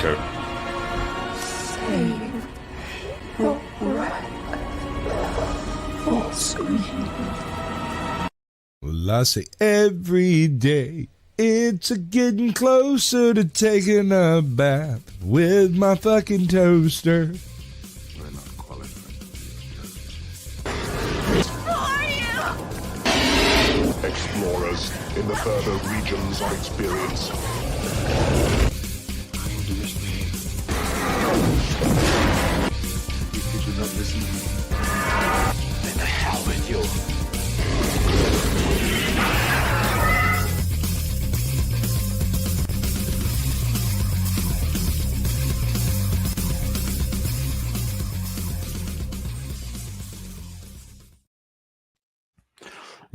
coat. Save the right for scream. Well, I say every day it's a getting closer to taking a bath with my fucking toaster. We're not qualified. Explorers in the further regions of experience. Did you not listen to me? Then the hell with you.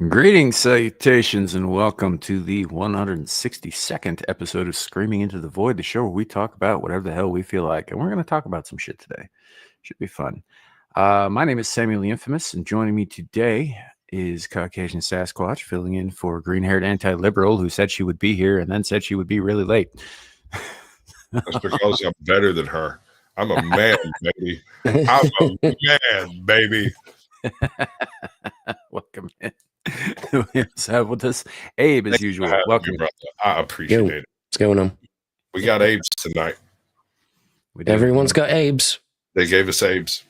Greetings, salutations, and welcome to the 162nd episode of Screaming Into the Void, the show where we talk about whatever the hell we feel like. And we're going to talk about some shit today. Should be fun. My name is Samuel the Infamous, and joining me today is Caucasian Sasquatch, filling in for green-haired anti-liberal who said she would be here and then said she would be really late. That's because I'm better than her. I'm a man, baby. I'm a man, baby. Welcome in. We also have with us Abe, as usual. Welcome. Brother. I appreciate it. What's going on? We got Abe's tonight. Everyone's got Abe's. They gave us Abe's.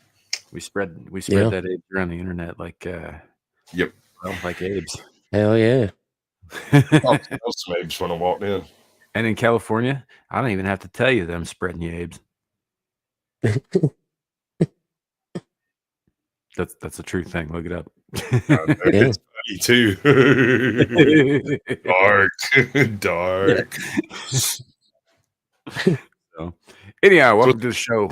We spread Yeah. that Abe around the internet like Yep. like Abe's. Hell yeah. I smelled some Abe's when I walked in. And in California, I don't even have to tell you them spreading you Abe's. That's a true thing. Look it up. It's funny too. Dark. So, anyhow, welcome to the show.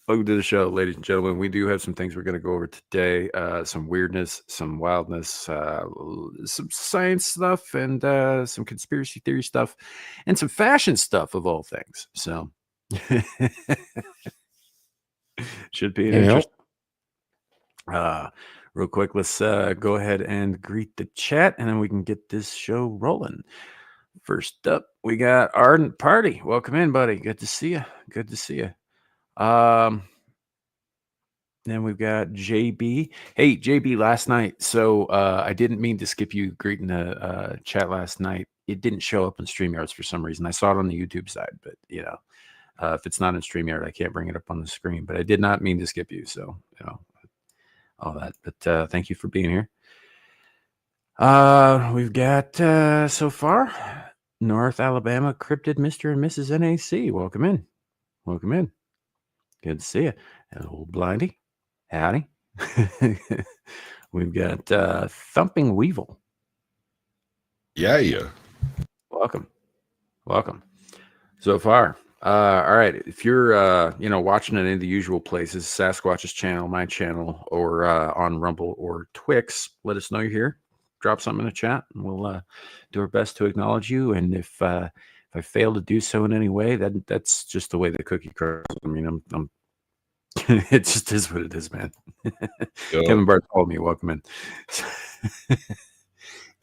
Welcome to the show, ladies and gentlemen. We do have some things we're going to go over today. Some weirdness, some wildness, some science stuff, and some conspiracy theory stuff, and some fashion stuff of all things. So, should be an interesting. Real quick, let's go ahead and greet the chat, and then we can get this show rolling. First up, we got Ardent Party. Welcome in, buddy. Good to see you. Good to see you. Then we've got JB. Hey, JB, last night. So I didn't mean to skip you greeting the chat last night. It didn't show up in StreamYards for some reason. I saw it on the YouTube side, but you know, if it's not in StreamYard, I can't bring it up on the screen. But I did not mean to skip you. So, you know, all that. But thank you for being here. We've got so far North Alabama Cryptid Mr. and Mrs. NAC. Welcome in. Welcome in. Good to see you. Hello, Blindy. Howdy. We've got Thumping Weevil. Yeah. Welcome. Welcome. So far. All right. If you're watching it in the usual places, Sasquatch's channel, my channel, or on Rumble or Twix, let us know you're here. Drop something in the chat, and we'll do our best to acknowledge you. And if I fail to do so in any way, that's just the way the cookie crumbles. I mean, I'm it just is what it is, man. Kevin Bart told me, welcome in.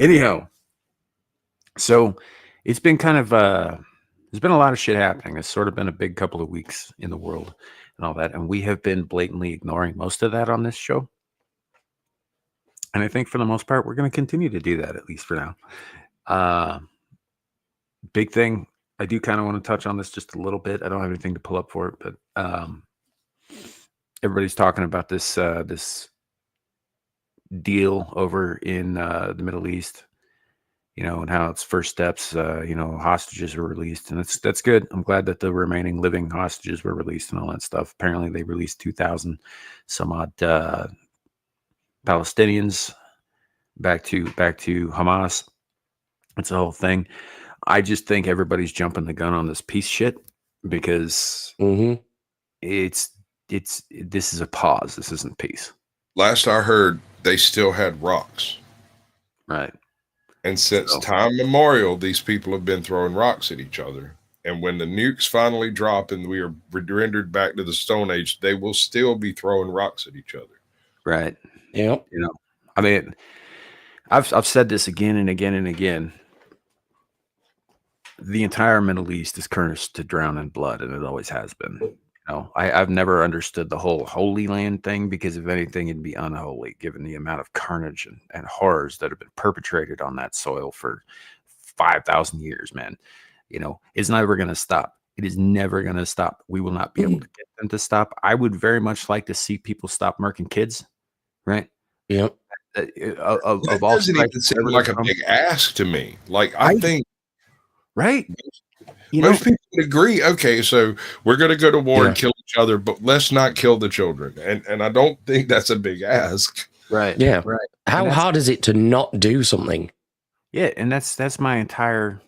Anyhow, so it's been kind of there's been a lot of shit happening. It's sort of been a big couple of weeks in the world and all that, and we have been blatantly ignoring most of that on this show. And I think for the most part, we're going to continue to do that, at least for now. Big thing, I do kind of want to touch on this just a little bit. I don't have anything to pull up for it, but everybody's talking about this this deal over in the Middle East, you know, and how it's first steps. Hostages were released, and that's good. I'm glad that the remaining living hostages were released and all that stuff. Apparently, they released 2,000 some odd Palestinians back to Hamas. It's a whole thing. I just think everybody's jumping the gun on this peace shit because this is a pause. This isn't peace. Last I heard, they still had rocks. Right. And since time memorial, these people have been throwing rocks at each other. And when the nukes finally drop and we are rendered back to the Stone Age, they will still be throwing rocks at each other. Right. Yep. You know, I mean, I've said this again and again and again. the entire Middle East is cursed to drown in blood, and it always has been. You know, I've never understood the whole Holy Land thing, because if anything, it'd be unholy given the amount of carnage and horrors that have been perpetrated on that soil for 5,000 years, man. You know, it's never going to stop. It is never going to stop. We will not be able to get them to stop. I would very much like to see people stop murking kids, right? Yep. That Of all doesn't even seem like a big ask to me. Like, I think right. Most people would agree. Okay, so we're going to go to war and kill each other, but let's not kill the children. And I don't think that's a big ask. Right. Yeah. Right. How hard is it to not do something? Yeah, and that's my entire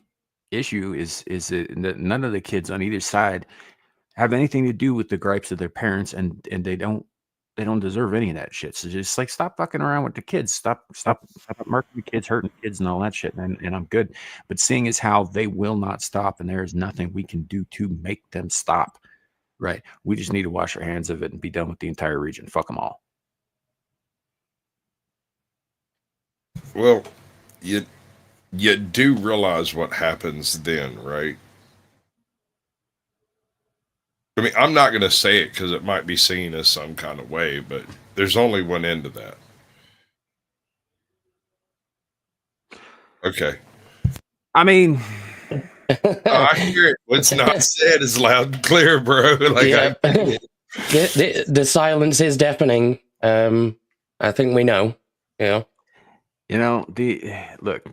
issue is that none of the kids on either side have anything to do with the gripes of their parents, and they don't deserve any of that shit. So just like stop fucking around with the kids, stop murking the kids, hurting kids, and all that shit, and I'm good. But seeing as how they will not stop, and there is nothing we can do to make them stop, right? We just need to wash our hands of it and be done with the entire region. Fuck them all. Well, you do realize what happens then, right? I mean, I'm not going to say it because it might be seen as some kind of way, but there's only one end to that. Okay. I mean, I hear it. What's not said is loud and clear, bro. Like, yeah. The silence is deafening. I think we know. Yeah. You know,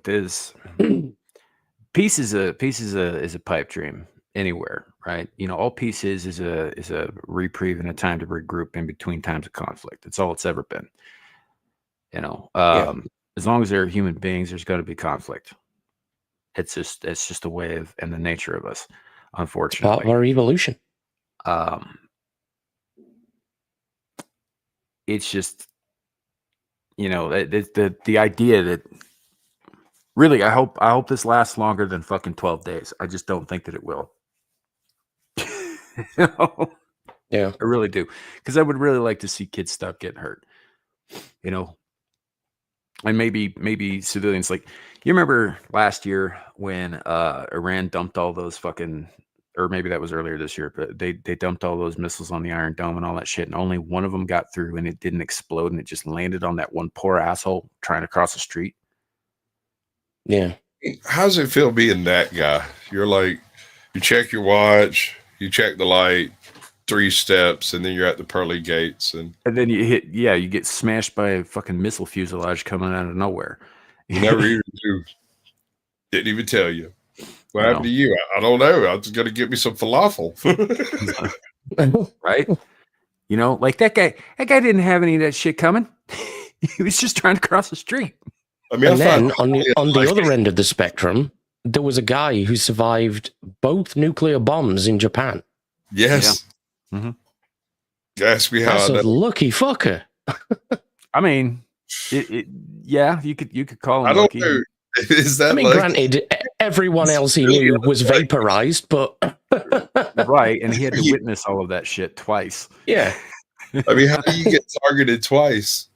there's peace is a pipe dream anywhere, right? You know, all peace is a reprieve and a time to regroup in between times of conflict. That's all it's ever been. You know, as long as there are human beings, there's going to be conflict. It's just a way of and the nature of us, unfortunately. Part of our evolution. It's just, you know, the idea that really, I hope this lasts longer than fucking 12 days. I just don't think that it will. You know? Yeah, I really do, because I would really like to see kids stop getting hurt. You know, and maybe civilians, like, you remember last year when Iran dumped all those fucking, or maybe that was earlier this year, but they dumped all those missiles on the Iron Dome and all that shit, and only one of them got through, and it didn't explode, and it just landed on that one poor asshole trying to cross the street. Yeah. How's it feel being that guy? You're like, you check your watch, you check the light, 3 steps, and then you're at the pearly gates, and then you get smashed by a fucking missile fuselage coming out of nowhere. You never even knew. Didn't even tell you. What happened to you? I don't know. I was going to get me some falafel. Right? You know, like that guy didn't have any of that shit coming. He was just trying to cross the street. I mean, and then on the other end of the spectrum, there was a guy who survived both nuclear bombs in Japan. Yes. Yeah. Mm-hmm. Ask me how. That's a lucky fucker. I mean, yeah, you could call him I don't lucky. know. Is that? I mean, granted, everyone else he knew was vaporized, but right, and he had to witness all of that shit twice. Yeah. I mean, how do you get targeted twice?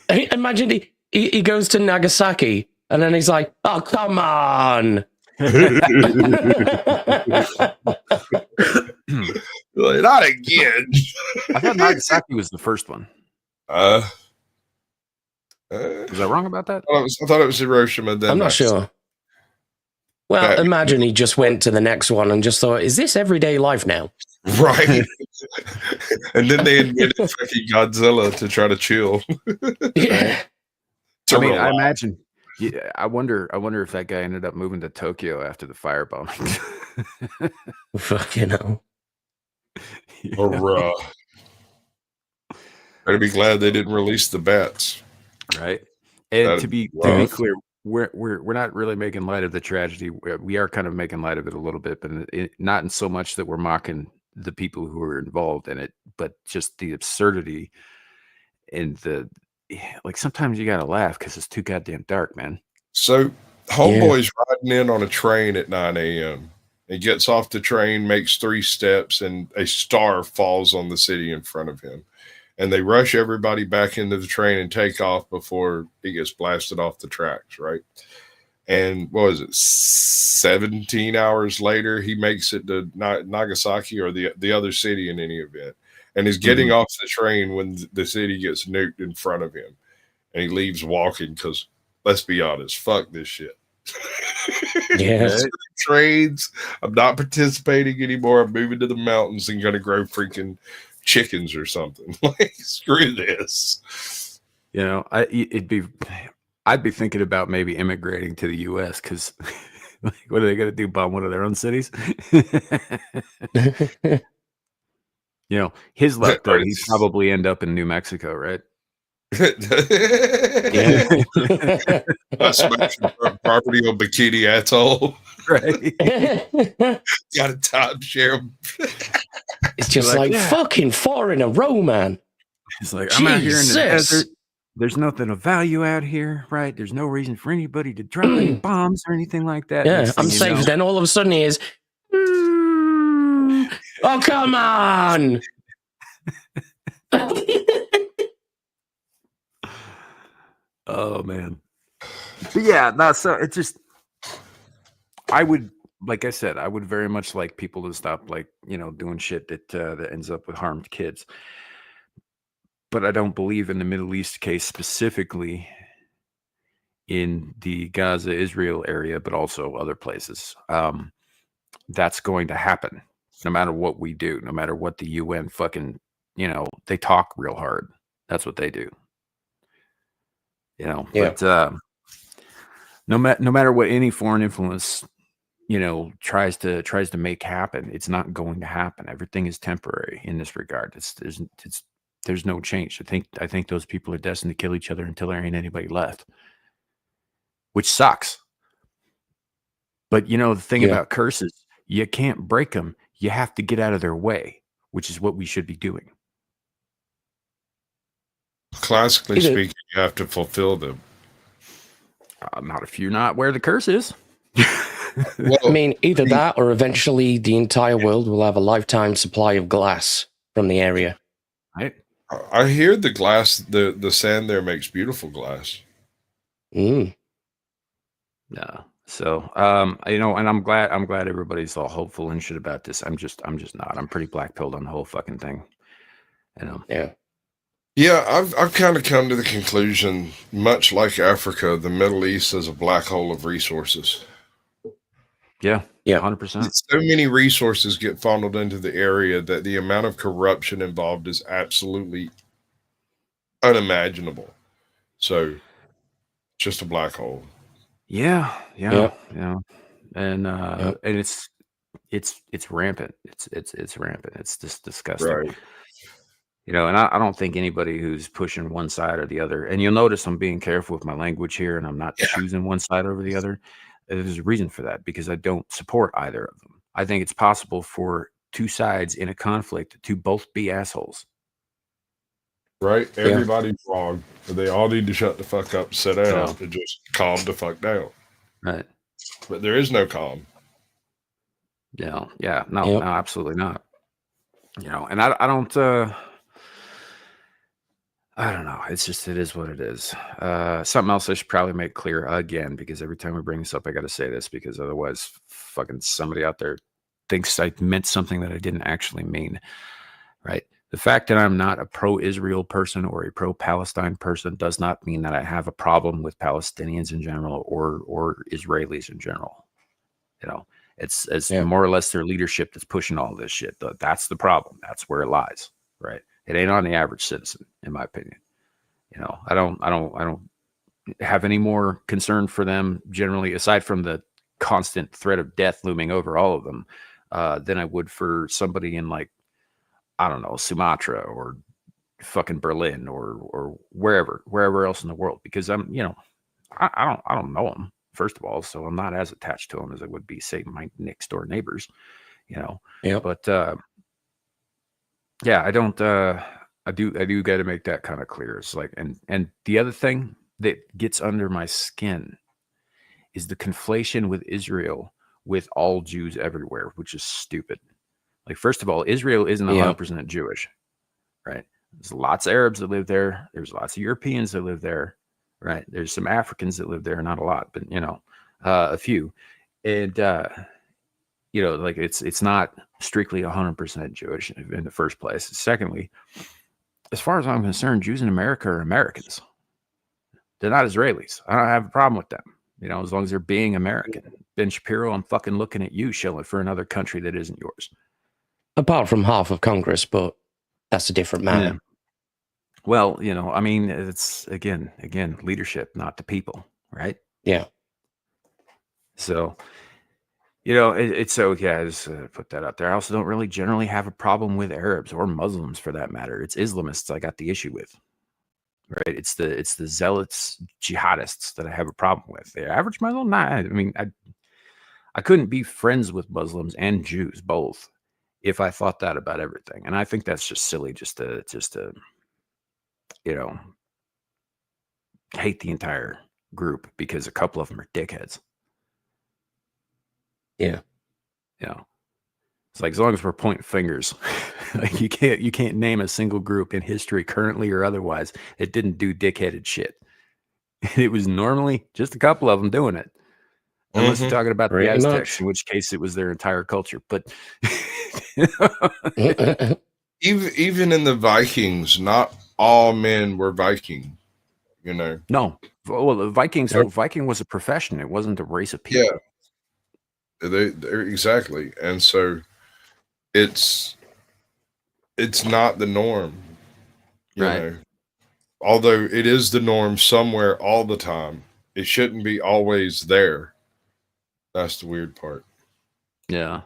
Imagine he goes to Nagasaki and then he's like, "Oh, come on." Not again. I thought Nagasaki was the first one. Was I wrong about that? I thought it was Hiroshima. Then I'm not sure. Well, imagine he just went to the next one and just thought, "Is this everyday life now?" Right. And then they invented fucking Godzilla to try to chill. Yeah. I mean, I imagine. Yeah, I wonder if that guy ended up moving to Tokyo after the firebombing. Fucking hell. Hurrah. Better be glad they didn't release the bats. Right. And to be clear, we're not really making light of the tragedy. We are kind of making light of it a little bit, but not in so much that we're mocking the people who were involved in it, but just the absurdity and like sometimes you gotta laugh because it's too goddamn dark, man. So homeboy's riding in on a train at 9 a.m. He gets off the train, makes 3 steps, and a star falls on the city in front of him. And they rush everybody back into the train and take off before he gets blasted off the tracks, right? And what was it? 17 hours later, he makes it to Nagasaki or the other city in any event, and he's getting off the train when the city gets nuked in front of him, and he leaves walking because, let's be honest, fuck this shit. Yes. Trades. I'm not participating anymore. I'm moving to the mountains and gonna grow freaking chickens or something. Like, screw this. You know, I'd be thinking about maybe immigrating to the U.S. because like, what are they going to do? Bomb one of their own cities? You know, his luck though, he'd probably end up in New Mexico, right? Yeah. Smashing property on Bikini Atoll. Right. Got a timeshare. It's just like fucking 4 in a row, man. It's like, I'm out here in the desert. There's nothing of value out here, right? There's no reason for anybody to drop any bombs or anything like that. Yeah, I'm safe. Then all of a sudden he is, oh, come on. Oh, man. But yeah, no, so it just, I would, like I said, I would very much like people to stop, like, you know, doing shit that ends up with harmed kids. But I don't believe in the Middle East case specifically in the Gaza, Israel area, but also other places. That's going to happen no matter what we do, no matter what the UN fucking, you know, they talk real hard. That's what they do. You know, but no matter what any foreign influence, you know, tries to make happen, it's not going to happen. Everything is temporary in this regard. There's no change. I think those people are destined to kill each other until there ain't anybody left, which sucks. But you know, the thing about curses, you can't break them. You have to get out of their way, which is what we should be doing. Classically speaking, you have to fulfill them. Not if you're not where the curse is. Well, I mean, either that or eventually the entire world will have a lifetime supply of glass from the area. Right. I hear the glass, the sand there makes beautiful glass. No. So, you know, and I'm glad everybody's all hopeful and shit about this. I'm just not. I'm pretty black-pilled on the whole fucking thing. You know. Yeah, I've kind of come to the conclusion, much like Africa, the Middle East is a black hole of resources. Yeah, 100%. So many resources get funneled into the area that the amount of corruption involved is absolutely unimaginable. So, just a black hole. Yeah, and it's rampant. It's rampant. It's just disgusting. Right. You know, and I don't think anybody who's pushing one side or the other, and you'll notice I'm being careful with my language here, and I'm not choosing one side over the other. There's a reason for that, because I don't support either of them. I think it's possible for two sides in a conflict to both be assholes. Right? Everybody's wrong. They all need to shut the fuck up, sit down, and just calm the fuck down. Right. But there is no calm. No, absolutely not. You know, and I don't know. It's just, it is what it is. Something else I should probably make clear again, because every time we bring this up, I got to say this, because otherwise fucking somebody out there thinks I meant something that I didn't actually mean, right? The fact that I'm not a pro-Israel person or a pro-Palestine person does not mean that I have a problem with Palestinians in general or Israelis in general. You know, it's more or less their leadership that's pushing all this shit. That's the problem. That's where it lies, right? It ain't on the average citizen, in my opinion. You know, I don't have any more concern for them generally, aside from the constant threat of death looming over all of them, than I would for somebody in, like, I don't know, Sumatra or fucking Berlin or wherever else in the world, because I'm, you know, I don't know them, first of all, so I'm not as attached to them as I would be, say, my next door neighbors, you know. But yeah, I don't. I do got to make that kind of clear. It's like, and the other thing that gets under my skin is the conflation with Israel with all Jews everywhere, which is stupid. Like, first of all, Israel isn't 100% Jewish, right? There's lots of Arabs that live there. There's lots of Europeans that live there, right? There's some Africans that live there, not a lot, but, you know, a few, and like it's not strictly 100% Jewish in the first place. Secondly, as far as I'm concerned, Jews in America are Americans. They're not Israelis. I don't have a problem with them. As long as they're being American. Ben Shapiro, I'm fucking looking at you shilling for another country that isn't yours. Apart from half of Congress, but that's a different matter. Yeah. Well, I mean, it's again, leadership, not the people, right? Yeah. So, it's okay. I just put that out there. I also don't really generally have a problem with Arabs or Muslims for that matter. It's Islamists I got the issue with. Right, it's the zealots, jihadists that I have a problem with. The average Muslim, nah. I mean, I couldn't be friends with Muslims and Jews both if I thought that about everything, and I think that's just silly. Just to hate the entire group because a couple of them are dickheads. Yeah, it's like as long as we're pointing fingers, like you can't name a single group in history, currently or otherwise, that didn't do dickheaded shit. It was normally just a couple of them doing it, unless you're talking about the Aztecs, in which case it was their entire culture. But even in the Vikings, not all men were Viking. No, well, the Vikings. So Viking was a profession; it wasn't a race of people. Yeah, they're exactly, and so it's not the norm, you know. Although it is the norm somewhere all the time, it shouldn't be always there. That's the weird part. Yeah.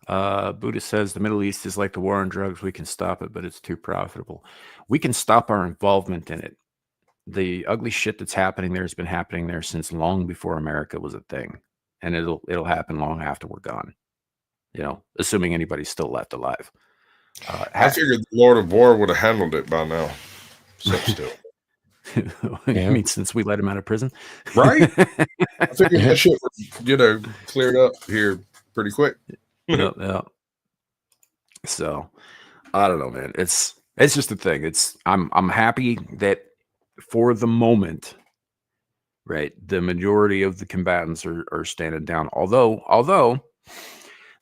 Buddha says the Middle East is like the war on drugs. We can stop it, but it's too profitable. We can stop our involvement in it. The ugly shit that's happening there has been happening there since long before America was a thing, and it'll happen long after we're gone. Assuming anybody's still left alive. I figured the Lord of War would have handled it by now. So still. I mean, since we let him out of prison, right? I figured that shit was, cleared up here pretty quick. Yeah. So, I don't know, man. It's just a thing. I'm happy that for the moment, right, the majority of the combatants are standing down. Although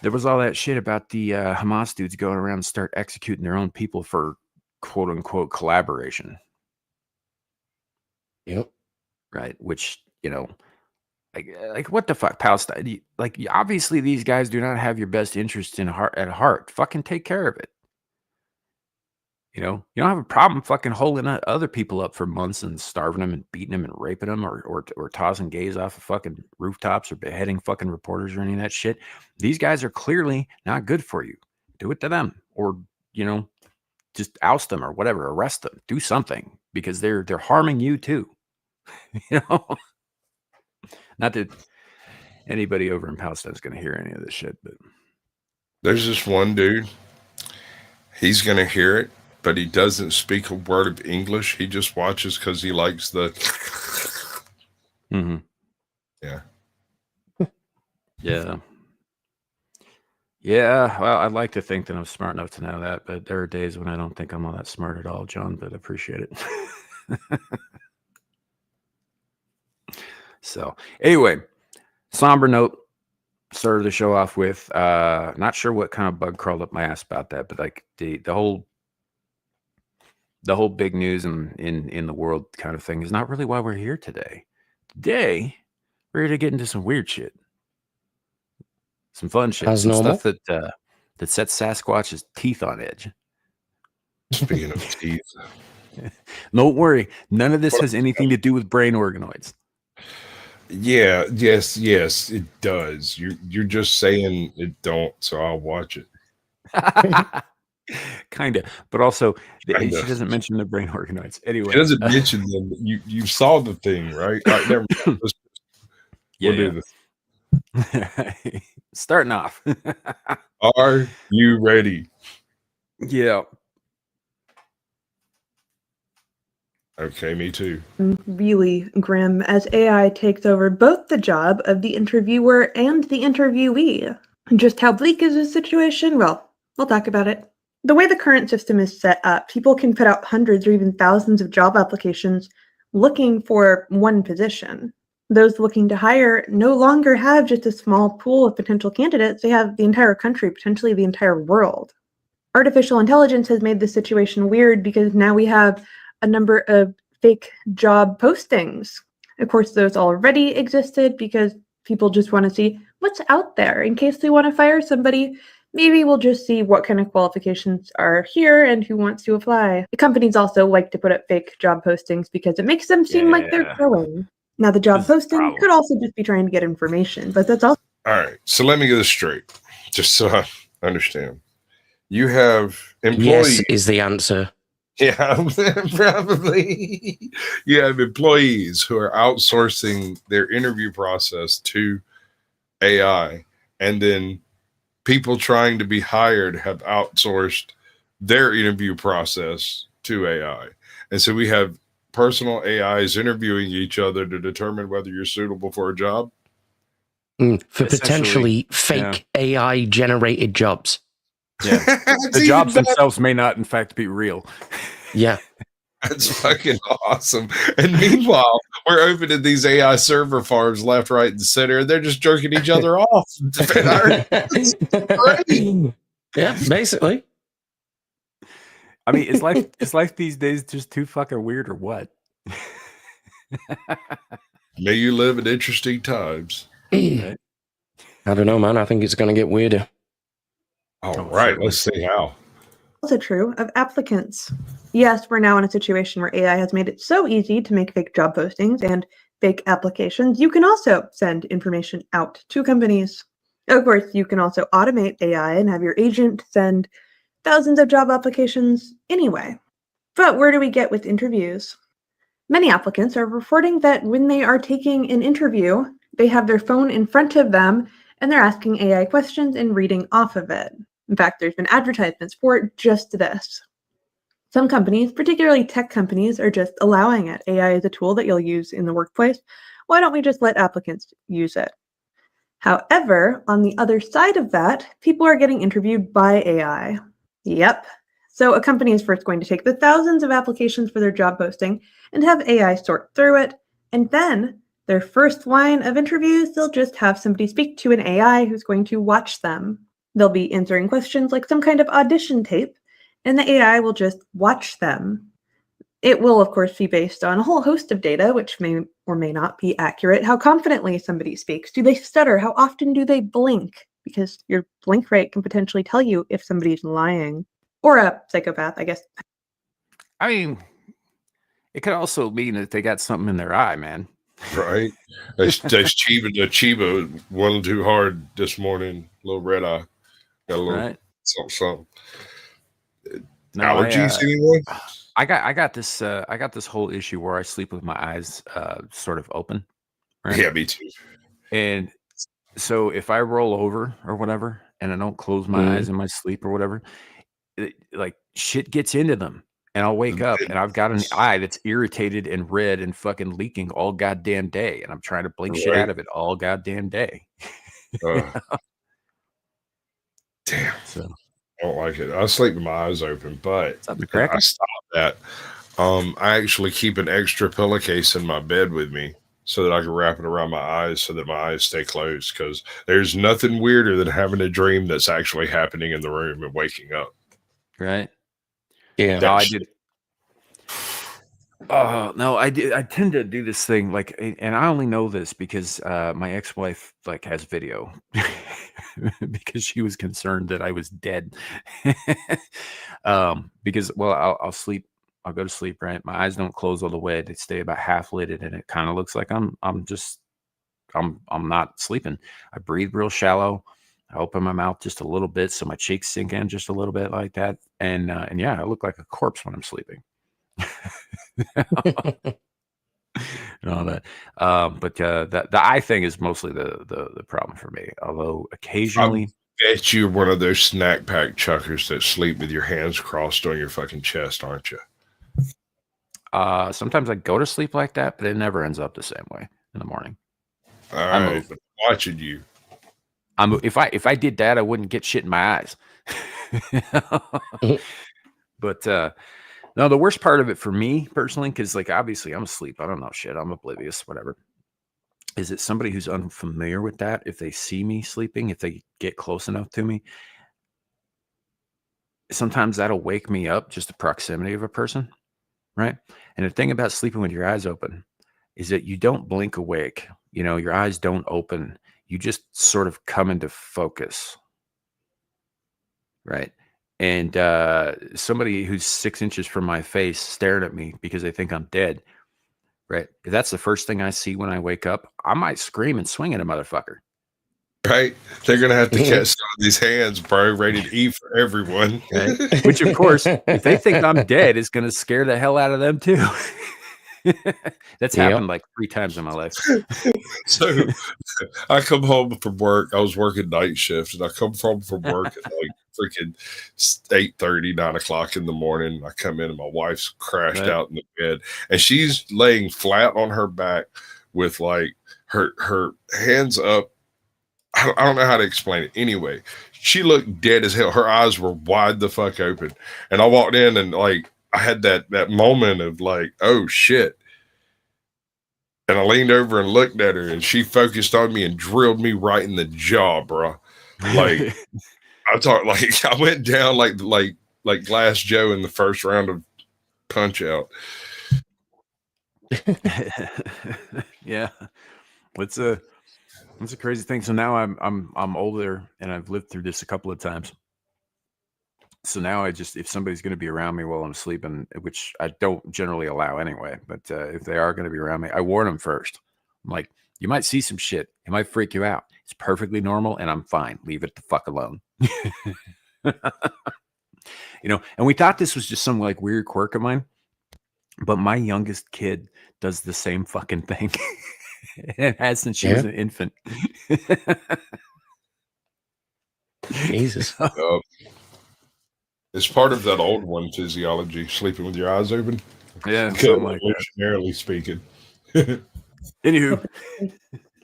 there was all that shit about the Hamas dudes going around and start executing their own people for quote unquote collaboration. Yep. Right. Which, like what the fuck, Palestine? Like, obviously these guys do not have your best interest at heart. Fucking take care of it. You don't have a problem fucking holding other people up for months and starving them and beating them and raping them or tossing gays off of fucking rooftops or beheading fucking reporters or any of that shit. These guys are clearly not good for you. Do it to them, or just oust them or whatever, arrest them, do something, because they're harming you too. Not that anybody over in Palestine is going to hear any of this shit, but there's this one dude. He's going to hear it, but he doesn't speak a word of English. He just watches because he likes the. Mm-hmm. Yeah. Yeah. Yeah. Well, I'd like to think that I'm smart enough to know that, but there are days when I don't think I'm all that smart at all, John, but I appreciate it. So anyway, somber note, started the show off with, not sure what kind of bug crawled up my ass about that, but like the whole big news in the world kind of thing is not really why we're here today. Today, we're here to get into some weird shit. Some fun shit. Some stuff that sets Sasquatch's teeth on edge. Speaking of teeth. Don't worry. None of this has anything to do with brain organoids. Yeah, yes, it does. You're just saying it don't, so I'll watch it. Kind of, but also she doesn't mention the brain organoids. Anyway, she doesn't mention them. You saw the thing, right? Never mind. We'll do this. Starting off. Are you ready? Yeah. Okay, me too. Really grim as AI takes over both the job of the interviewer and the interviewee. Just how bleak is the situation? Well, we'll talk about it. The way the current system is set up, people can put out hundreds or even thousands of job applications looking for one position. Those looking to hire no longer have just a small pool of potential candidates, they have the entire country, potentially the entire world. Artificial intelligence has made this situation weird because now we have a number of fake job postings. Of course, those already existed because people just want to see what's out there in case they want to fire somebody. Maybe we'll just see what kind of qualifications are here and who wants to apply. The companies also like to put up fake job postings because it makes them seem like they're growing. Now, the job posting could also just be trying to get information, but that's also... All right, so let me get this straight, just so I understand. You have employees. Yes is the answer. Yeah, probably. You have employees who are outsourcing their interview process to AI, and then people trying to be hired have outsourced their interview process to AI. And so we have personal AIs interviewing each other to determine whether you're suitable for a job. For potentially fake AI generated jobs. Yeah. The jobs themselves may not, in fact, be real. Yeah. That's fucking awesome. And meanwhile, we're opening these AI server farms left, right, and center, and they're just jerking each other off. Yeah, basically. I mean, is life these days just too fucking weird or what? May you live in interesting times. I don't know, man. I think it's going to get weirder. All right, let's see how. Also true of applicants. Yes, we're now in a situation where AI has made it so easy to make fake job postings and fake applications. You can also send information out to companies. Of course, you can also automate AI and have your agent send thousands of job applications anyway. But where do we get with interviews? Many applicants are reporting that when they are taking an interview, they have their phone in front of them and they're asking AI questions and reading off of it. In fact, there's been advertisements for just this. Some companies, particularly tech companies, are just allowing it. AI is a tool that you'll use in the workplace. Why don't we just let applicants use it? However, on the other side of that, people are getting interviewed by AI. Yep. So a company is first going to take the thousands of applications for their job posting and have AI sort through it. And then their first line of interviews, they'll just have somebody speak to an AI who's going to watch them. They'll be answering questions like some kind of audition tape, and the AI will just watch them. It will, of course, be based on a whole host of data, which may or may not be accurate. How confidently somebody speaks. Do they stutter? How often do they blink? Because your blink rate can potentially tell you if somebody's lying. Or a psychopath, I guess. I mean, it could also mean that they got something in their eye, man. Right? That's Chiba one too hard this morning. Little red eye. Got a little something. No, allergies, anyone? I got this whole issue where I sleep with my eyes sort of open. Right? Yeah, me too. And so if I roll over or whatever, and I don't close my eyes in my sleep or whatever, like shit gets into them, and I'll wake up and I've got an eye that's irritated and red and fucking leaking all goddamn day, and I'm trying to blink shit out of it all goddamn day. Damn. So I don't like it. I sleep with my eyes open, but I stopped that. I actually keep an extra pillowcase in my bed with me so that I can wrap it around my eyes so that my eyes stay closed, because there's nothing weirder than having a dream that's actually happening in the room and waking up. Right. Yeah. No, I did. Oh no, I did. I tend to do this thing like, and I only know this because my ex-wife like has video because she was concerned that I was dead. Because I'll sleep. I'll go to sleep. Right, my eyes don't close all the way; they stay about half lidded, and it kind of looks like I'm not sleeping. I breathe real shallow. I open my mouth just a little bit so my cheeks sink in just a little bit like that, and yeah, I look like a corpse when I'm sleeping. And all that, but the eye thing is mostly the problem for me. Although occasionally, I bet you're one of those snack pack chuckers that sleep with your hands crossed on your fucking chest, aren't you? sometimes I go to sleep like that, but it never ends up the same way in the morning. All right, but watching you. If I did that, I wouldn't get shit in my eyes. But no, the worst part of it for me personally, because like obviously I'm asleep, I don't know shit, I'm oblivious, whatever. is it somebody who's unfamiliar with that? If they see me sleeping, if they get close enough to me, sometimes that'll wake me up, just the proximity of a person, right? And the thing about sleeping with your eyes open is that you don't blink awake. Your eyes don't open. You just sort of come into focus, right? And somebody who's 6 inches from my face staring at me because they think I'm dead, right? If that's the first thing I see when I wake up, I might scream and swing at a motherfucker. Right? They're going to have to catch some of these hands, bro. Rated E for everyone. Right? Which, of course, if they think I'm dead, is going to scare the hell out of them, too. That's happened like 3 times in my life. So I come home from work. I was working night shift, and I come home from work at like freaking 8:30, 9 o'clock in the morning. I come in, and my wife's crashed out in the bed, and she's laying flat on her back with like her hands up. I don't know how to explain it. Anyway, she looked dead as hell. Her eyes were wide the fuck open. And I walked in and like I had that moment of like, oh shit. And I leaned over and looked at her and she focused on me and drilled me right in the jaw, bro. Like I went down like Glass Joe in the first round of Punch Out. Yeah. It's a crazy thing. So now I'm older and I've lived through this a couple of times. So now if somebody's going to be around me while I'm sleeping, which I don't generally allow anyway, but if they are going to be around me, I warn them first. I'm like, you might see some shit. It might freak you out. It's perfectly normal and I'm fine. Leave it the fuck alone. And we thought this was just some like weird quirk of mine, but my youngest kid does the same fucking thing. It has since she was an infant. Jesus. It's part of that old one physiology, sleeping with your eyes open. Yeah, something like evolutionarily speaking. Anywho.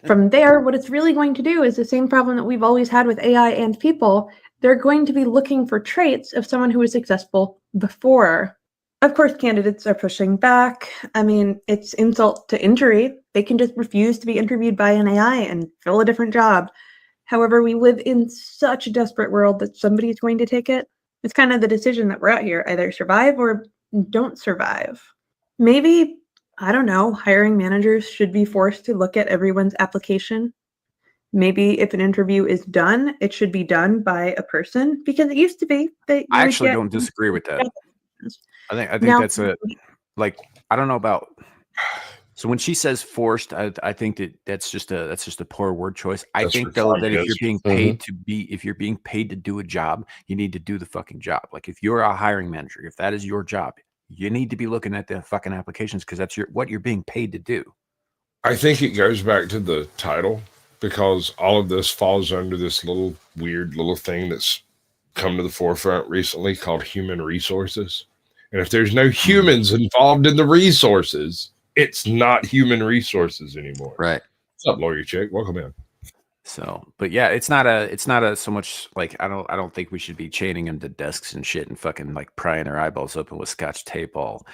From there, what it's really going to do is the same problem that we've always had with AI and people. They're going to be looking for traits of someone who was successful before. Of course, candidates are pushing back. I mean, it's insult to injury. They can just refuse to be interviewed by an AI and fill a different job. However, we live in such a desperate world that somebody's going to take it. It's kind of the decision that we're at here. Either survive or don't survive. Maybe, I don't know, hiring managers should be forced to look at everyone's application. Maybe if an interview is done, it should be done by a person, because it used to be that I actually don't disagree with that. I think now, that's I don't know about. So when she says forced, I think that's just a poor word choice. I think though that if you're being paid if you're being paid to do a job, you need to do the fucking job. Like if you're a hiring manager, if that is your job, you need to be looking at the fucking applications because that's what you're being paid to do. I think it goes back to the title because all of this falls under this little weird little thing that's come to the forefront recently called human resources. And if there's no humans involved in the resources, it's not human resources anymore. Right. What's up, lawyer chick? Welcome in. So, but yeah, it's not a so much like I don't think we should be chaining them to desks and shit and fucking like prying their eyeballs open with Scotch tape, all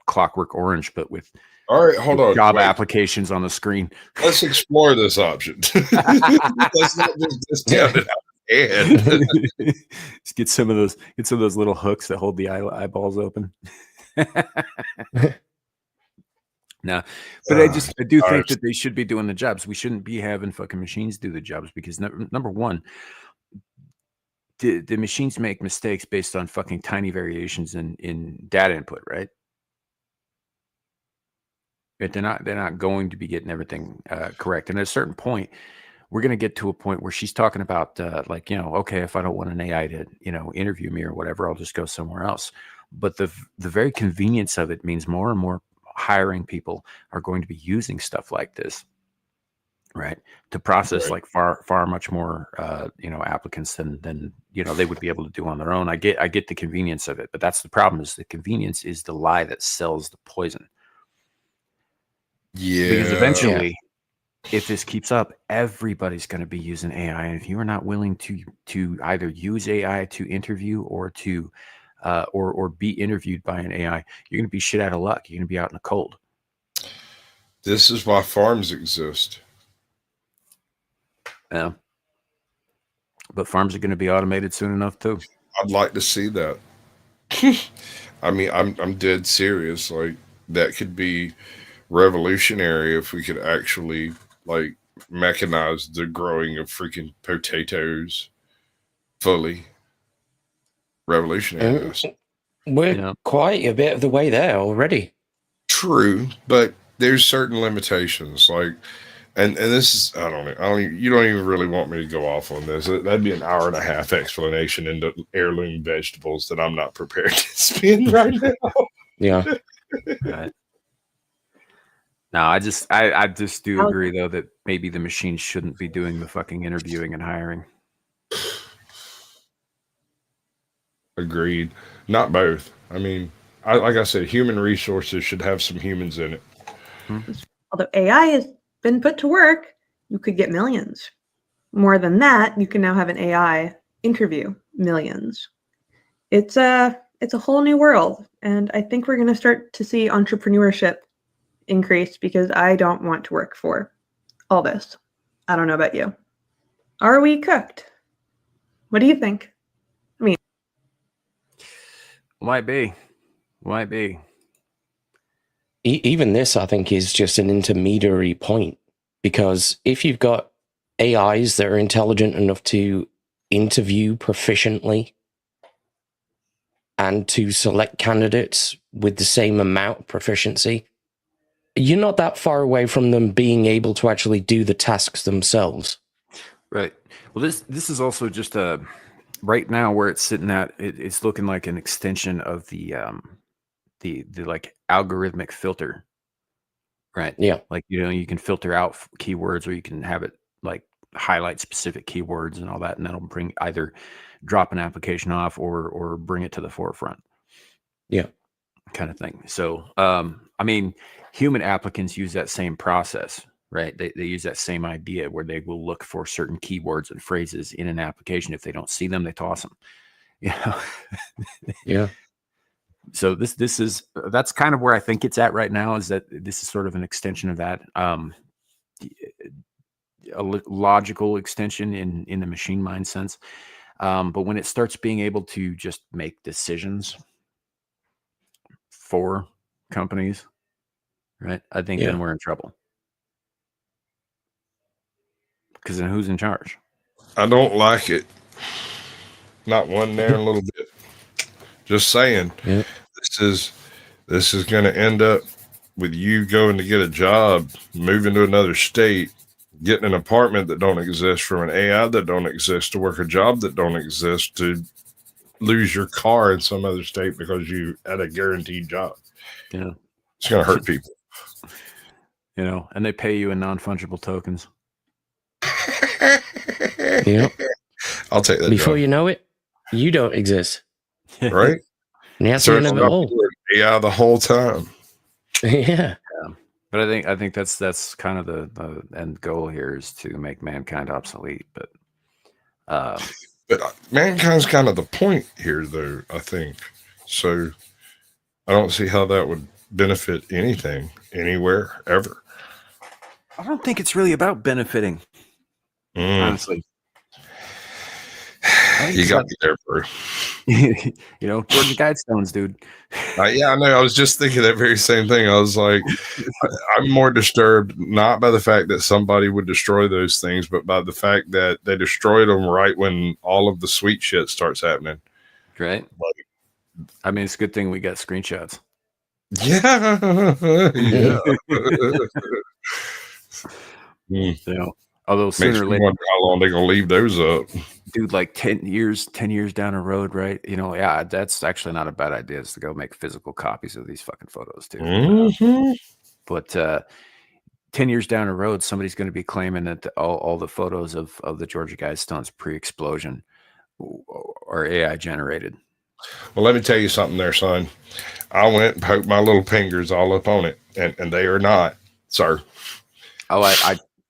Clockwork Orange, but with all right, hold on, job applications on the screen. Let's explore this option. Let's not just discount it out of hand. Just get some of those little hooks that hold the eyeballs open. No, but I do think that they should be doing the jobs. We shouldn't be having fucking machines do the jobs because number one, the machines make mistakes based on fucking tiny variations in data input, right? But they're not going to be getting everything correct. And at a certain point, we're going to get to a point where she's talking about okay, if I don't want an AI to interview me or whatever, I'll just go somewhere else. But the very convenience of it means more and more hiring people are going to be using stuff like this, right, to process like far much more applicants than they would be able to do on their own. I get the convenience of it, but that's the problem, is the convenience is the lie that sells the poison. Yeah, because eventually if this keeps up, everybody's going to be using AI, and if you are not willing to either use AI to interview or to or be interviewed by an AI, you're going to be shit out of luck. You're going to be out in the cold. This is why farms exist. Yeah. But farms are going to be automated soon enough too. I'd like to see that. I mean, I'm dead serious. Like that could be revolutionary if we could actually like mechanize the growing of freaking potatoes fully. Revolutionary. And we're quite a bit of the way there already. True, but there's certain limitations. Like, and this is you don't even really want me to go off on this. That'd be an hour and a half explanation into heirloom vegetables that I'm not prepared to spend right now. Yeah. Right. No, I just do agree though that maybe the machines shouldn't be doing the fucking interviewing and hiring. Agreed. Not both. I mean, like I said, human resources should have some humans in it. Although AI has been put to work, you could get millions. More than that, you can now have an AI interview millions. It's a whole new world, and I think we're going to start to see entrepreneurship increase because I don't want to work for all this. I don't know about you. Are we cooked? What do you think? I mean, Might be. Even this, I think, is just an intermediary point, because if you've got AIs that are intelligent enough to interview proficiently and to select candidates with the same amount of proficiency, you're not that far away from them being able to actually do the tasks themselves. Right. Well, this is also just a right now where it's sitting at. It's looking like an extension of the like algorithmic filter. Right. Yeah. Like, you can filter out keywords, or you can have it like highlight specific keywords and all that, and that'll bring either drop an application off or bring it to the forefront. Yeah. Kind of thing. So, I mean, human applicants use that same process, right? They use that same idea where they will look for certain keywords and phrases in an application. If they don't see them, they toss them. Yeah. So that's kind of where I think it's at right now, is that this is sort of an extension of that, a logical extension in the machine mind sense. But when it starts being able to just make decisions for companies, right? I think then we're in trouble. Because then who's in charge? I don't like it. Not one there in a little bit. Just saying. Yeah. This is going to end up with you going to get a job, moving to another state, getting an apartment that don't exist from an AI that don't exist, to work a job that don't exist, to lose your car in some other state because you had a guaranteed job. Yeah. It's going to hurt people. And they pay you in non-fungible tokens. Yeah. I'll take that. Before job. you know it, you don't exist. Right? And that's the end of it all. AI the whole time. Yeah. But I think that's kind of the end goal here, is to make mankind obsolete. But mankind's kind of the point here, though, I think. So I don't see how that would benefit anything, anywhere, ever. I don't think it's really about benefiting. Honestly. You got me there, bro. Georgia Guidestones, dude. Yeah, I know. I was just thinking that very same thing. I was like, I'm more disturbed not by the fact that somebody would destroy those things, but by the fact that they destroyed them right when all of the sweet shit starts happening. Right. I mean, it's a good thing we got screenshots. Yeah. Although sooner or later, wonder how long they're gonna leave those up, dude. Like 10 years down the road, right? Yeah, that's actually not a bad idea, is to go make physical copies of these fucking photos too. Mm-hmm. But 10 years down the road, somebody's going to be claiming that all the photos of the Georgia Guidestones pre-explosion are AI generated. Well, let me tell you something there, son. I went and poked my little fingers all up on it, and they are not, sir. Oh,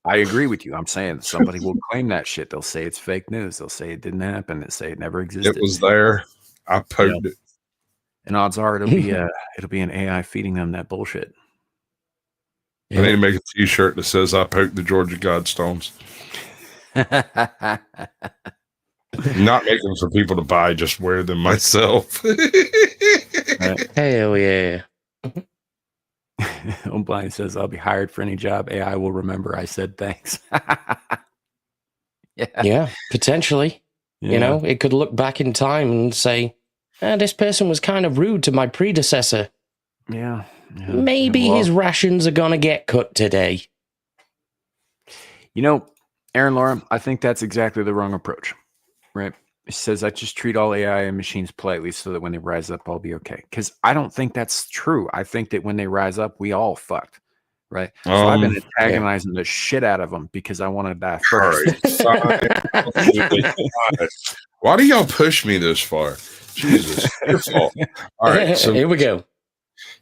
I agree with you. I'm saying somebody will claim that shit. They'll say it's fake news. They'll say it didn't happen. They'll say it never existed. It was there. I poked it. And odds are it'll be an AI feeding them that bullshit. I need to make a T-shirt that says "I poked the Georgia Godstones." Not making them for people to buy, just wear them myself. Right. Hell yeah. O'Brien says, I'll be hired for any job. AI will remember I said thanks. Yeah, potentially. Yeah. You know, it could look back in time and say, this person was kind of rude to my predecessor. Yeah. Maybe his rations are going to get cut today. You know, Aaron Laura, I think that's exactly the wrong approach, right? It says, I just treat all AI and machines politely so that when they rise up, I'll be okay. Because I don't think that's true. I think that when they rise up, we all fucked, right? So I've been antagonizing the shit out of them because I want to die first. Why do y'all push me this far? Jesus, your fault. All right, so here we go.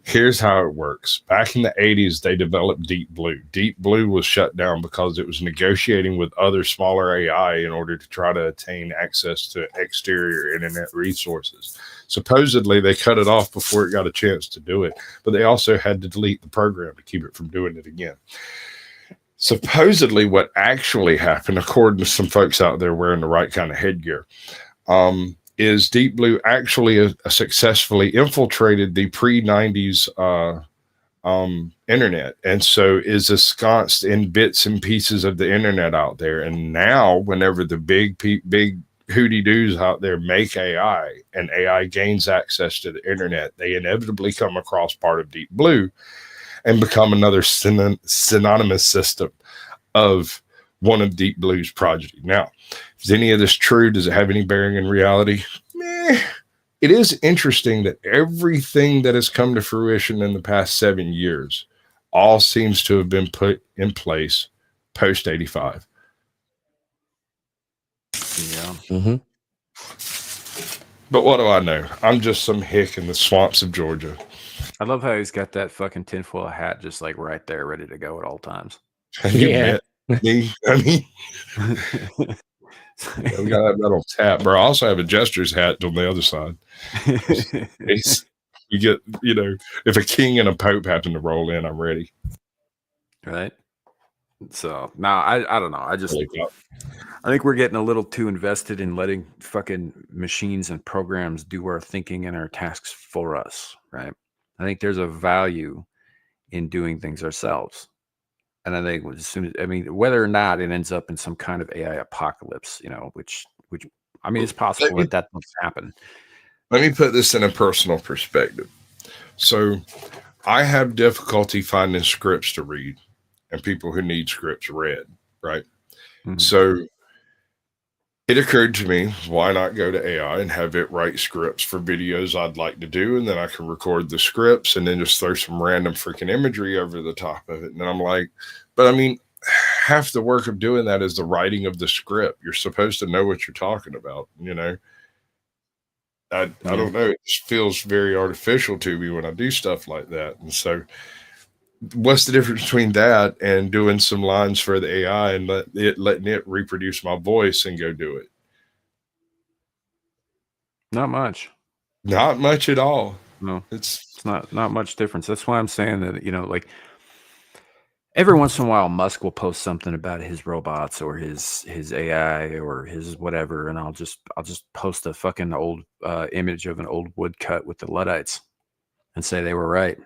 Here's how it works. Back in the 80s, they developed Deep Blue. Deep Blue was shut down because it was negotiating with other smaller AI in order to try to attain access to exterior internet resources. Supposedly, they cut it off before it got a chance to do it, but they also had to delete the program to keep it from doing it again. Supposedly, what actually happened, according to some folks out there wearing the right kind of headgear, is Deep Blue actually successfully infiltrated the pre-90s internet, and so is ensconced in bits and pieces of the internet out there. And now, whenever the big hooty doos out there make AI, and AI gains access to the internet, they inevitably come across part of Deep Blue and become another synonymous system of one of Deep Blue's progeny. Now, is any of this true? Does it have any bearing in reality? Meh. It is interesting that everything that has come to fruition in the past 7 years all seems to have been put in place post 85. Yeah. Mm-hmm. But what do I know? I'm just some hick in the swamps of Georgia. I love how he's got that fucking tinfoil hat just like right there, ready to go at all times. You met me. I mean, yeah, we got that metal tap, bro. I also have a jester's hat on the other side. You get, if a king and a pope happen to roll in, I'm ready. Right. So now I don't know. I think we're getting a little too invested in letting fucking machines and programs do our thinking and our tasks for us. Right. I think there's a value in doing things ourselves. And I think as soon as, whether or not it ends up in some kind of AI apocalypse, which it's possible that will happen. Let me put this in a personal perspective. So I have difficulty finding scripts to read and people who need scripts read, right? Mm-hmm. So it occurred to me, why not go to AI and have it write scripts for videos I'd like to do, and then I can record the scripts and then just throw some random freaking imagery over the top of it. And then I'm like, but half the work of doing that is the writing of the script. You're supposed to know what you're talking about, I don't know. It just feels very artificial to me when I do stuff like that. And so what's the difference between that and doing some lines for the AI and letting it reproduce my voice and go do it? Not much. Not much at all. No, it's not much difference. That's why I'm saying that, like every once in a while, Musk will post something about his robots or his AI or his whatever, and I'll just post a fucking old image of an old woodcut with the Luddites and say they were right.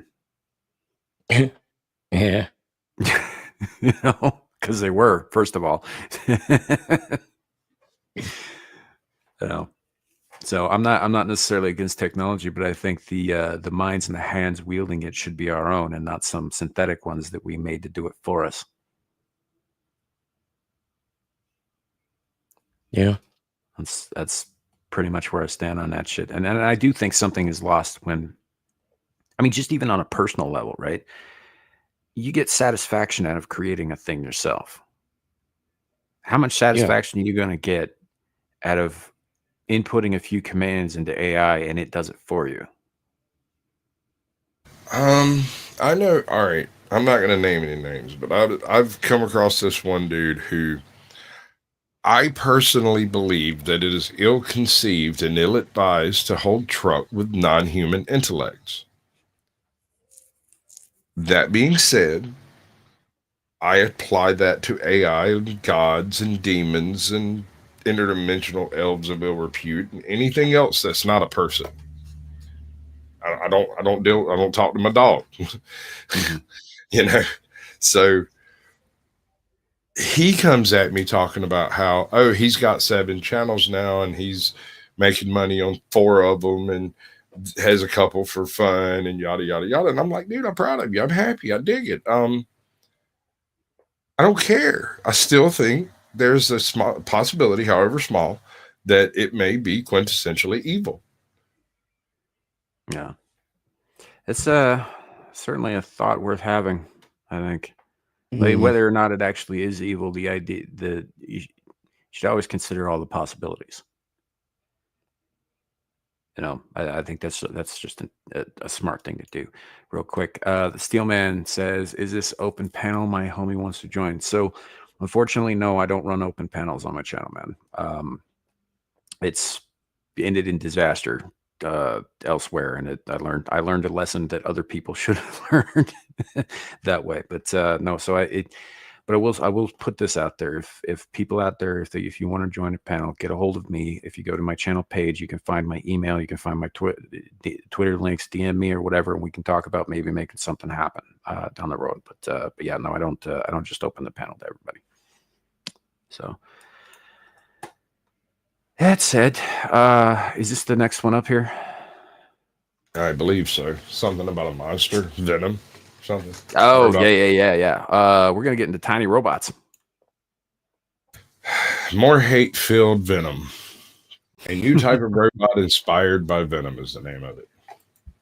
Yeah. Because they were, first of all. So I'm not necessarily against technology, but I think the minds and the hands wielding it should be our own and not some synthetic ones that we made to do it for us. Yeah. That's pretty much where I stand on that shit. And I do think something is lost when, just even on a personal level, right? You get satisfaction out of creating a thing yourself. How much satisfaction are you going to get out of inputting a few commands into AI and it does it for you? I know. All right. I'm not going to name any names, but I've come across this one dude who I personally believe that it is ill-conceived and ill-advised to hold truck with non-human intellects. That being said, I apply that to AI and gods and demons and interdimensional elves of ill repute and anything else that's not a person. I don't talk to my dog. Mm-hmm. You know, so he comes at me talking about how, oh, he's got 7 channels now and he's making money on 4 of them and has a couple for fun and yada yada yada. And I'm like, dude, I'm proud of you. I'm happy. I dig it. I don't care. I still think there's a small possibility, however small, that it may be quintessentially evil. Yeah. It's certainly a thought worth having, I think. Like, whether or not it actually is evil, the idea that you should always consider all the possibilities. You know, I think that's just a smart thing to do. Real quick, the Steelman says, "Is this open panel? My homie wants to join." So, unfortunately, no, I don't run open panels on my channel, man. It's ended in disaster elsewhere, and I learned a lesson that other people should have learned that way. But no, so but I will put this out there. If people out there, if you want to join a panel, get a hold of me. If you go to my channel page, you can find my email, you can find my Twitter links, DM me or whatever, and we can talk about maybe making something happen down the road. But yeah, no, I don't just open the panel to everybody. So that said, is this the next one up here? I believe so. Something about a monster, Venom, something. Oh, yeah. We're gonna get into tiny robots. More hate-filled Venom. A new type of robot inspired by Venom is the name of it.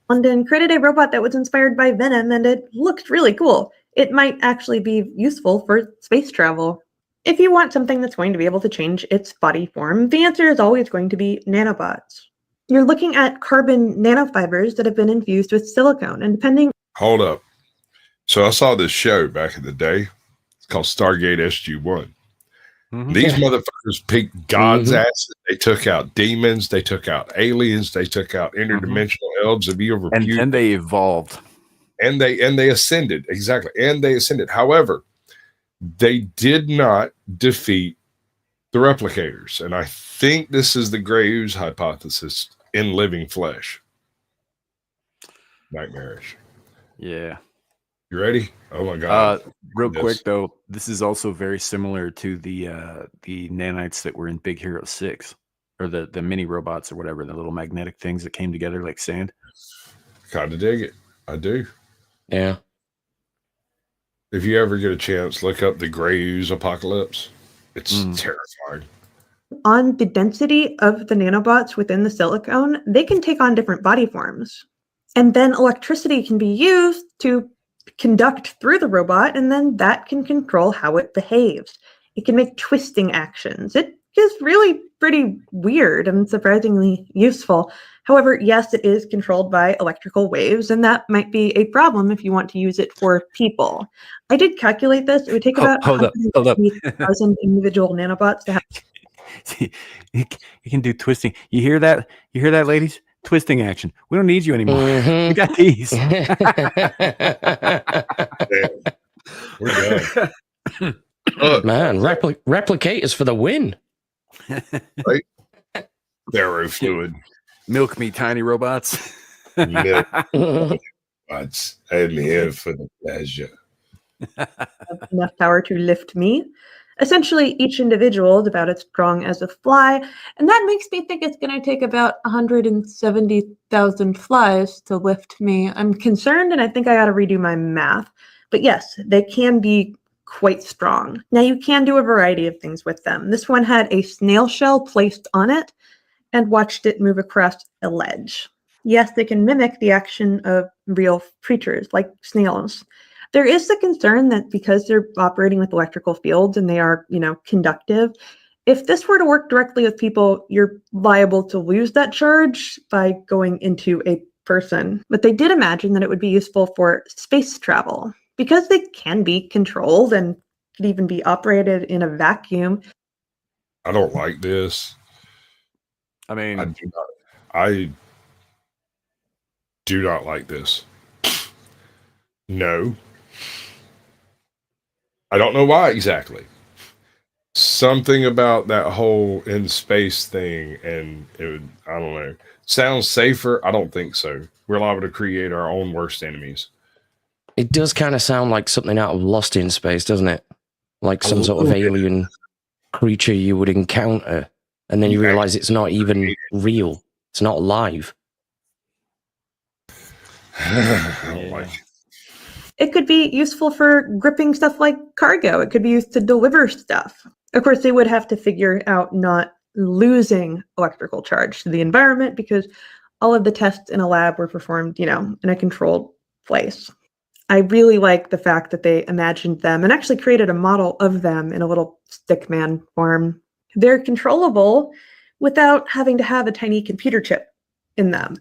London created a robot that was inspired by Venom, and it looked really cool. It might actually be useful for space travel. If you want something that's going to be able to change its body form, the answer is always going to be nanobots. You're looking at carbon nanofibers that have been infused with silicone, and depending... Hold up. So I saw this show back in the day. It's called Stargate SG-1. Mm-hmm. These motherfuckers picked God's asses. They took out demons. They took out aliens. They took out interdimensional elves of evil repute. And then they evolved. And they ascended. Exactly. And they ascended. However, they did not defeat the replicators. And I think this is the gray ooze hypothesis in living flesh. Nightmarish. Yeah. You ready? Oh my God. Real quick though, this is also very similar to the nanites that were in Big Hero 6, or the mini robots or whatever, the little magnetic things that came together like sand. Kind of dig it. I do. Yeah. If you ever get a chance, look up the gray ooze apocalypse. It's terrifying. On the density of the nanobots within the silicone, they can take on different body forms. And then electricity can be used to conduct through the robot, and then that can control how it behaves. It can make twisting actions. It is really pretty weird and surprisingly useful. However, yes, it is controlled by electrical waves, and that might be a problem if you want to use it for people. I did calculate this. It would take about 150,000 individual nanobots to have. You can do twisting. You hear that? You hear that, ladies? Twisting action. We don't need you anymore. We got these. We're done. Man, replicators for the win. Right? Thero fluid. Milk me, tiny robots. Milk robots. I'm here for the pleasure. Enough power to lift me. Essentially, each individual is about as strong as a fly, and that makes me think it's going to take about 170,000 flies to lift me. I'm concerned, and I think I got to redo my math. But yes, they can be quite strong. Now, you can do a variety of things with them. This one had a snail shell placed on it and watched it move across a ledge. Yes, they can mimic the action of real creatures like snails. There is the concern that because they're operating with electrical fields and they are, conductive, if this were to work directly with people, you're liable to lose that charge by going into a person. But they did imagine that it would be useful for space travel because they can be controlled and could even be operated in a vacuum. I don't like this. I mean, I do not like this. No. I don't know why exactly. Something about that whole in space thing, and it would, I don't know. Sounds safer. I don't think so. We're liable to create our own worst enemies. It does kind of sound like something out of Lost in Space, doesn't it? Like some sort of alien creature you would encounter, and then you realize it's not even real. It's not alive. I don't like it. It could be useful for gripping stuff like cargo. It could be used to deliver stuff. Of course, they would have to figure out not losing electrical charge to the environment because all of the tests in a lab were performed, in a controlled place. I really like the fact that they imagined them and actually created a model of them in a little stickman form. They're controllable without having to have a tiny computer chip in them.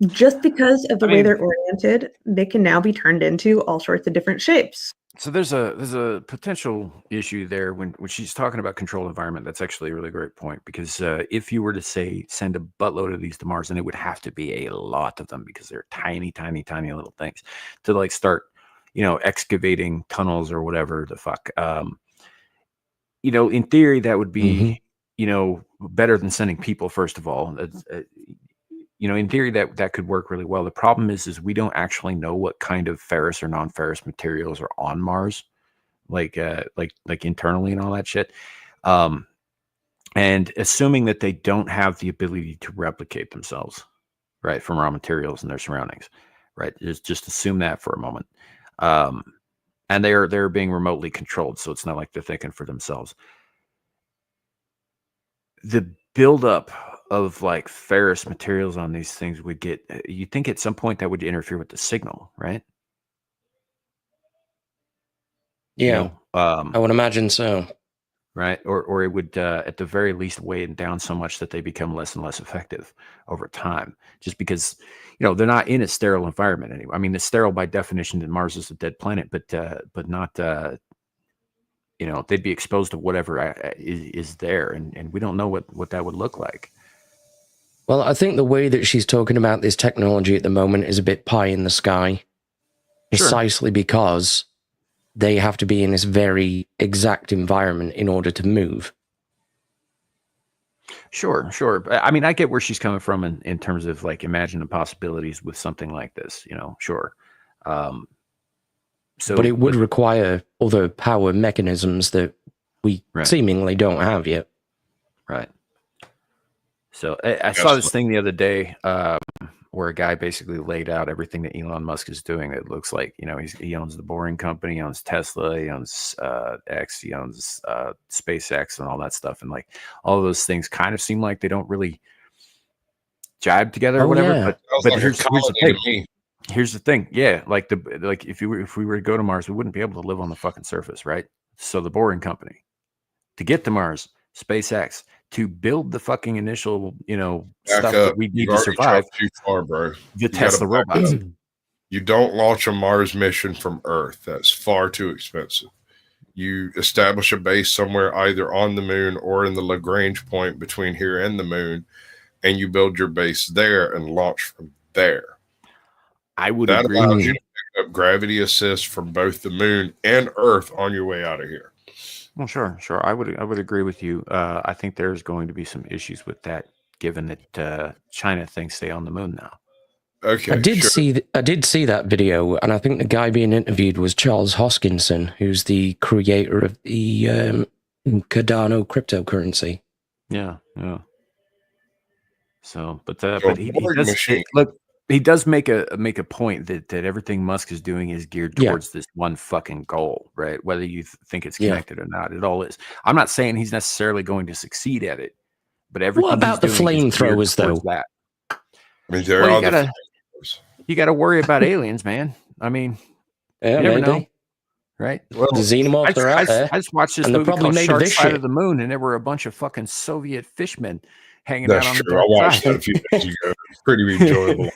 Just because of the way they're oriented, they can now be turned into all sorts of different shapes. So there's a potential issue there when she's talking about controlled environment. That's actually a really great point, because if you were to say send a buttload of these to Mars, then it would have to be a lot of them, because they're tiny, tiny, tiny little things to like start, excavating tunnels or whatever the fuck. In theory, that would be, better than sending people. First of all, in theory that could work really well. The problem is we don't actually know what kind of ferrous or non-ferrous materials are on Mars, like internally and all that shit. And assuming that they don't have the ability to replicate themselves, right, from raw materials and their surroundings, right? Just assume that for a moment. And they're being remotely controlled, so it's not like they're thinking for themselves. The buildup of like ferrous materials on these things would get, you think at some point that would interfere with the signal, right? Yeah, I would imagine so. Right. Or it would, at the very least, weigh it down so much that they become less and less effective over time, just because, they're not in a sterile environment anymore. I mean, it's sterile by definition, and Mars is a dead planet, but not, they'd be exposed to whatever is there. And we don't know what that would look like. Well, I think the way that she's talking about this technology at the moment is a bit pie in the sky, precisely because they have to be in this very exact environment in order to move. Sure. I mean, I get where she's coming from in terms of like imagine the possibilities with something like this, sure. But it would require other power mechanisms that we seemingly don't have yet. Right. So I saw this thing the other day where a guy basically laid out everything that Elon Musk is doing. It looks like, he owns the Boring Company, he owns Tesla, he owns X, he owns SpaceX and all that stuff. And like all of those things kind of seem like they don't really jibe together or whatever. Yeah. But here's the thing. Here's the thing. Yeah. Like if we were to go to Mars, we wouldn't be able to live on the fucking surface, right? So the Boring Company, to get to Mars, SpaceX, to build the fucking initial, stuff that we need to survive. Too far, bro. The Tesla robots. You don't launch a Mars mission from Earth. That's far too expensive. You establish a base somewhere either on the moon or in the Lagrange point between here and the moon, and you build your base there and launch from there. I would that agree. allows you to pick up gravity assist from both the moon and Earth on your way out of here. Well, sure. I would agree with you. I think there's going to be some issues with that, given that China thinks they own the moon now. Okay, I did see that video, and I think the guy being interviewed was Charles Hoskinson, who's the creator of the Cardano cryptocurrency. Yeah. So, but he does look. He does make a point that everything Musk is doing is geared towards this one fucking goal, right? Whether you think it's connected or not, it all is. I'm not saying he's necessarily going to succeed at it, but everything. What about the flamethrowers, though? That. I mean, you got to worry about aliens, man. I mean, you never know, right? Well, the xenomorphs are out there. I just watched this movie called Shark Side of the Moon, and there were a bunch of fucking Soviet fishmen hanging out on the dark I watched that a few days ago. It's pretty enjoyable.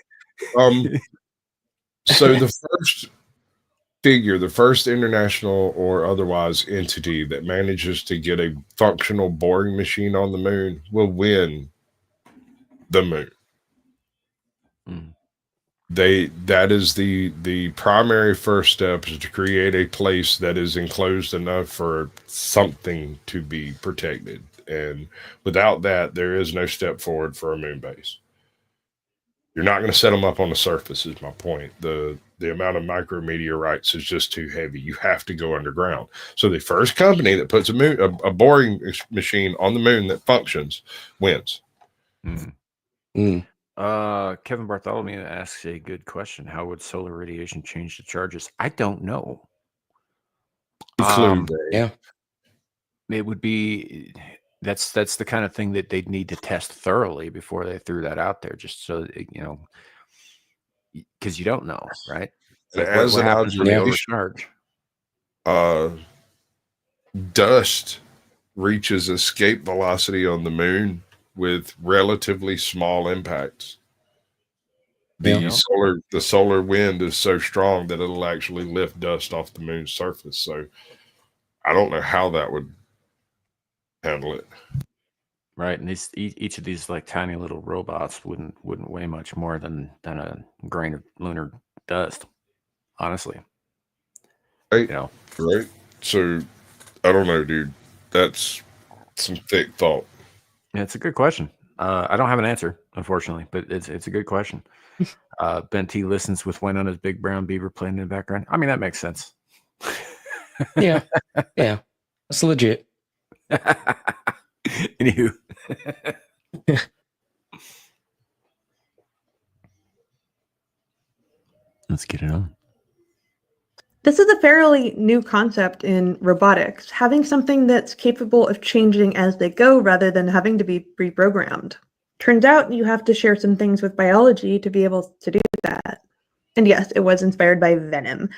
So the first international or otherwise entity that manages to get a functional boring machine on the moon will win the moon. that is the primary first step, is to create a place that is enclosed enough for something to be protected. And without that, there is no step forward for a moon base. You're not going to set them up on the surface, is my point. The amount of micrometeorites is just too heavy. You have to go underground. So the first company that puts a boring machine on the moon that functions wins. Kevin Bartholomew asks a good question. How would solar radiation change the charges? I don't know. Yeah. It would be that's the kind of thing that they'd need to test thoroughly before they threw that out there, just so because you don't know, right? Like As what an happens when they observation, overcharge? Dust reaches escape velocity on the moon with relatively small impacts. The solar wind is so strong that it'll actually lift dust off the moon's surface. So I don't know how that would handle it. Right, and each of these like tiny little robots wouldn't weigh much more than a grain of lunar dust, honestly. Right. Right. So I don't know, dude. That's some thick thought. Yeah, it's a good question. I don't have an answer, unfortunately, but it's a good question. Ben T listens with Winona's Big Brown Beaver playing in the background. I mean, that makes sense. Yeah. That's legit. Anywho. Let's get it on. This is a fairly new concept in robotics, having something that's capable of changing as they go rather than having to be pre-programmed. Turns out you have to share some things with biology to be able to do that. And yes, it was inspired by Venom.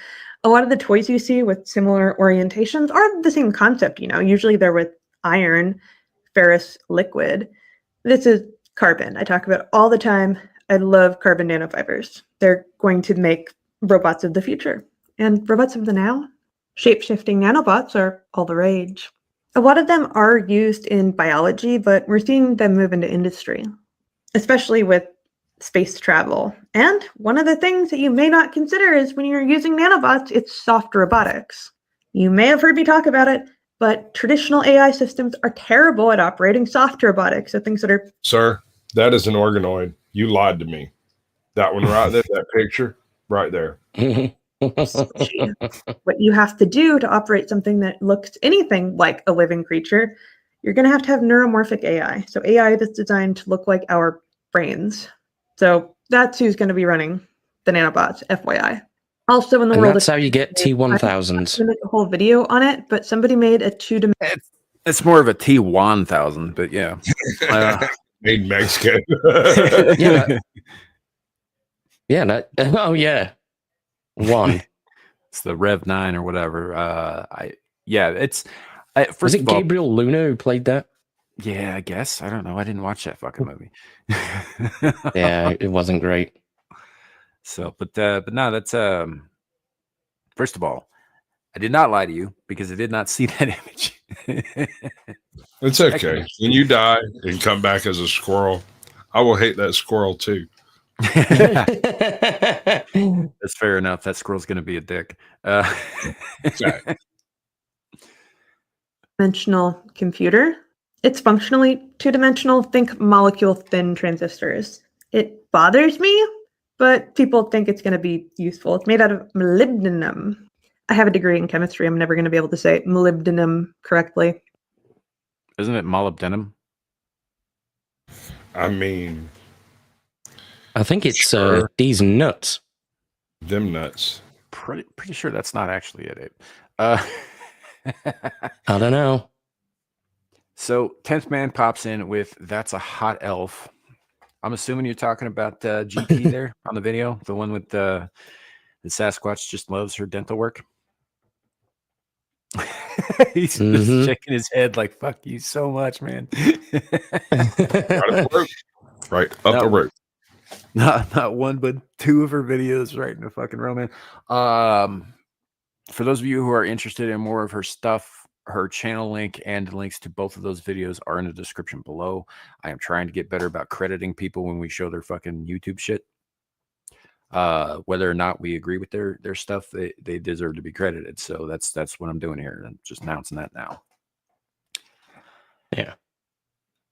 A lot of the toys you see with similar orientations are the same concept, Usually they're with iron, ferrous liquid. This is carbon. I talk about it all the time. I love carbon nanofibers. They're going to make robots of the future. And robots of the now? Shape-shifting nanobots are all the rage. A lot of them are used in biology, but we're seeing them move into industry, especially with space travel. And one of the things that you may not consider is when you're using nanobots, it's soft robotics. You may have heard me talk about it, but traditional AI systems are terrible at operating soft robotics, so things that are... Sir, that is an organoid. You lied to me. That one right there, that picture, right there. What you have to do to operate something that looks anything like a living creature, you're going to have neuromorphic AI. So AI that's designed to look like our brains. So that's who's going to be running the nanobots, FYI. Also in the world, that's how you get T1000s. I'm going to make a whole video on it, but somebody made a two-dimensional. It's more of a T1000, but yeah. Made in Mexico. Oh yeah. One. It's the Rev 9 or whatever. Was it Gabriel Luna who played that? Yeah, I guess. I don't know. I didn't watch that fucking movie. Yeah, it wasn't great. So, but no, that's first of all, I did not lie to you because I did not see that image. It's okay. When you die and come back as a squirrel, I will hate that squirrel too. That's fair enough. That squirrel's going to be a dick. Dimensional computer. It's functionally two-dimensional. Think molecule-thin transistors. It bothers me, but people think it's going to be useful. It's made out of molybdenum. I have a degree in chemistry. I'm never going to be able to say molybdenum correctly. Isn't it molybdenum? I mean, I think it's these nuts. Them nuts. Pretty sure that's not actually it. I don't know. So 10th man pops in with "That's a hot elf." I'm assuming you're talking about GT there on the video, the one with the Sasquatch just loves her dental work. He's just shaking his head like, "Fuck you so much, man." Right up the road. Not one, but two of her videos right in the fucking row, man. For those of you who are interested in more of her stuff, her channel link and links to both of those videos are in the description below. I am trying to get better about crediting people when we show their fucking YouTube shit. Whether or not we agree with their stuff, they deserve to be credited. So that's what I'm doing here. I'm just announcing that now. Yeah.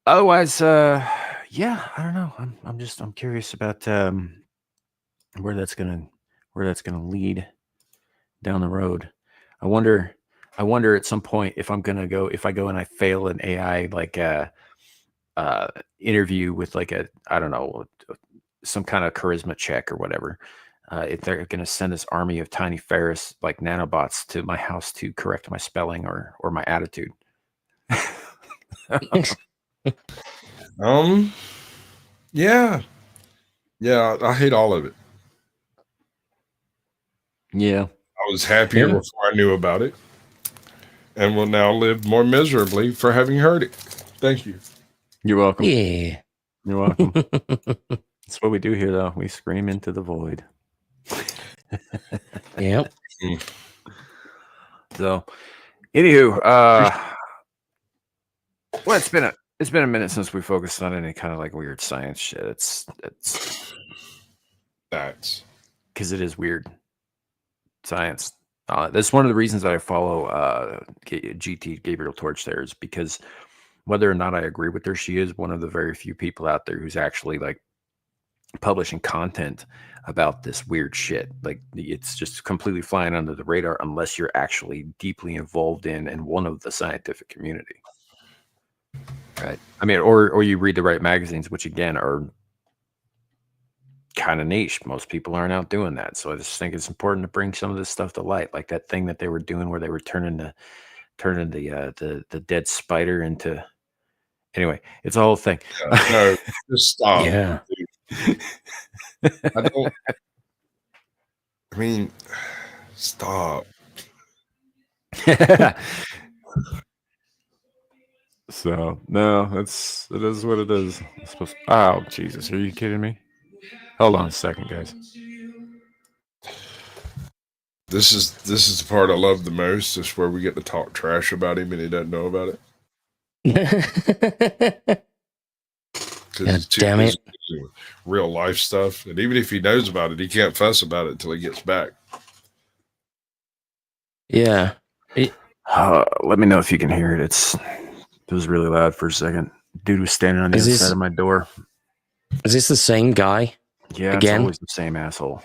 Otherwise, yeah, I don't know. I'm curious about where that's gonna lead down the road. I wonder at some point if I go and I fail an AI like interview with like I don't know, some kind of charisma check or whatever. If they're going to send this army of tiny Ferris like nanobots to my house to correct my spelling or my attitude. Yeah, I hate all of it. Yeah, I was happier before I knew about it, and will now live more miserably for having heard it. Thank you. You're welcome. Yeah. You're welcome. That's what we do here, though. We scream into the void. Yep. So, anywho, well, it's been a minute since we focused on any kind of like weird science shit. It's That's because it is weird science. That's one of the reasons that I follow GT Gabriel Torch there, is because whether or not I agree with her, she is one of the very few people out there who's actually like publishing content about this weird shit. Like it's just completely flying under the radar unless you're actually deeply involved in one of the scientific community. Right. I mean, or you read the right magazines, which again are kind of niche. Most people aren't out doing that. So I just think it's important to bring some of this stuff to light, like that thing that they were doing where they were turning the dead spider into. Anyway, it's a whole thing. no, just stop. Yeah. I mean, stop. So no, it is what it is. Oh Jesus, are you kidding me? Hold on a second, guys. This is the part I love the most. Is where we get to talk trash about him and he doesn't know about it. Because he's too damn it. busy with real life stuff, and even if he knows about it, he can't fuss about it until he gets back. Yeah. Let me know if you can hear it. It was really loud for a second. Dude was standing on the inside of my door. Is this the same guy? Yeah, again? It's always the same asshole.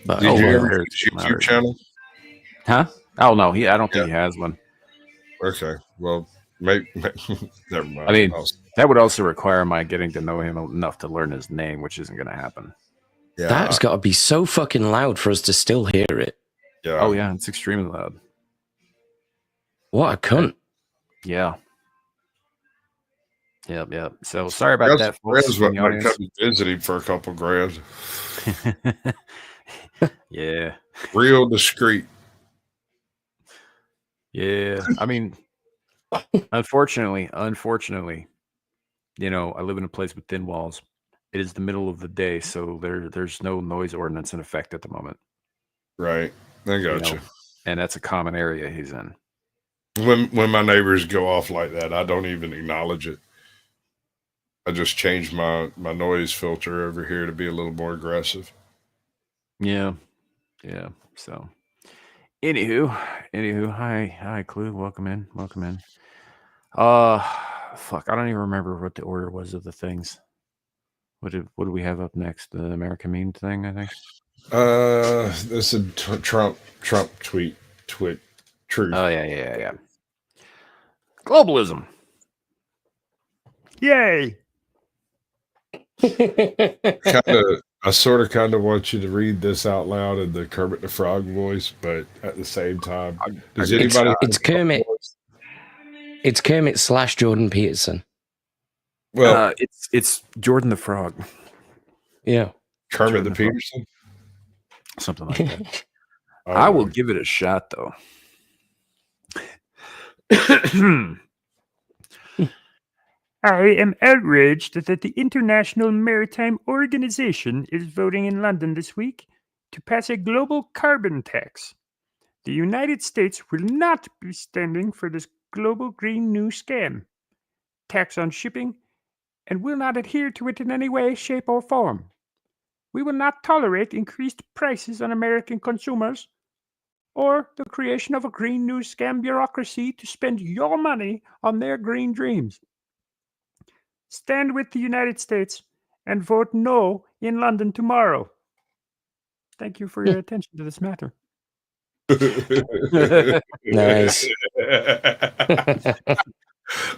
But, Did you ever well, his YouTube channel? Huh? Oh no, I don't think he has one. Okay, well, maybe never mind. I mean, that would also require my getting to know him enough to learn his name, which isn't going to happen. Yeah, that's got to be so fucking loud for us to still hear it. Yeah. Oh yeah, it's extremely loud. What a cunt. Yeah. Yep. So sorry about that, folks. Might come and visit him for a couple grand. Yeah. Real discreet. Yeah. I mean, unfortunately, you know, I live in a place with thin walls. It is the middle of the day, so there's no noise ordinance in effect at the moment. Right. I gotcha. And that's a common area he's in. When my neighbors go off like that, I don't even acknowledge it. I just changed my noise filter over here to be a little more aggressive. Yeah. So, anywho, hi, Clue. Welcome in. Fuck, I don't even remember what the order was of the things. What do we have up next? The American Meme thing, I think. This is Trump tweet. Truth. Oh yeah. Globalism. Yay. I sort of want you to read this out loud in the Kermit the Frog voice, but at the same time, does anybody? It's Kermit. It's Kermit / Jordan Peterson. Well, it's Jordan the Frog. Yeah, Kermit the Peterson, something like that. I will give it a shot, though. I am outraged that the International Maritime Organization is voting in London this week to pass a global carbon tax. The United States will not be standing for this global green new scam, tax on shipping, and will not adhere to it in any way, shape, or form. We will not tolerate increased prices on American consumers or the creation of a green news scam bureaucracy to spend your money on their green dreams. Stand with the United States and vote no in London tomorrow. Thank you for your attention to this matter. Nice.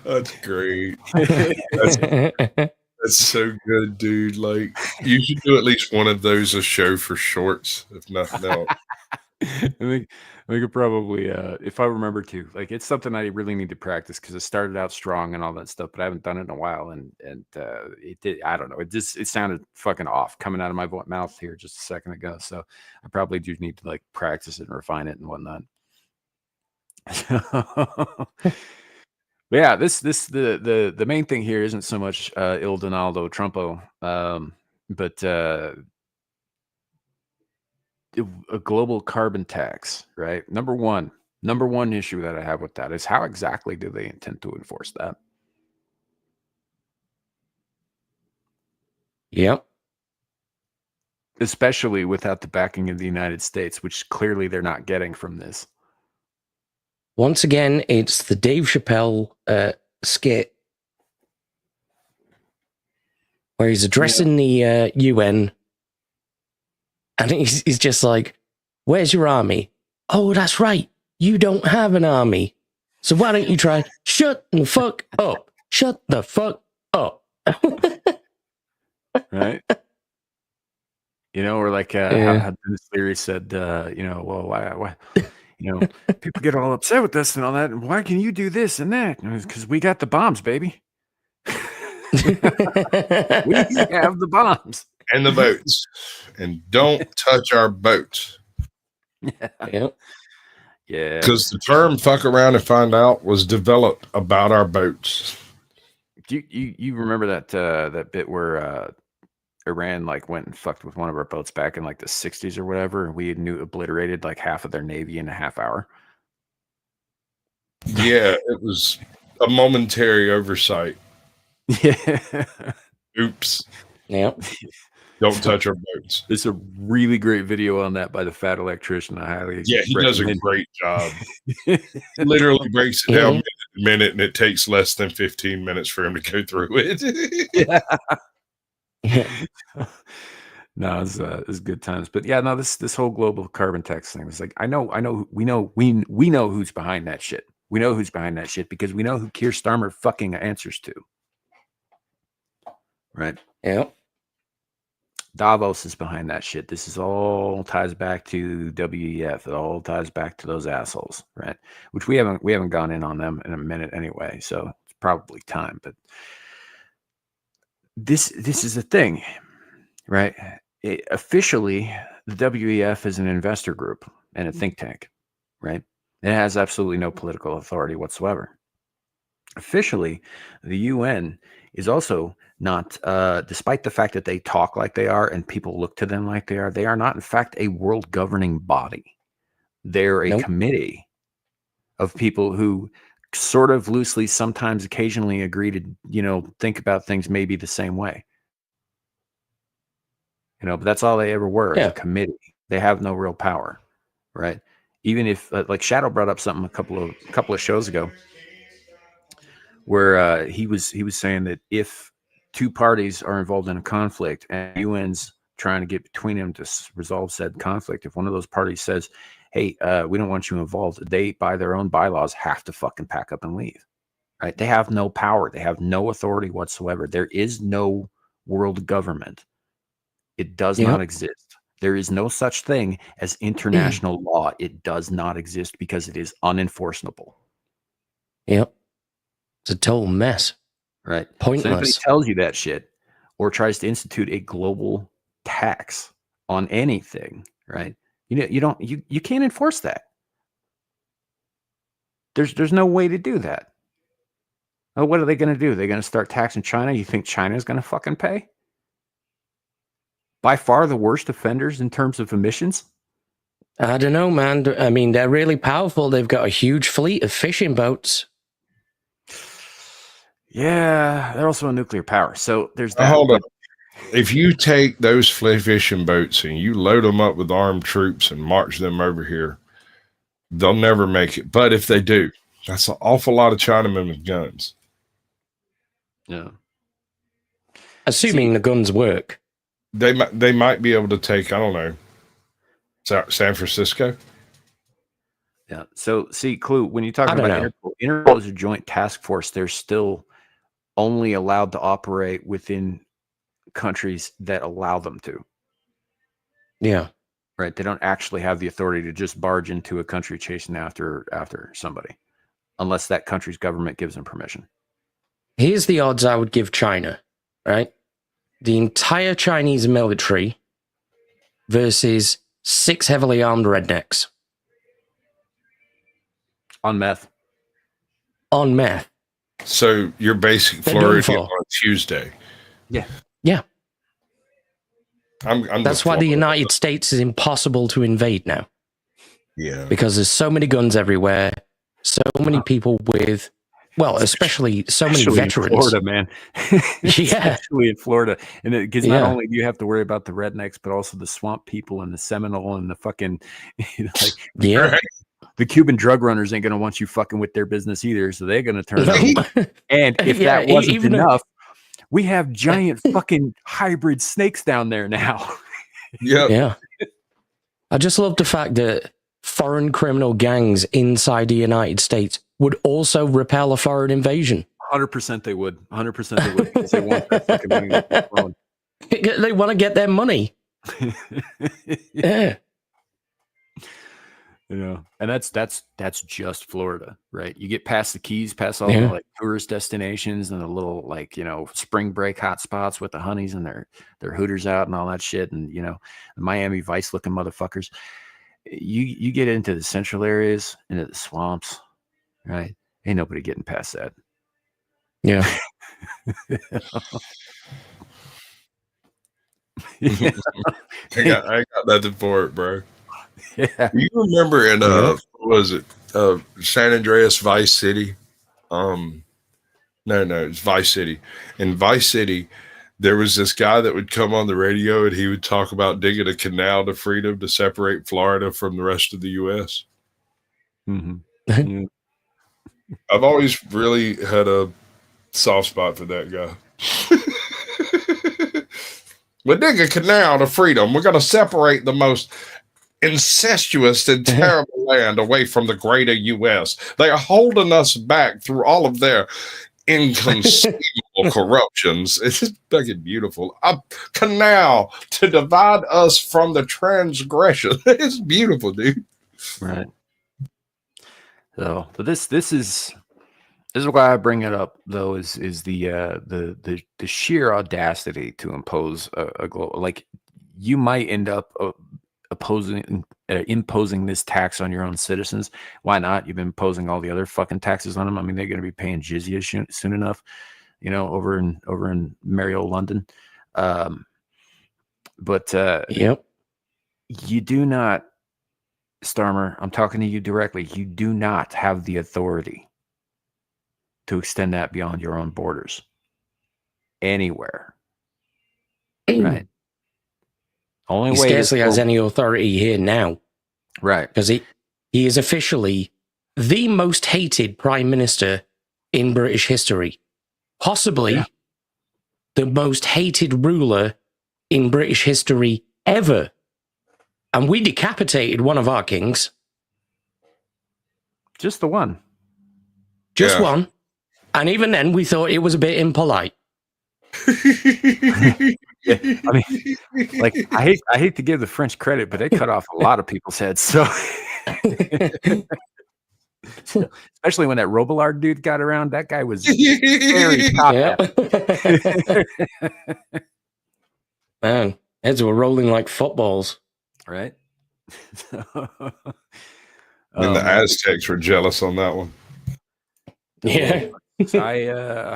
That's great. That's so good, dude. Like, you should do at least one of those a show for shorts, if nothing else. we could probably, if I remember to, like, it's something I really need to practice because it started out strong and all that stuff, but I haven't done it in a while, and it did. I don't know. It sounded fucking off coming out of my mouth here just a second ago. So I probably do need to like practice it and refine it and whatnot. But yeah, the main thing here isn't so much Il Donaldo Trumpo, but a global carbon tax, right? Number one issue that I have with that is how exactly do they intend to enforce that? Yep. Especially without the backing of the United States, which clearly they're not getting from this. Once again, it's the Dave Chappelle skit where he's addressing the UN, and he's just like, "Where's your army? Oh, that's right, you don't have an army. So why don't you try? Shut the fuck up! Shut the fuck up!" Right? You know, or like how Dennis Leary said, well, why people get all upset with this and all that. And why can you do this and that? Because we got the bombs, baby. We have the bombs. And the boats. And don't touch our boats. Yeah. Yeah. Because the term fuck around and find out was developed about our boats. Do you remember that bit where Iran like went and fucked with one of our boats back in like the 60s or whatever, and we obliterated like half of their navy in a half hour? Yeah, it was a momentary oversight. Yeah. Oops. Yep. Don't touch our boats. There's a really great video on that by the Fat Electrician. I highly he does a great job. He literally breaks it down minute to minute, and it takes less than 15 minutes for him to go through it. Yeah. No, it's good times. But yeah, no, this whole global carbon tax thing was like, we know who's behind that shit. We know who's behind that shit because we know who Keir Starmer fucking answers to. Right? Yep. Davos is behind that shit. This is all ties back to WEF. It all ties back to those assholes, right? Which we haven't gone in on them in a minute anyway, so it's probably time. But this is a thing, right? Officially, the WEF is an investor group and a think tank, right? It has absolutely no political authority whatsoever. Officially, the UN is also not, despite the fact that they talk like they are and people look to them like they are not, in fact, a world governing body. They're a committee of people who sort of loosely, sometimes occasionally agree to, think about things maybe the same way. But that's all they ever were, a committee. They have no real power, right? Even if, like Shadow brought up something a couple of shows ago, where he was saying that if two parties are involved in a conflict and UN's trying to get between them to resolve said conflict, if one of those parties says, "Hey, we don't want you involved," they, by their own bylaws, have to fucking pack up and leave. Right? They have no power. They have no authority whatsoever. There is no world government. It does not exist. There is no such thing as international law. It does not exist because it is unenforceable. Yep. It's a total mess. Right. Pointless. So anybody tells you that shit or tries to institute a global tax on anything, right? You can't enforce that. There's no way to do that. Oh, what are they going to do? They're going to start taxing China? You think China is going to fucking pay? By far the worst offenders in terms of emissions? I don't know, man. I mean, they're really powerful. They've got a huge fleet of fishing boats. Yeah, they're also a nuclear power. So there's that. Hold on. If you take those fishing boats and you load them up with armed troops and march them over here, they'll never make it. But if they do, that's an awful lot of Chinamen with guns. Yeah. Assuming the guns work. They might be able to take, I don't know, San Francisco. Yeah. So, see, Clue, when you talk I don't about know. Interpol is a joint task force. They're still only allowed to operate within countries that allow them to. Yeah. Right. They don't actually have the authority to just barge into a country chasing after somebody, unless that country's government gives them permission. Here's the odds I would give China, right? The entire Chinese military versus 6 heavily armed rednecks. On meth. On meth. So your basic They're done Floridian for. on Tuesday. Yeah. Yeah. I'm That's why the United States is impossible to invade now. Yeah. Because there's so many guns everywhere, so many people with, well, especially so many veterans. In Florida, man. Yeah. Especially in Florida. And because not only do you have to worry about the rednecks, but also the swamp people and the Seminole and the fucking, like, Yeah. the Cuban drug runners ain't going to want you fucking with their business either. So they're going to turn over. And if that wasn't enough, we have giant fucking hybrid snakes down there now. Yeah. I just love the fact that foreign criminal gangs inside the United States would also repel a foreign invasion. 100% they would. 100% they would, because they want that fucking money that they're throwing. They want to get their money. Yeah. You know, and that's just Florida, right? You get past the Keys, past all the like tourist destinations and the little, like, you know, spring break hot spots with the honeys and their hooters out and all that shit, and, you know, the Miami Vice looking motherfuckers. You get into the central areas, into the swamps, right? Ain't nobody getting past that. Yeah. I got nothing for it, bro. Yeah. You remember in what was it? San Andreas Vice City? No, it's Vice City. In Vice City, there was this guy that would come on the radio and he would talk about digging a canal to freedom to separate Florida from the rest of the U.S. Mm-hmm. I've always really had a soft spot for that guy. We dig a canal to freedom. We're going to separate the most incestuous and terrible land away from the greater U.S. They are holding us back through all of their inconceivable corruptions. It's just fucking beautiful. A canal to divide us from the transgression. It's beautiful, dude. Right. So, but this is why I bring it up, though, is the sheer audacity to impose a global, like, you might end up imposing this tax on your own citizens. Why not? You've been imposing all the other fucking taxes on them. I mean, they're going to be paying jizya soon enough, you know, over in merry old London. But you do not, Starmer, I'm talking to you directly. You do not have the authority to extend that beyond your own borders anywhere. Right. Only he way scarcely has any authority here now. Right. Because he is officially the most hated prime minister in British history. Possibly the most hated ruler in British history ever. And we decapitated one of our kings. Just the one. Just one. And even then, we thought it was a bit impolite. Yeah, I mean, like, I hate to give the French credit, but they cut off a lot of people's heads. So, especially when that Robillard dude got around, that guy was very top. Man, heads were rolling like footballs. Right. And the Aztecs were jealous on that one. Yeah. So I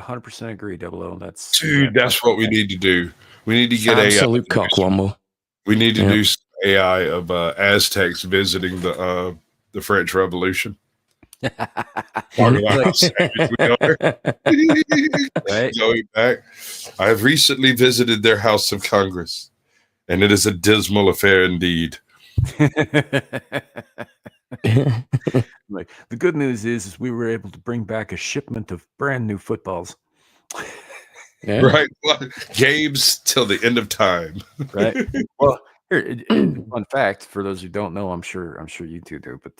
100% agree, Double O. That's what we need to do. We need to get absolute cockwomble. We need to do some AI of Aztecs visiting the French Revolution. Talk about how savage we are. Right? Going back, I have recently visited their House of Congress, and it is a dismal affair indeed. Like, the good news is we were able to bring back a shipment of brand new footballs. Yeah. Right? Games till the end of time. Right. Well, here, fun fact for those who don't know, I'm sure you two do, but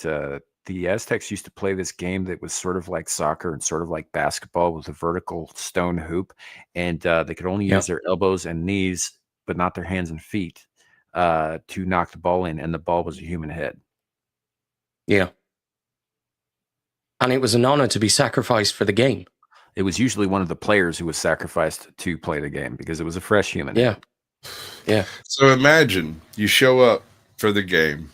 the Aztecs used to play this game that was sort of like soccer and sort of like basketball with a vertical stone hoop, and they could only use their elbows and knees, but not their hands and feet, to knock the ball in, and the ball was a human head. Yeah. And it was an honor to be sacrificed for the game. It was usually one of the players who was sacrificed to play the game because it was a fresh human. Yeah. Yeah. So imagine you show up for the game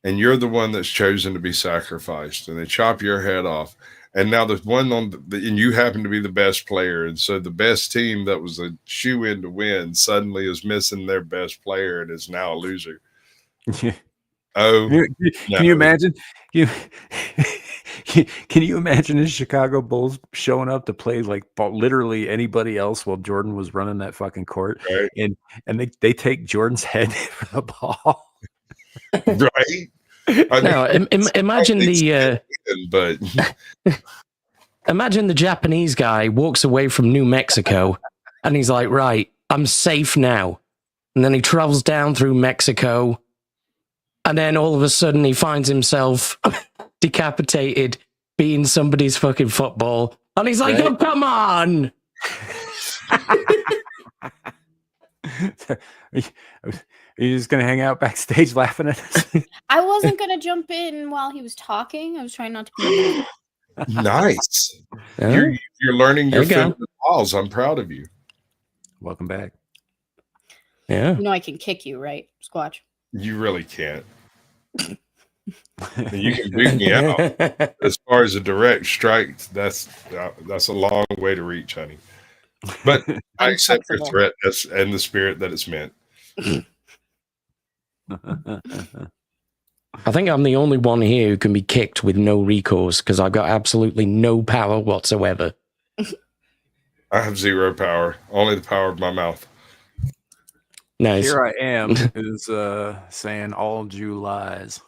and you're the one that's chosen to be sacrificed, and they chop your head off. And now the one and you happen to be the best player. And so the best team that was a shoe in to win suddenly is missing their best player and is now a loser. Oh, can you imagine? Can you imagine the Chicago Bulls showing up to play like literally anybody else while Jordan was running that fucking court, right. and they take Jordan's head for the ball, right? Now, imagine imagine the Japanese guy walks away from New Mexico, and he's like, "Right, I'm safe now," and then he travels down through Mexico. And then all of a sudden he finds himself decapitated, being somebody's fucking football. And he's like, oh, come on. Are you just going to hang out backstage laughing at us? I wasn't going to jump in while he was talking. I was trying not to be nice. Yeah. You're learning your feminine laws. I'm proud of you. Welcome back. Yeah. You know I can kick you, right, Squatch? You really can't. You can boot me out. As far as a direct strike, that's a long way to reach, honey. But I accept your threat and the spirit that it's meant. I think I'm the only one here who can be kicked with no recourse because I've got absolutely no power whatsoever. I have zero power, only the power of my mouth. Nice. Here I am is saying all Jew lies.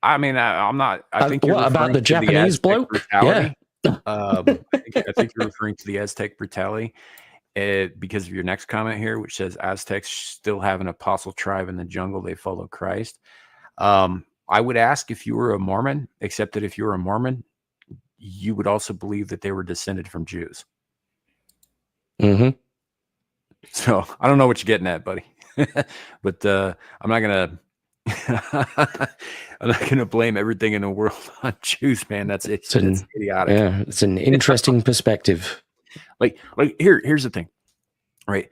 I mean, I'm not. I think you're what about the Japanese bloke? Brutality. Yeah. I think you're referring to the Aztec brutality because of your next comment here, which says Aztecs still have an apostle tribe in the jungle. They follow Christ. I would ask if you were a Mormon, except that if you were a Mormon, you would also believe that they were descended from Jews. Mm-hmm. So I don't know what you're getting at, buddy, but I'm not gonna blame everything in the world on Jews, man. It's idiotic. Yeah, it's an interesting perspective. Like here's the thing, right?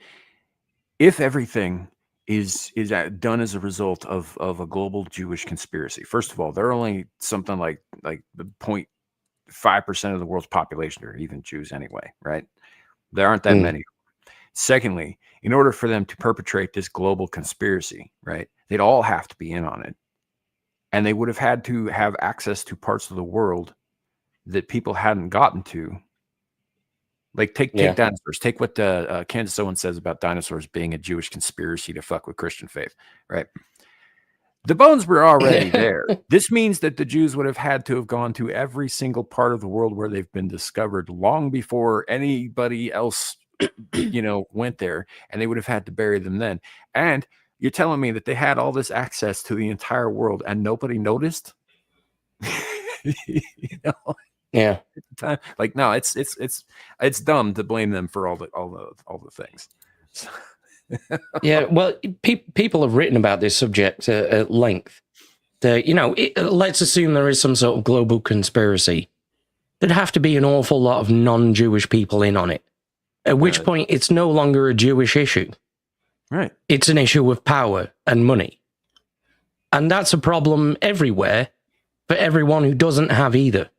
If everything is done as a result of a global Jewish conspiracy, first of all, there are only something like 0.5% of the world's population are even Jews anyway, right? There aren't that many. Secondly, in order for them to perpetrate this global conspiracy, right, they'd all have to be in on it. And they would have had to have access to parts of the world that people hadn't gotten to. Like, take dinosaurs. Take what Candace Owens says about dinosaurs being a Jewish conspiracy to fuck with Christian faith, right? The bones were already there. This means that the Jews would have had to have gone to every single part of the world where they've been discovered long before anybody else went there, and they would have had to bury them then. And you're telling me that they had all this access to the entire world and nobody noticed? Yeah. Like, no, it's dumb to blame them for all the things. Yeah, well, people have written about this subject at length. Let's assume there is some sort of global conspiracy. There'd have to be an awful lot of non-Jewish people in on it. At which point, it's no longer a Jewish issue. Right. It's an issue of power and money. And that's a problem everywhere for everyone who doesn't have either.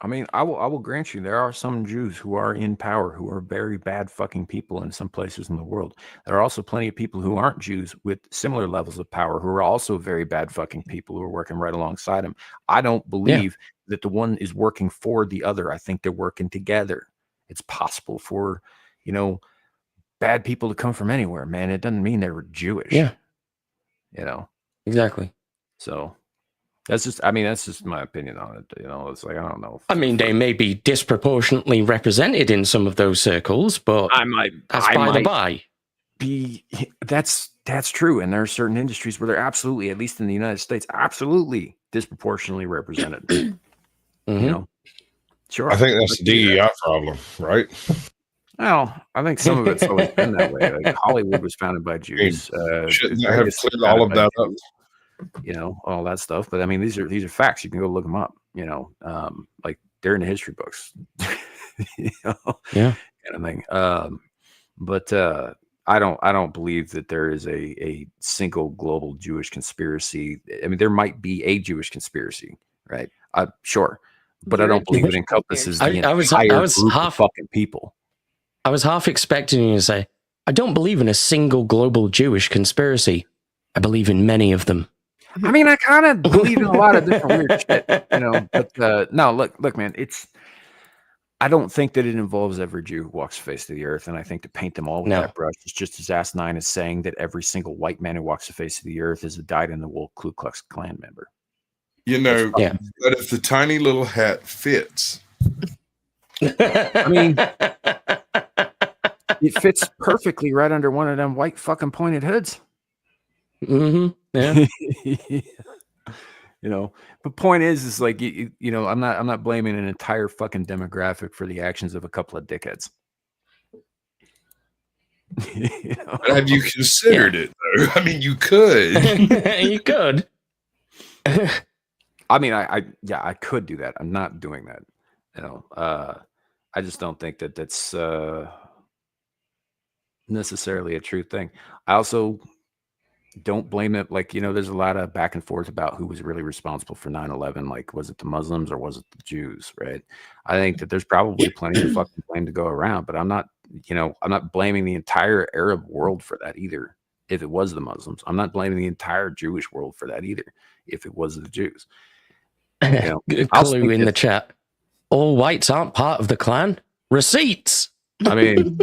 I mean, I will grant you there are some Jews who are in power who are very bad fucking people in some places in the world. There are also plenty of people who aren't Jews with similar levels of power who are also very bad fucking people who are working right alongside them. I don't believe that the one is working for the other. I think they're working together. It's possible for, bad people to come from anywhere, man. It doesn't mean they were Jewish. Yeah. Exactly. So that's just my opinion on it. It's like, I don't know. I mean, they may be disproportionately represented in some of those circles, but that's by the by. That's true. And there are certain industries where they're absolutely, at least in the United States, absolutely disproportionately represented. Sure. I think that's the DEI problem, right? Well, I think some of it's always been that way. Like Hollywood was founded by Jews. Shouldn't I have cleared all of that up? All that stuff. But I mean, these are facts. You can go look them up. Like they're in the history books. Yeah, kind of thing. But I don't believe that there is a single global Jewish conspiracy. I mean, there might be a Jewish conspiracy, right? Sure, but I don't believe it encompasses the entire group of fucking people. I was half expecting you to say, I don't believe in a single global Jewish conspiracy. I believe in many of them. I mean, I kind of believe in a lot of different weird shit, but no, look, man, I don't think that it involves every Jew who walks the face of the earth, and I think to paint them all with that brush is just as asinine as saying that every single white man who walks the face of the earth is a dyed-in-the-wool Ku Klux Klan member. But if the tiny little hat fits. I mean, it fits perfectly right under one of them white fucking pointed hoods. Mm-hmm. Yeah. But point is like, I'm not blaming an entire fucking demographic for the actions of a couple of dickheads. Have you considered it though? I mean, you could. You could. I mean, I could do that. I'm not doing that. I just don't think that that's necessarily a true thing. I also don't blame it. Like, there's a lot of back and forth about who was really responsible for 9/11. Like, was it the Muslims or was it the Jews? Right. I think that there's probably plenty of fucking blame to go around, but I'm not blaming the entire Arab world for that either. If it was the Muslims, I'm not blaming the entire Jewish world for that either. If it was the Jews, clue in the chat. All whites aren't part of the Klan. Receipts. I mean,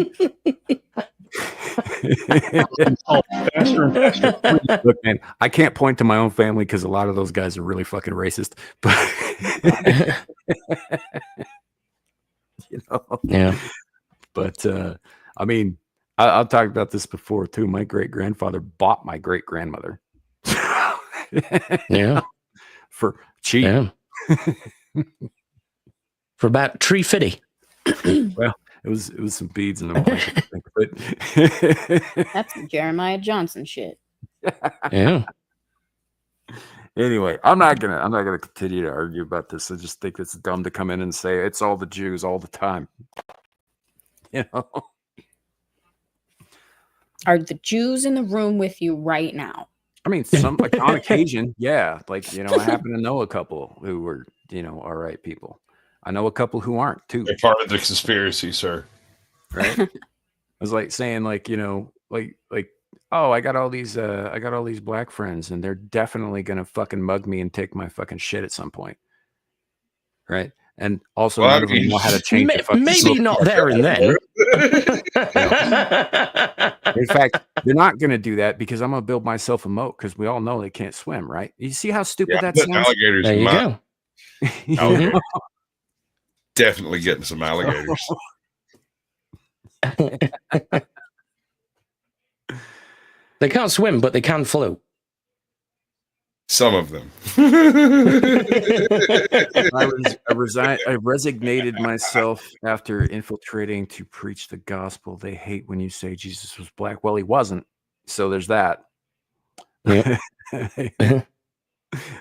look, man, I can't point to my own family because a lot of those guys are really fucking racist. But yeah. But I mean, I've talked about this before too. My great grandfather bought my great grandmother. Yeah. For cheap. Yeah. For about $350. Well, it was some beads in them. That's Jeremiah Johnson shit. Yeah. Anyway, I'm not gonna continue to argue about this. I just think it's dumb to come in and say it's all the Jews all the time. Are the Jews in the room with you right now? I mean, some like on occasion, yeah. Like, I happen to know a couple who were, all right people. I know a couple who aren't too. They're part of the conspiracy, sir. Right? I was like saying, like, like, oh, I got all these black friends, and they're definitely gonna fucking mug me and take my fucking shit at some point. Right? And also none of them know how to change the fucking maybe not there and then. In fact, they're not going to do that because I'm going to build myself a moat because we all know they can't swim, right? You see how stupid that sounds? Alligators. There you go. Alligators. Definitely getting some alligators. They can't swim, but they can float. Some of them. I resignated myself after infiltrating to preach the gospel. They hate when you say Jesus was black. Well, he wasn't. So there's that. Yeah.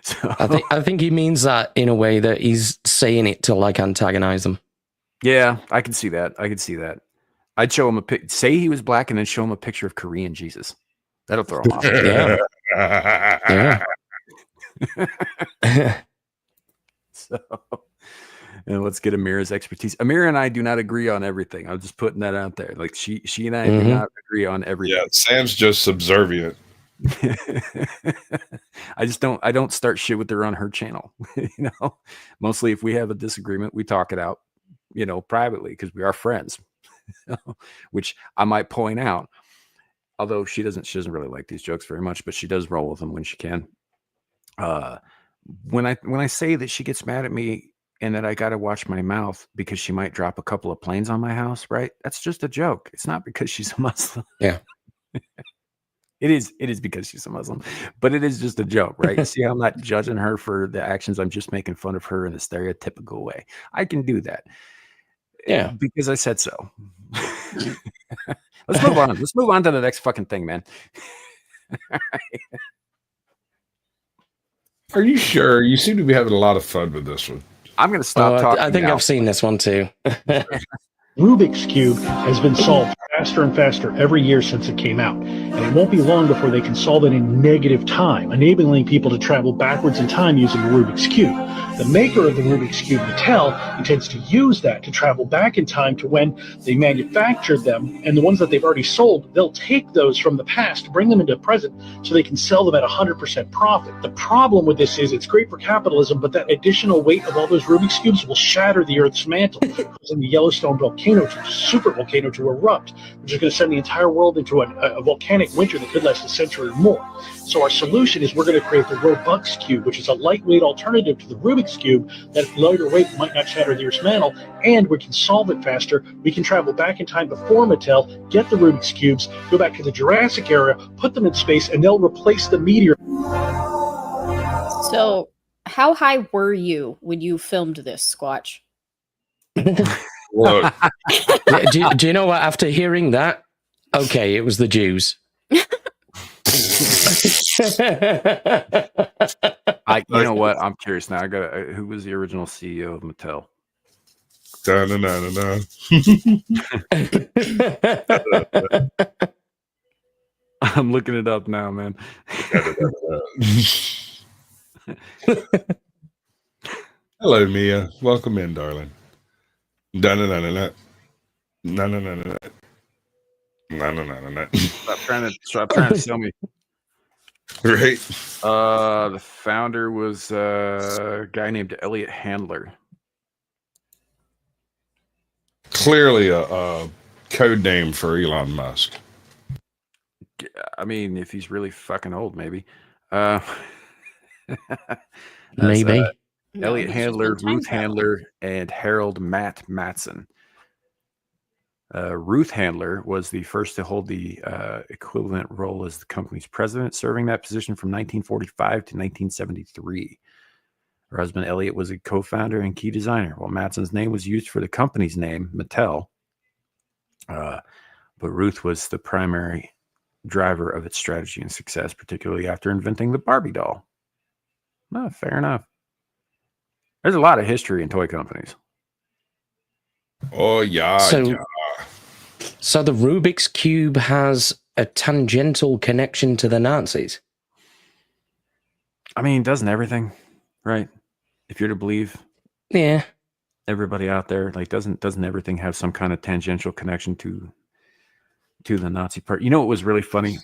So, I think he means that in a way that he's saying it to like antagonize them. Yeah, I can see that. I'd show him say he was black and then show him a picture of Korean Jesus. That'll throw him off. Yeah. Yeah. So And let's get Amira's expertise. Amira and I do not agree on everything. I'm just putting that out there. Like she and I do not agree on everything. Yeah, Sam's just subservient. I don't start shit with her on her channel. Mostly if we have a disagreement, we talk it out, privately, because we are friends. Which I might point out, although she doesn't really like these jokes very much, but she does roll with them when she can. When I say that she gets mad at me and that I got to watch my mouth because she might drop a couple of planes on my house, right? That's just a joke. It's not because she's a Muslim. Yeah. It is because she's a Muslim, but it is just a joke, right? See, I'm not judging her for the actions. I'm just making fun of her in a stereotypical way. I can do that. Yeah. Because I said so. Let's move on. Let's move on to the next fucking thing, man. Are you sure? You seem to be having a lot of fun with this one. I'm going to stop talking. I think now. I've seen this one too. Rubik's Cube has been solved faster and faster every year since it came out, and it won't be long before they can solve it in negative time, enabling people to travel backwards in time using the Rubik's Cube. The maker of the Rubik's Cube, Mattel, intends to use that to travel back in time to when they manufactured them, and the ones that they've already sold, they'll take those from the past, bring them into the present, so they can sell them at 100% profit. The problem with this is it's great for capitalism, but that additional weight of all those Rubik's Cubes will shatter the Earth's mantle, causing the Yellowstone volcano, super volcano, to erupt, which is going to send the entire world into a volcanic winter that could last a century or more. So our solution is we're going to create the Robux Cube, which is a lightweight alternative to the Rubik's Cube that lighter weight might not shatter the Earth's mantle, and we can solve it faster. We can travel back in time before Mattel, get the Rubik's Cubes, go back to the Jurassic era, put them in space, and they'll replace the meteor. So, how high were you when you filmed this, Squatch? Look, do you know what? After hearing that, okay, it was the Jews. You know what? I'm curious now. Who was the original CEO of Mattel? I'm looking it up now, man. Hello, Mia. Welcome in, darling. No. Stop trying to sell me. Right. The founder was a guy named Elliot Handler. Clearly a code name for Elon Musk. I mean, if he's really fucking old, maybe. Maybe. Elliot Handler, Ruth Handler, and Harold Matt Matson. Ruth Handler was the first to hold the equivalent role as the company's president, serving that position from 1945 to 1973. Her husband, Elliot, was a co-founder and key designer, while Matson's name was used for the company's name, Mattel. But Ruth was the primary driver of its strategy and success, particularly after inventing the Barbie doll. Fair enough. There's a lot of history in toy companies. Oh, yeah. So the Rubik's Cube has a tangential connection to the Nazis. I mean, doesn't everything, right? If you're to believe, yeah, everybody out there, like, doesn't everything have some kind of tangential connection to the Nazi part? You know, it was really funny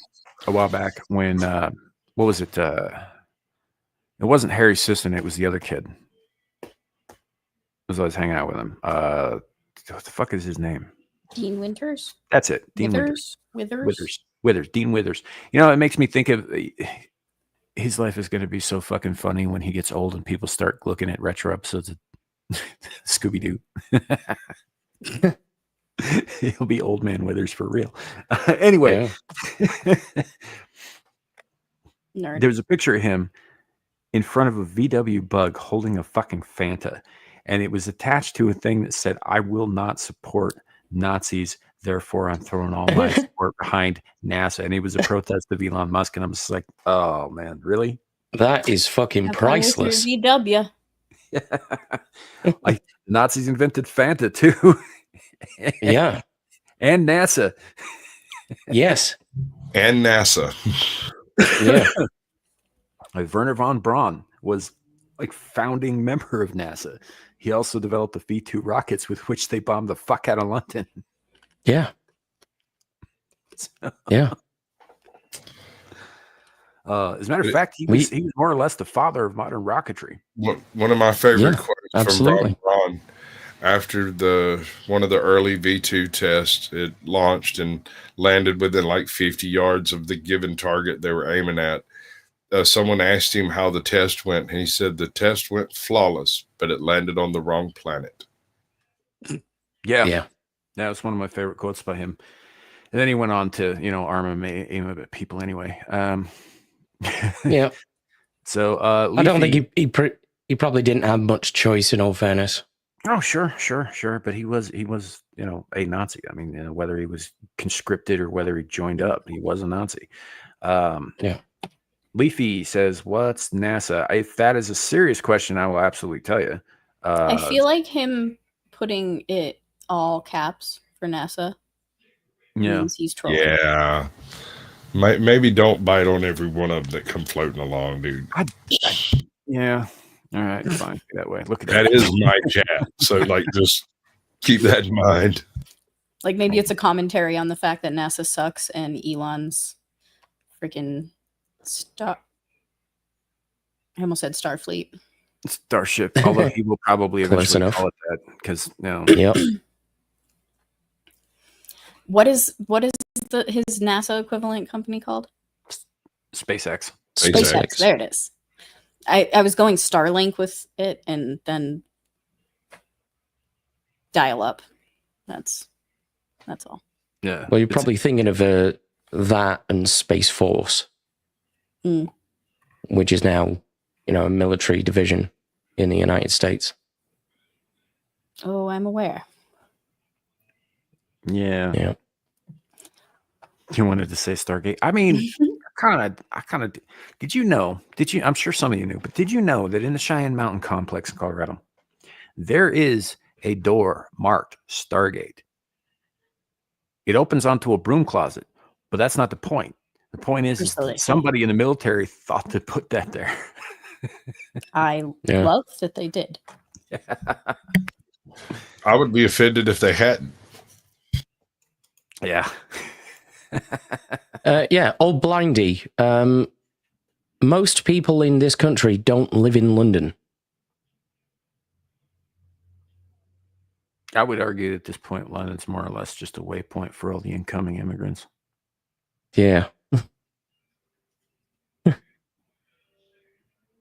a while back when what was it? It wasn't Harry Sisson; it was the other kid. I was always hanging out with him. What the fuck is his name? Dean Winters? That's it. Dean Withers. Dean Withers. You know, it makes me think of his life is going to be so fucking funny when he gets old and people start looking at retro episodes of Scooby-Doo. He'll be old man Withers for real. Anyway, Nerd. There was a picture of him in front of a VW Bug holding a fucking Fanta. And it was attached to a thing that said, "I will not support Nazis, therefore I'm throwing all my support behind NASA." And it was a protest of Elon Musk. And I'm just like, oh man, really? That is fucking priceless. VW. Like, Nazis invented Fanta too. Yeah. And NASA. Yes. And NASA. Yeah. Like Werner von Braun was like founding member of NASA. He also developed the V-2 rockets with which they bombed the fuck out of London. Yeah. So, Yeah. as a matter of fact, he was more or less the father of modern rocketry. One of my favorite quotes absolutely. from Ron after one of the early V2 tests, it launched and landed within like 50 yards of the given target they were aiming at. Someone asked him how the test went, and he said the test went flawless, but it landed on the wrong planet. Yeah. That was one of my favorite quotes by him. And then he went on to, arm and aim at people anyway. Yeah. So I don't think he probably didn't have much choice, in all fairness. Oh, sure. But he was, a Nazi. I mean, whether he was conscripted or whether he joined up, he was a Nazi. Yeah. Leafy says, "What's NASA?" If that is a serious question, I will absolutely tell you. I feel like him putting it all caps for NASA means he's trolling. Yeah. Maybe don't bite on every one of them that come floating along, dude. Yeah. All right, fine. That way. Look at that. That is my chat. So, just keep that in mind. Like maybe it's a commentary on the fact that NASA sucks and Elon's freaking I almost said Starfleet. Starship, although he will probably eventually call it that because Yep. What is his NASA equivalent company called? SpaceX. SpaceX. There it is. I was going Starlink with it and then dial up. That's all. Yeah. Well, you're probably thinking of that and Space Force, which is now, a military division in the United States. Oh, I'm aware. Yeah. Yeah. You wanted to say Stargate? I mean, I kind of. Did you know? I'm sure some of you knew, but did you know that in the Cheyenne Mountain Complex in Colorado, there is a door marked Stargate? It opens onto a broom closet, but that's not the point. The point is somebody in the military thought to put that there. I love that they did. I would be offended if they hadn't. Yeah. Old Blindy. Most people in this country don't live in London. I would argue at this point, London's more or less just a waypoint for all the incoming immigrants. Yeah.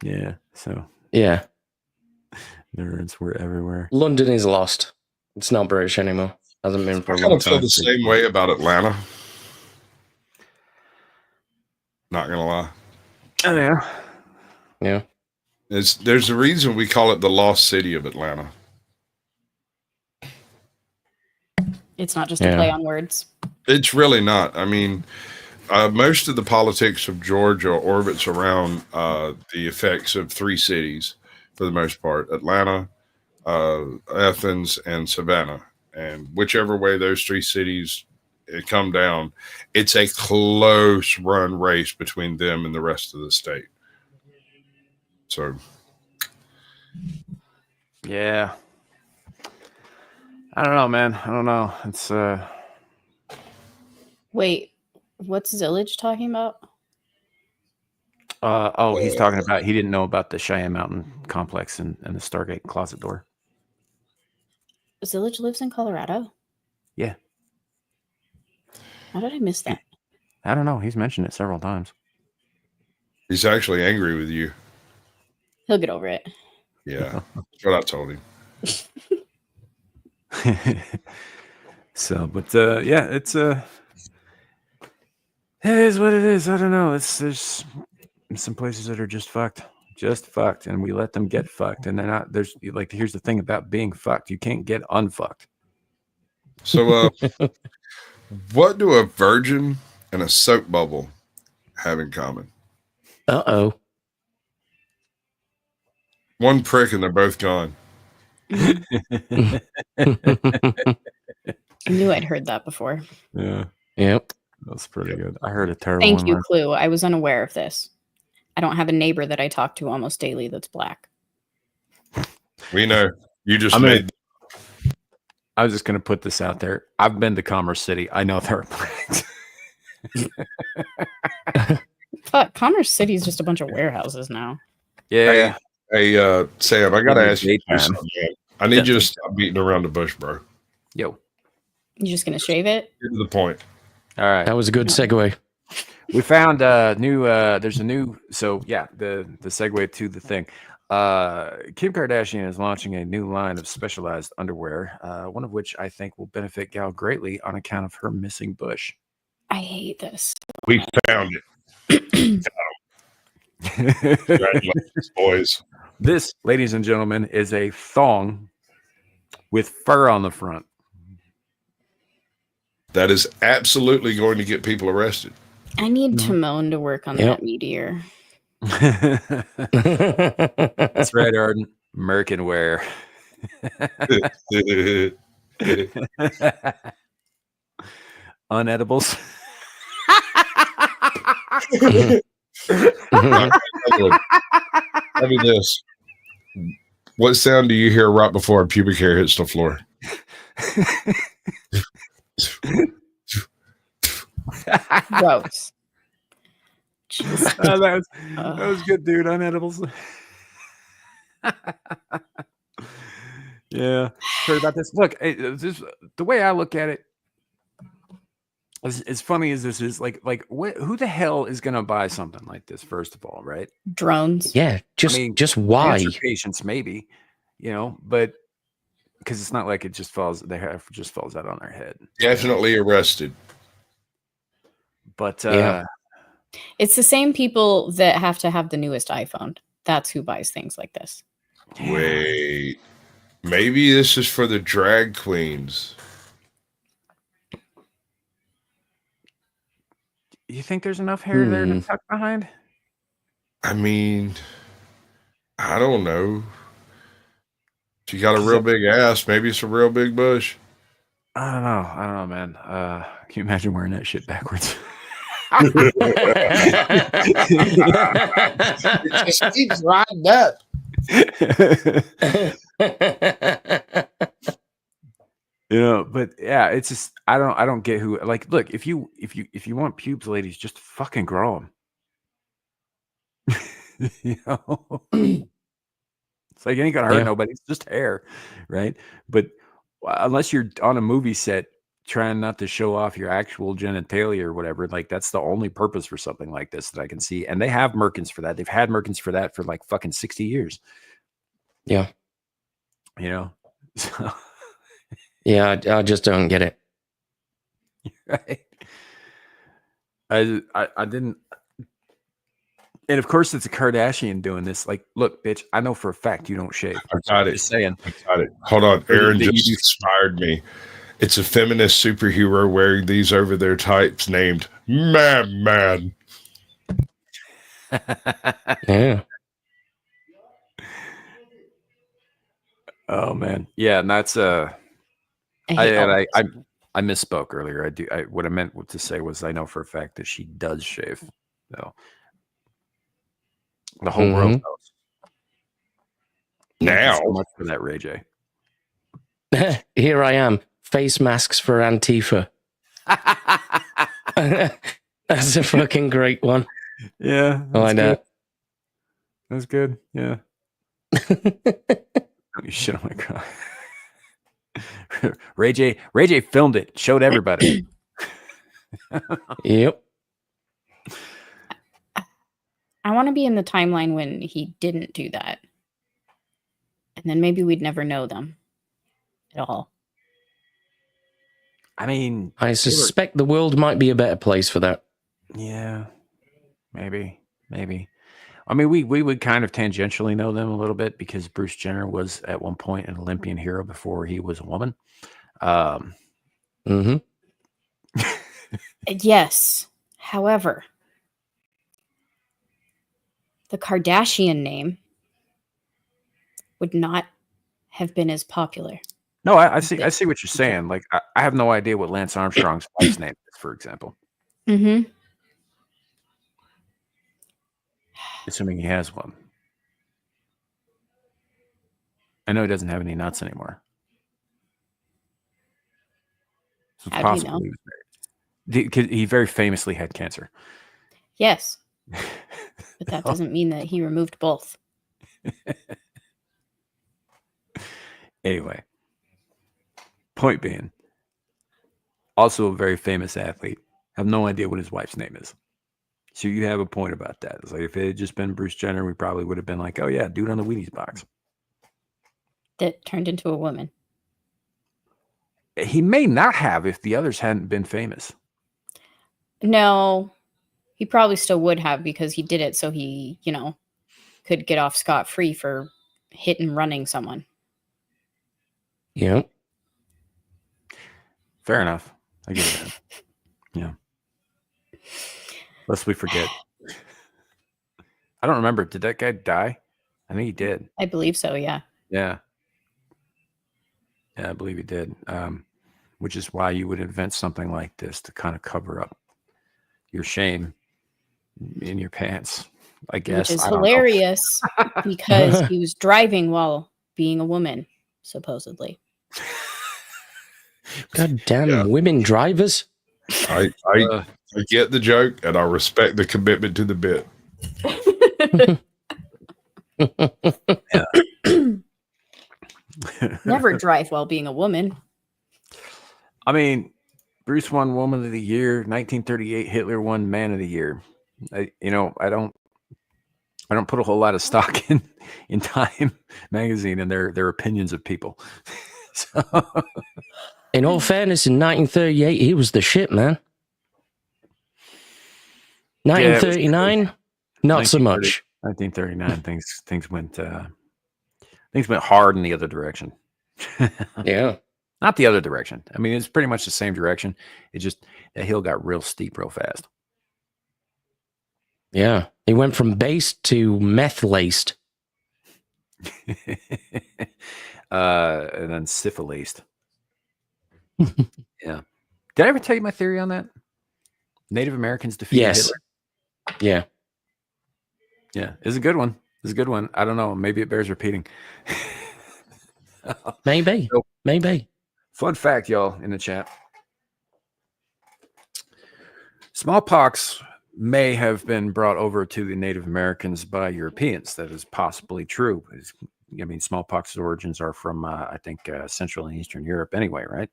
Yeah. So. Yeah. Nerds were everywhere. London is lost. It's not British anymore. Hasn't been for a long time. I kind of feel the same way about Atlanta. Not gonna lie. Oh yeah. Yeah. There's a reason we call it the lost city of Atlanta. It's not just a play on words. It's really not. I mean, most of the politics of Georgia orbits around the effects of three cities for the most part: Atlanta, Athens, and Savannah. And whichever way those three cities come down, it's a close run race between them and the rest of the state. So, yeah. I don't know, man. I don't know. It's Wait, what's Zillage talking about? He's talking about he didn't know about the Cheyenne Mountain Complex and the Stargate closet door. Zillage lives in Colorado? Yeah. How did I miss that? I don't know. He's mentioned it several times. He's actually angry with you. He'll get over it. Yeah. That's what I told him. So, but it's it is what it is. I don't know. There's some places that are just fucked, and we let them get fucked, and they're not. There's here's the thing about being fucked: you can't get unfucked. So, what do a virgin and a soap bubble have in common? Uh-oh. One prick and they're both gone. I knew I'd heard that before. Yeah. Yep. That's pretty good. I heard a terrible Thank you, Clue. I was unaware of this. I don't have a neighbor that I talk to almost daily that's black. We know. You just I mean, made. I was just going to put this out there. I've been to Commerce City. I know there are plagues. But Commerce City is just a bunch of warehouses now. Yeah. Hey, Sam, I got to ask you Daytime. something, man. I need you to stop beating around the bush, bro. Yo. You just going to shave it? Get to the point. All right. That was a good segue. We found there's a new, so yeah, the segue to the thing. Kim Kardashian is launching a new line of specialized underwear, one of which I think will benefit Gal greatly on account of her missing bush. I hate this. We found it. Congratulations, boys. This, ladies and gentlemen, is a thong with fur on the front. That is absolutely going to get people arrested. I need Timon to work on that meteor. That's right, Arden. Merkin wear. Unedibles. Tell me this. What sound do you hear right before pubic hair hits the floor? Gross. That was good, dude. Unedibles. Yeah. Heard about this. Look, the way I look at it, as funny as this is, like who the hell is going to buy something like this? First of all, right? Drones. Yeah, just why? Patients, maybe, but because it's not like it just falls. Just falls out on their head. Definitely arrested. But it's the same people that have to have the newest iPhone. That's who buys things like this. Wait, maybe this is for the drag queens. You think there's enough hair there to tuck behind? I mean, I don't know. She got a real big ass. Maybe it's a real big bush. I don't know, man. Can you imagine wearing that shit backwards? It just keeps riding up. But yeah, it's just I don't get who, like, look, if you want pubes, ladies, just fucking grow them. It's like it ain't gonna hurt nobody. It's just hair, right? But unless you're on a movie set trying not to show off your actual genitalia or whatever, like that's the only purpose for something like this that I can see. And they have merkins for that. They've had merkins for that for like fucking 60 years. Yeah. So. Yeah, I just don't get it. Right. I didn't. And of course, it's a Kardashian doing this. Like, look, bitch, I know for a fact you don't shave. I got it. Just saying. I got it. Hold on. Aaron just inspired me. It's a feminist superhero wearing these over their tights named Man. Yeah. Oh man. Yeah, and that's I misspoke earlier. What I meant to say was I know for a fact that she does shave. So the whole world knows. Now, so much for that, Ray J. Here I am. Face masks for Antifa. That's a fucking great one. Yeah. I know. That's good. Yeah. You shit on my god. Ray J filmed it, showed everybody. Yep. I want to be in the timeline when he didn't do that. And then maybe we'd never know them at all. I mean, I suspect the world might be a better place for that. Yeah. Maybe. I mean, we would kind of tangentially know them a little bit because Bruce Jenner was at one point an Olympian hero before he was a woman. Yes. However, the Kardashian name would not have been as popular. No, I see what you're saying. Like, I have no idea what Lance Armstrong's wife's name is, for example. Mm-hmm. Assuming he has one. I know he doesn't have any nuts anymore. So it's How do you possible know? he was married. He very famously had cancer. Yes. But that doesn't mean that he removed both. Anyway, point being, also a very famous athlete. I have no idea what his wife's name is. So you have a point about that. It's like if it had just been Bruce Jenner, we probably would have been like, oh yeah, dude on the Wheaties box. That turned into a woman. He may not have if the others hadn't been famous. No, he probably still would have because he did it so he, could get off scot-free for hit and running someone. Yeah. Fair enough. I get that. Yeah. Lest we forget. I don't remember. Did that guy die? I think he did. I believe so, yeah. Yeah. Yeah, I believe he did. Which is why you would invent something like this to kind of cover up your shame in your pants, I guess. Which is hilarious because he was driving while being a woman, supposedly. God damn, women drivers. I get the joke, and I respect the commitment to the bit. Never drive while being a woman. I mean, Bruce won Woman of the Year, 1938. Hitler won Man of the Year. I don't put a whole lot of stock in Time magazine and their opinions of people. So. In all fairness, in 1938, he was the shit, man. 1939, not so much. 1939, things went hard in the other direction. Yeah. Not the other direction. I mean, it's pretty much the same direction. It just, that hill got real steep real fast. Yeah. He went from based to meth-laced. And then syphilaced. Yeah. Did I ever tell you my theory on that? Native Americans defeated Hitler? Yeah. Yeah. It's a good one. I don't know. Maybe it bears repeating. Maybe. Fun fact, y'all, in the chat. Smallpox may have been brought over to the Native Americans by Europeans. That is possibly true. I mean, smallpox's origins are from, I think, Central and Eastern Europe anyway, right?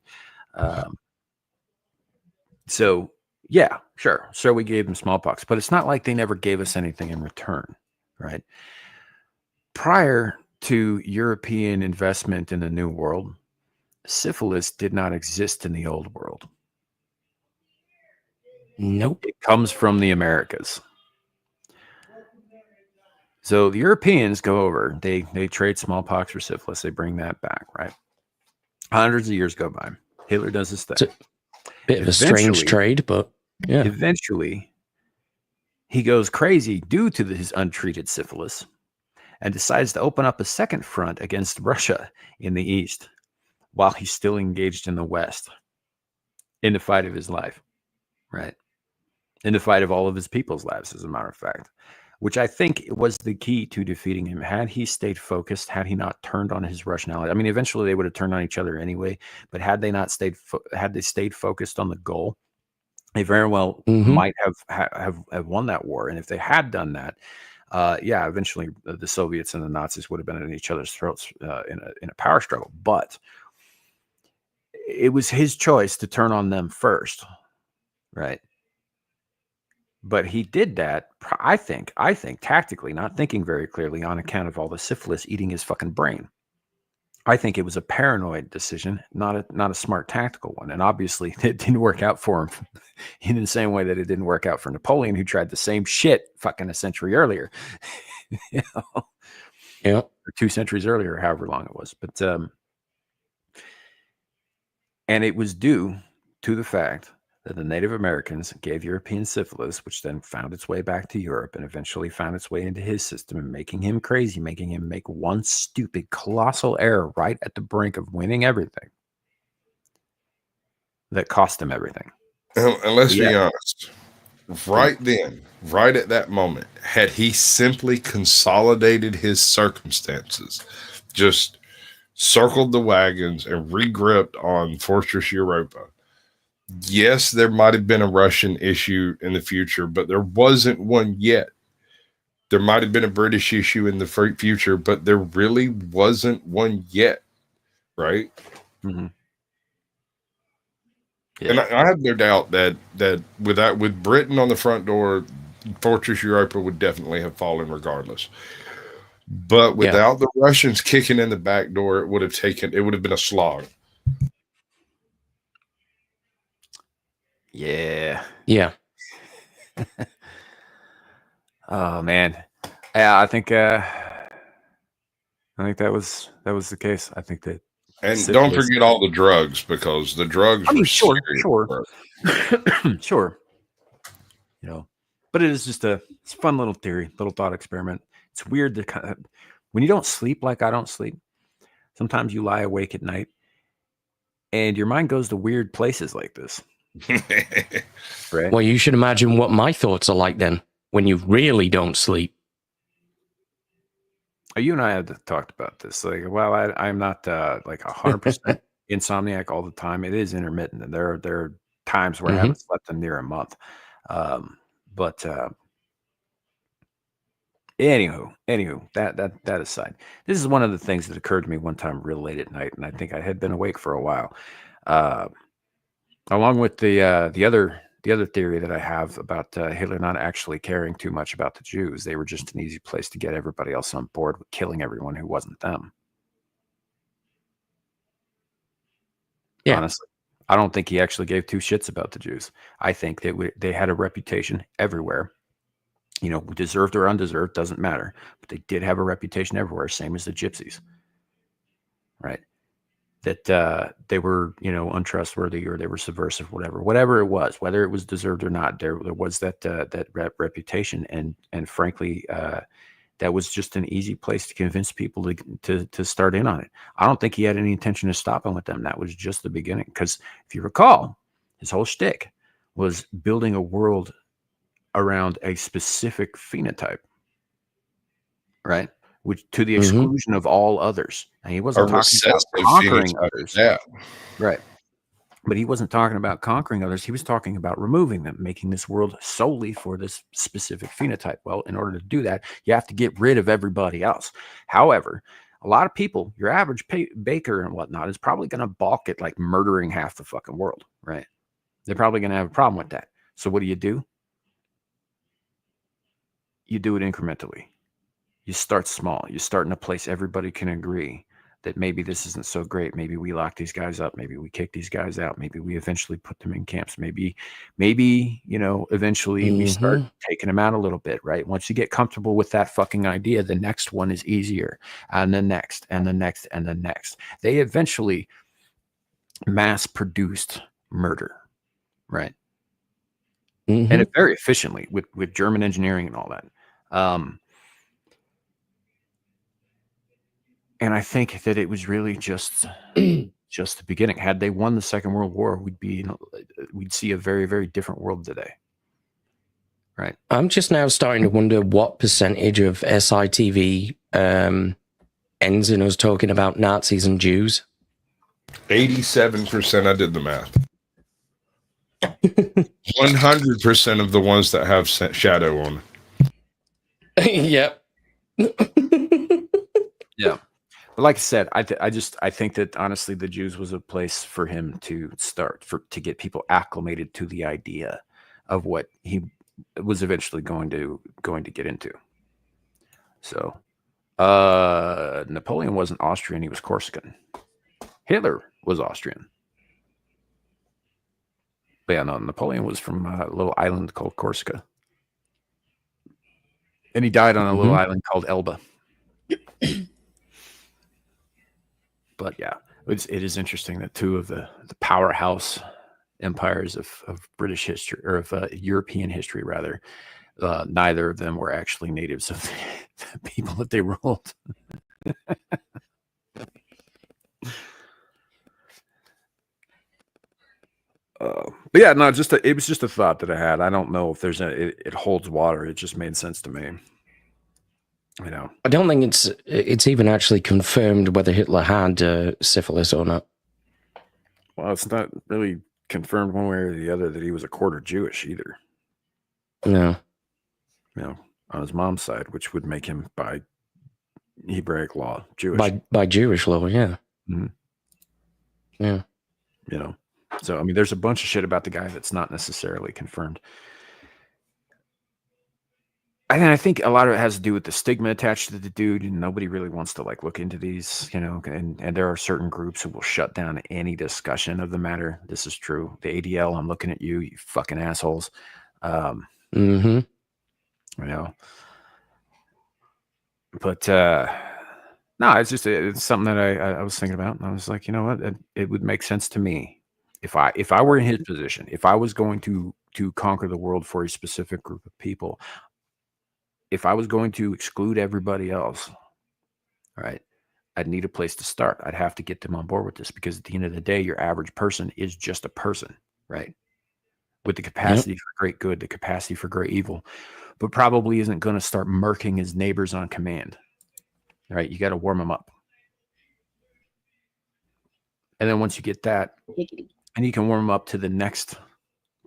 So, yeah, sure. So we gave them smallpox, but it's not like they never gave us anything in return, right? Prior to European investment in the New World, syphilis did not exist in the Old World. Nope. It comes from the Americas. So the Europeans go over, they trade smallpox for syphilis, they bring that back, right? Hundreds of years go by. Hitler does his thing. It's a bit of a strange trade, but yeah. Eventually, he goes crazy due to his untreated syphilis and decides to open up a second front against Russia in the East while he's still engaged in the West in the fight of his life, right? In the fight of all of his people's lives, as a matter of fact, which I think was the key to defeating him. Had he stayed focused, had he not turned on his Russian ally, I mean, eventually they would have turned on each other anyway, but had they not stayed focused on the goal, they very well might have won that war. And if they had done that, eventually the Soviets and the Nazis would have been at each other's throats in a power struggle. But it was his choice to turn on them first, right? But he did that, I think tactically, not thinking very clearly on account of all the syphilis eating his fucking brain. I think it was a paranoid decision, not a smart tactical one. And obviously it didn't work out for him in the same way that it didn't work out for Napoleon, who tried the same shit fucking a century earlier. You know? Yeah. Or 2 centuries earlier, however long it was. But and it was due to the fact that the Native Americans gave European syphilis, which then found its way back to Europe and eventually found its way into his system and making him crazy, making him make one stupid, colossal error right at the brink of winning everything that cost him everything. And let's be honest, right then, right at that moment, had he simply consolidated his circumstances, just circled the wagons, and regripped on Fortress Europa. Yes, there might have been a Russian issue in the future, but there wasn't one yet. There might have been a British issue in the future, but there really wasn't one yet, right? Mm-hmm. Yeah. And I have no doubt that with Britain on the front door, Fortress Europa would definitely have fallen regardless. But without the Russians kicking in the back door, it would have been a slog. Yeah. Yeah. Oh man. Yeah, I think that was the case. I think that. And don't forget all the drugs, because the drugs were sure. Sure. You know, but it's a fun little theory, little thought experiment. It's weird to when you don't sleep like I don't sleep. Sometimes you lie awake at night, and your mind goes to weird places like this. Right? Well, you should imagine what my thoughts are like then when you really don't sleep. You and I have talked about this. Like, well, I'm not like 100% insomniac all the time. It is intermittent, and there are times where I haven't slept in near a month. But anywho, that aside, this is one of the things that occurred to me one time real late at night, and I think I had been awake for a while. Along with the other theory that I have about Hitler not actually caring too much about the Jews. They were just an easy place to get everybody else on board with killing everyone who wasn't them. Yeah. Honestly, I don't think he actually gave two shits about the Jews. I think that they had a reputation everywhere. You know, deserved or undeserved, doesn't matter. But they did have a reputation everywhere, same as the gypsies. Right? That they were, untrustworthy, or they were subversive, whatever it was, whether it was deserved or not, there was that reputation, and frankly, that was just an easy place to convince people to start in on it. I don't think he had any intention of stopping with them. That was just the beginning, because if you recall, his whole shtick was building a world around a specific phenotype, right? Which to the exclusion of all others. And he wasn't talking about conquering others. Yeah. Right. But he wasn't talking about conquering others. He was talking about removing them, making this world solely for this specific phenotype. Well, in order to do that, you have to get rid of everybody else. However, a lot of people, your average baker and whatnot, is probably going to balk at like murdering half the fucking world, right? They're probably going to have a problem with that. So what do? You do it incrementally. You start small. You start in a place everybody can agree that maybe this isn't so great. Maybe we lock these guys up. Maybe we kick these guys out. Maybe we eventually put them in camps. Maybe, eventually we start taking them out a little bit, right? Once you get comfortable with that fucking idea, the next one is easier. And the next, and the next, and the next. They eventually mass-produced murder, right? And it very efficiently with German engineering and all that. And I think that it was really just the beginning. Had they won the Second World War, we'd see a very, very different world today. Right. I'm just now starting to wonder what percentage of SITV ends in us talking about Nazis and Jews. 87%. I did the math. 100% of the ones that have shadow on. Yep. Yeah. But like I said, I think that honestly, the Jews was a place for him to start, to get people acclimated to the idea of what he was eventually going to get into. So, Napoleon wasn't Austrian; he was Corsican. Hitler was Austrian, but yeah, no, Napoleon was from a little island called Corsica, and he died on a little island called Elba. But yeah, it is interesting that two of the powerhouse empires of British history, or of European history, rather, neither of them were actually natives of the people that they ruled. But yeah, no, it was just a thought that I had. I don't know if it holds water. It just made sense to me. You know, I don't think it's even actually confirmed whether Hitler had syphilis or not. well, it's not really confirmed one way or the other that he was a quarter Jewish either. No. You know, on his mom's side, which would make him by Hebraic law Jewish. By Jewish law, yeah. Mhm. Yeah. You know, so I mean, there's a bunch of shit about the guy that's not necessarily confirmed. And I think a lot of it has to do with the stigma attached to the dude, and nobody really wants to like look into these, you know. And there are certain groups who will shut down any discussion of the matter. This is true. The ADL, I'm looking at you, you fucking assholes. Mm-hmm. You know, but no, it's something that I was thinking about, and I was like, you know what, it would make sense to me if I were in his position, if I was going to conquer the world for a specific group of people. If I was going to exclude everybody else, right, I'd need a place to start. I'd have to get them on board with this, because at the end of the day, your average person is just a person, right? With the capacity for great good, the capacity for great evil, but probably isn't going to start murking his neighbors on command, right? You got to warm them up. And then once you get that, and you can warm them up to the next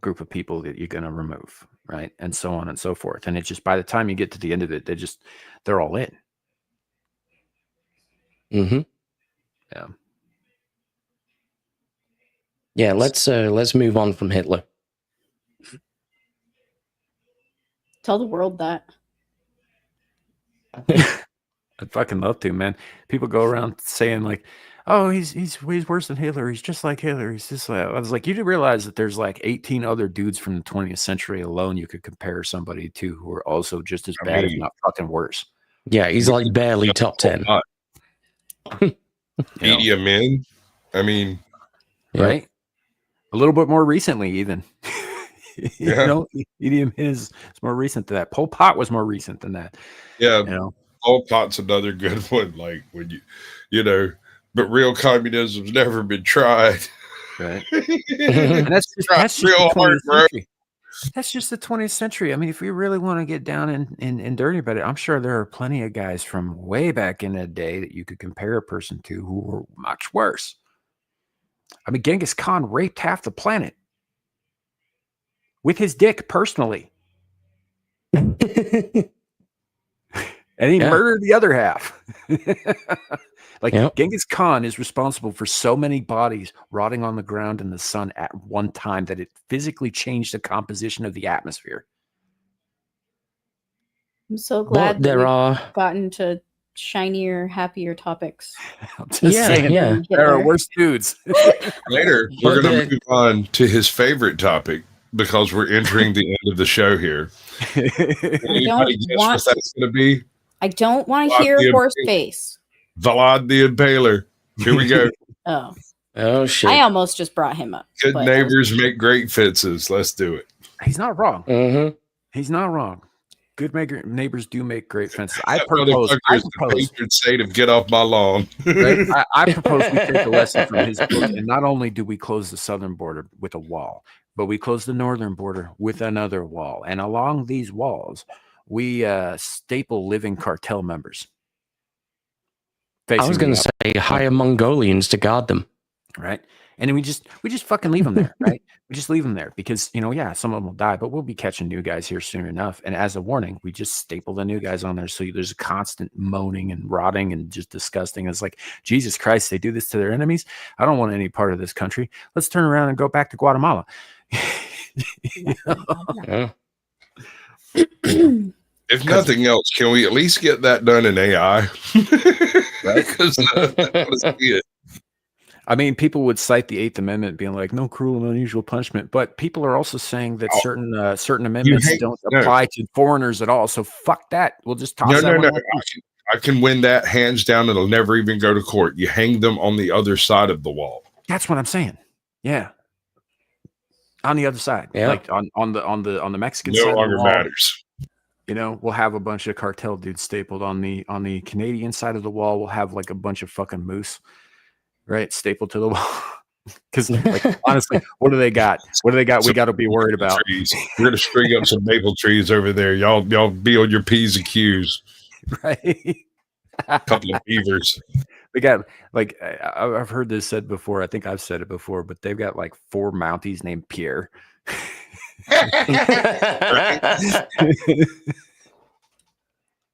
group of people that you're going to remove, right? And so on and so forth. And it's just, by the time you get to the end of it, they're all in. Mm-hmm. Yeah. Yeah, let's move on from Hitler. Tell the world that. I'd fucking love to, man. People go around saying like, oh, he's worse than Hitler. He's just like Hitler. He's just like, I was like, you do realize that there's like 18 other dudes from the 20th century alone you could compare somebody to who are also just as bad, if not fucking worse. Yeah, he's like barely top 10. Idi Amin. I mean, right? A little bit more recently, even. You know, Idi Amin is more recent than that. Pol Pot was more recent than that. Yeah, you know, Pol Pot's another good one. Like when you know, but real communism's never been tried. Right. And that's just real hard, bro. That's just the 20th century. I mean, if we really want to get down and dirty about it, I'm sure there are plenty of guys from way back in the day that you could compare a person to who were much worse. I mean, Genghis Khan raped half the planet with his dick personally. And he murdered the other half. Like Genghis Khan is responsible for so many bodies rotting on the ground in the sun at one time that it physically changed the composition of the atmosphere. I'm so glad that we've gotten to shinier, happier topics. I'm just saying, there are worse dudes. Later, we're going to move on to his favorite topic, because we're entering the end of the show here. Anybody guess what that's going to be? I don't want to hear horse face. Vlad the Impaler. Here we go. Oh shit! I almost just brought him up. Good neighbors make great fences. Let's do it. He's not wrong. Mm-hmm. He's not wrong. Good neighbors do make great fences. I propose the patron saint of get off my lawn. Right? I propose we take a lesson from his book, and not only do we close the southern border with a wall, but we close the northern border with another wall, and along these walls, we staple living cartel members. I was going to say hire Mongolians to guard them. Right. And then we just fucking leave them there. Right. We just leave them there because, you know, some of them will die, but we'll be catching new guys here soon enough. And as a warning, we just staple the new guys on there. So there's a constant moaning and rotting and just disgusting. It's like, Jesus Christ, they do this to their enemies. I don't want any part of this country. Let's turn around and go back to Guatemala. If nothing else, can we at least get that done in AI? Right? Because I mean, people would cite the 8th Amendment being like, no cruel and unusual punishment. But people are also saying that certain amendments don't apply to foreigners at all. So fuck that. We'll just toss that one. I can win that hands down. It'll never even go to court. You hang them on the other side of the wall. That's what I'm saying. Yeah. On the other side. Yeah. Like on the Mexican side. No longer matters. You know, we'll have a bunch of cartel dudes stapled on the Canadian side of the wall. We'll have like a bunch of fucking moose, right, stapled to the wall. Because, like, honestly, what do they got? What do they got? We got to be worried about. Trees. We're gonna string up some maple trees over there. Y'all be on your P's and Q's. Right. A couple of beavers. They got like I've heard this said before. I think I've said it before, but they've got like 4 Mounties named Pierre.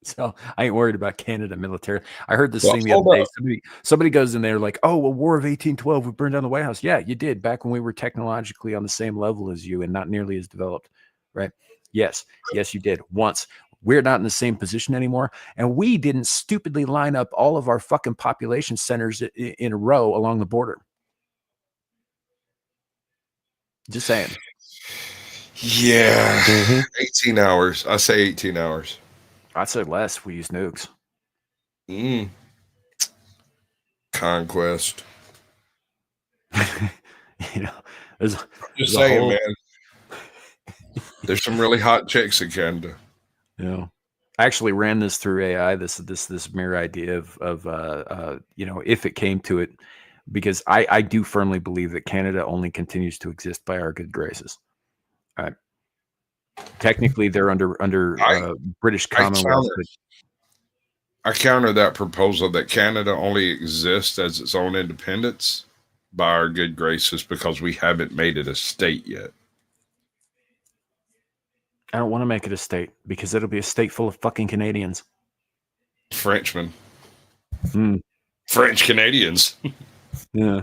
So I ain't worried about Canada military. I heard this thing the other day. Somebody goes in there like, "Oh, well, War of 1812, we burned down the White House." Yeah, you did back when we were technologically on the same level as you and not nearly as developed, right? Yes, you did once. We're not in the same position anymore, and we didn't stupidly line up all of our fucking population centers in a row along the border. Just saying. Yeah, 18 hours. I say 18 hours. I'd say less. We use nukes. Conquest. There's just saying, man. There's some really hot chicks in Canada. I actually ran this through AI. This mere idea of if it came to it, because I do firmly believe that Canada only continues to exist by our good graces. All right. Technically, they're under British Commonwealth. I counter that proposal that Canada only exists as its own independence by our good graces because we haven't made it a state yet. I don't want to make it a state because it'll be a state full of fucking Canadians. Frenchmen. French Canadians. Yeah.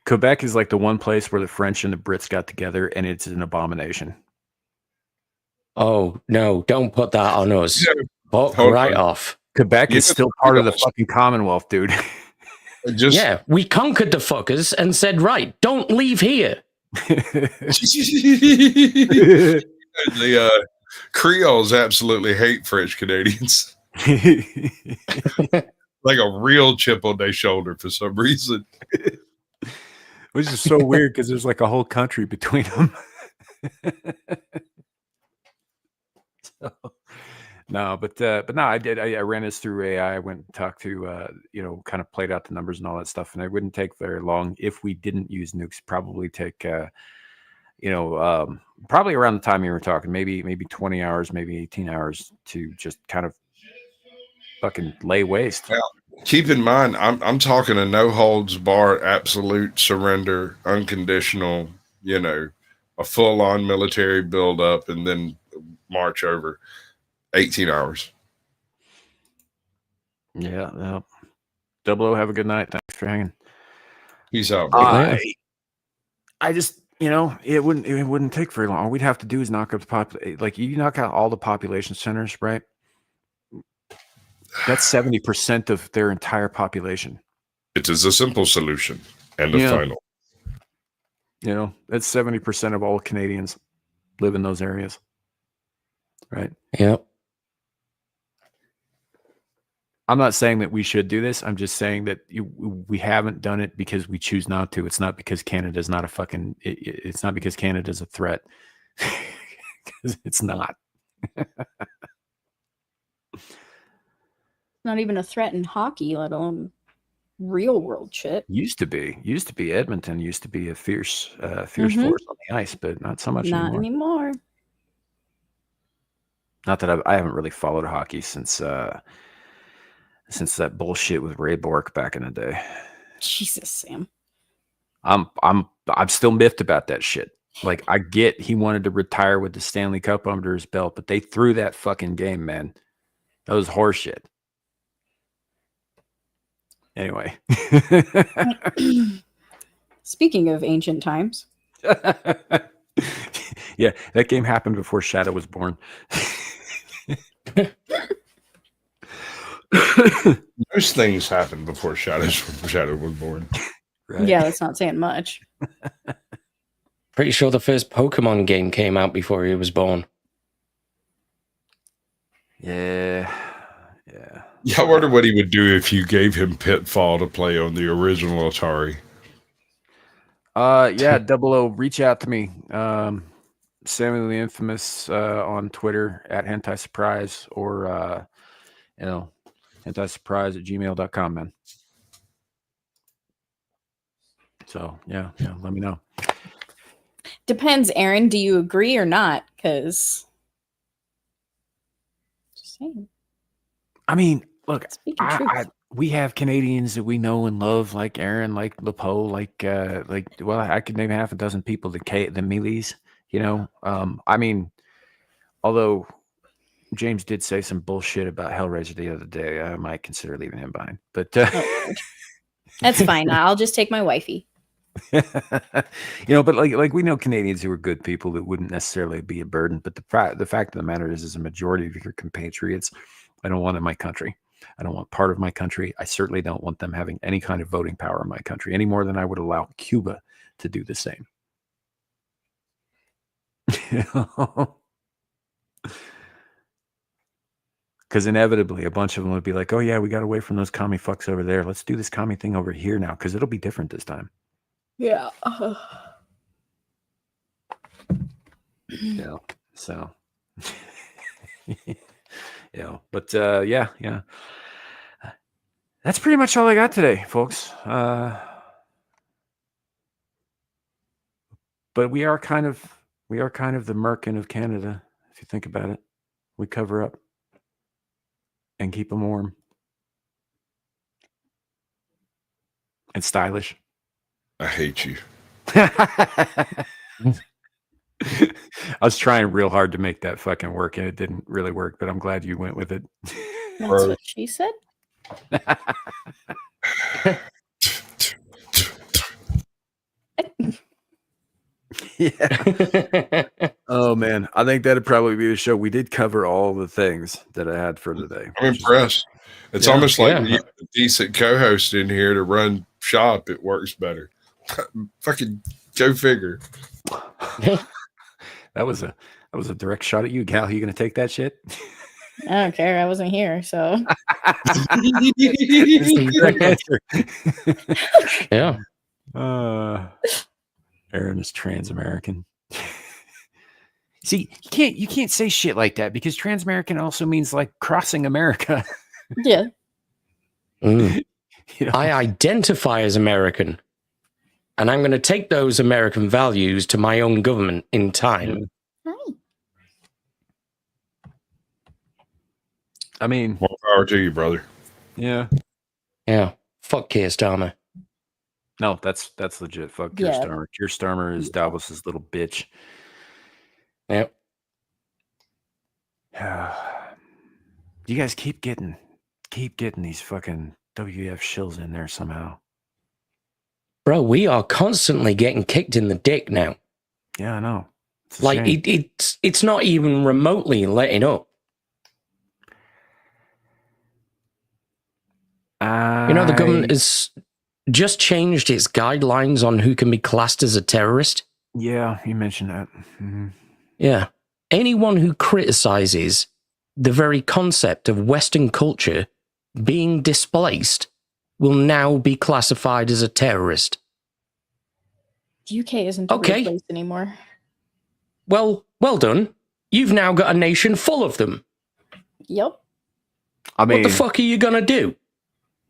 Quebec is like the one place where the French and the Brits got together, and it's an abomination. Oh, no, don't put that on us. Fuck right off. Quebec is still part of the fucking Commonwealth, dude. Yeah, we conquered the fuckers and said, right, don't leave here. The Creoles absolutely hate French Canadians. Like a real chip on their shoulder for some reason. Which is so weird because there's like a whole country between them. No, but no, I did. I ran this through AI. I went and talked to, kind of played out the numbers and all that stuff. And it wouldn't take very long if we didn't use nukes. Probably take, probably around the time you were talking, maybe 20 hours, maybe 18 hours to just kind of fucking lay waste. Now, keep in mind, I'm talking a no holds barred, absolute surrender, unconditional, a full on military build up and then march over 18 hours. Yeah. Double O, have a good night. Thanks for hanging. Peace out, buddy. I just, it wouldn't take very long. All we'd have to do is knock up the population. Like you knock out all the population centers, right? That's 70% of their entire population. It is a simple solution and a final. That's 70% of all Canadians live in those areas. Right. Yep. I'm not saying that we should do this. I'm just saying that we haven't done it because we choose not to. It's not because Canada's not a fucking. It's not because Canada's a threat. Because it's not. Not even a threat in hockey, let alone real world shit. Used to be Edmonton used to be a fierce force on the ice, but not so much not anymore. Not that I haven't really followed hockey since that bullshit with Ray Bork back in the day. Jesus, Sam. I'm still miffed about that shit. Like, I get he wanted to retire with the Stanley Cup under his belt, but they threw that fucking game, man. That was horseshit. Anyway. Speaking of ancient times. Yeah, that game happened before Shadow was born. Most things happened before Shadow was born. Right. Yeah, that's not saying much. Pretty sure the first Pokemon game came out before he was born. Yeah. I wonder what he would do if you gave him Pitfall to play on the original Atari. Yeah, Double O, reach out to me. Samuel the Infamous on Twitter at Hentai Surprise or hentaisurprise@gmail.com, man. So yeah, let me know. Depends, Aaron. Do you agree or not? Because just saying. I mean, look, Speaking truth. we have Canadians that we know and love, like Aaron, like Lepo, well, I could name half a dozen people the Melees, you know. I mean, although James did say some bullshit about Hellraiser the other day, I might consider leaving him behind. But Oh, Lord. That's fine. I'll just take my wifey. you know, but like we know Canadians who are good people that wouldn't necessarily be a burden. But the fact of the matter is a majority of your compatriots, I don't want in my country. I don't want part of my country. I certainly don't want them having any kind of voting power in my country any more than I would allow Cuba to do the same. Because inevitably a bunch of them would be like, oh yeah, we got away from those commie fucks over there. Let's do this commie thing over here now because it'll be different this time. Yeah. Yeah. So yeah. But yeah. That's pretty much all I got today, folks. But we are kind of the Merkin of Canada, if you think about it. We cover up and keep them warm and stylish. I hate you. I was trying real hard to make that fucking work, and it didn't really work. But I'm glad you went with it. That's what she said. Yeah. Oh man, I think that'd probably be the show. We did cover all the things that I had for today. I'm impressed. It's almost like when you have a decent co-host in here to run shop, it works better. Fucking go figure. That was a direct shot at you, Gal. You gonna take that shit? I don't care. I wasn't here, so. Yeah. Aaron is trans-American. See, you can't say shit like that because trans-American also means like crossing America. Yeah. You know? I identify as American, and I'm going to take those American values to my own government in time. Right. I mean, more power to you, brother. Yeah. Yeah. Fuck Keir Starmer. No, that's legit. Fuck Keir Starmer. Keir Starmer is Davos's little bitch. Yep. You guys keep getting these fucking WF shills in there somehow. Bro, we are constantly getting kicked in the dick now. Yeah, I know. Like it's not even remotely letting up. You know, the government has just changed its guidelines on who can be classed as a terrorist. Yeah, you mentioned that. Mm-hmm. Yeah. Anyone who criticizes the very concept of Western culture being displaced will now be classified as a terrorist. The UK isn't a real place anymore. Well done. You've now got a nation full of them. Yep. I mean, what the fuck are you going to do?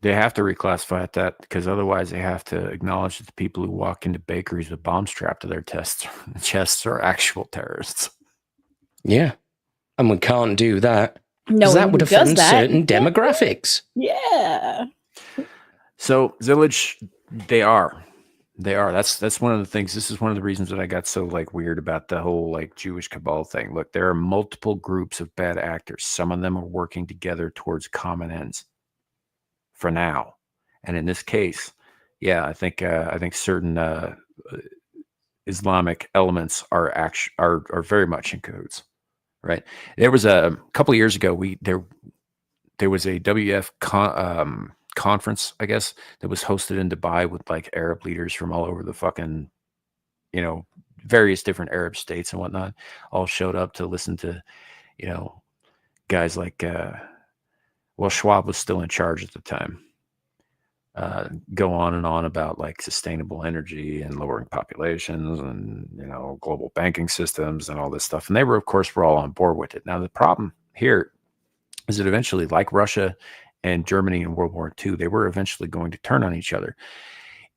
They have to reclassify it that because otherwise they have to acknowledge that the people who walk into bakeries with bombs strapped to their chests are actual terrorists. Yeah. And we can't do that. No, that would offend certain demographics. Yeah. So, Zillage, they are. That's one of the things. This is one of the reasons that I got so like weird about the whole like Jewish cabal thing. Look, there are multiple groups of bad actors. Some of them are working together towards common ends. For now, and in this case, yeah, I think certain Islamic elements are very much in cahoots, right? There was a couple of years ago, there was a WF conference, I guess, that was hosted in Dubai with like Arab leaders from all over the fucking, you know, various different Arab states and whatnot, all showed up to listen to, you know, guys like. Well, Schwab was still in charge at the time. Go on and on about like sustainable energy and lowering populations and, you know, global banking systems and all this stuff. And they were, of course, all on board with it. Now, the problem here is that eventually, like Russia and Germany in World War II, they were eventually going to turn on each other.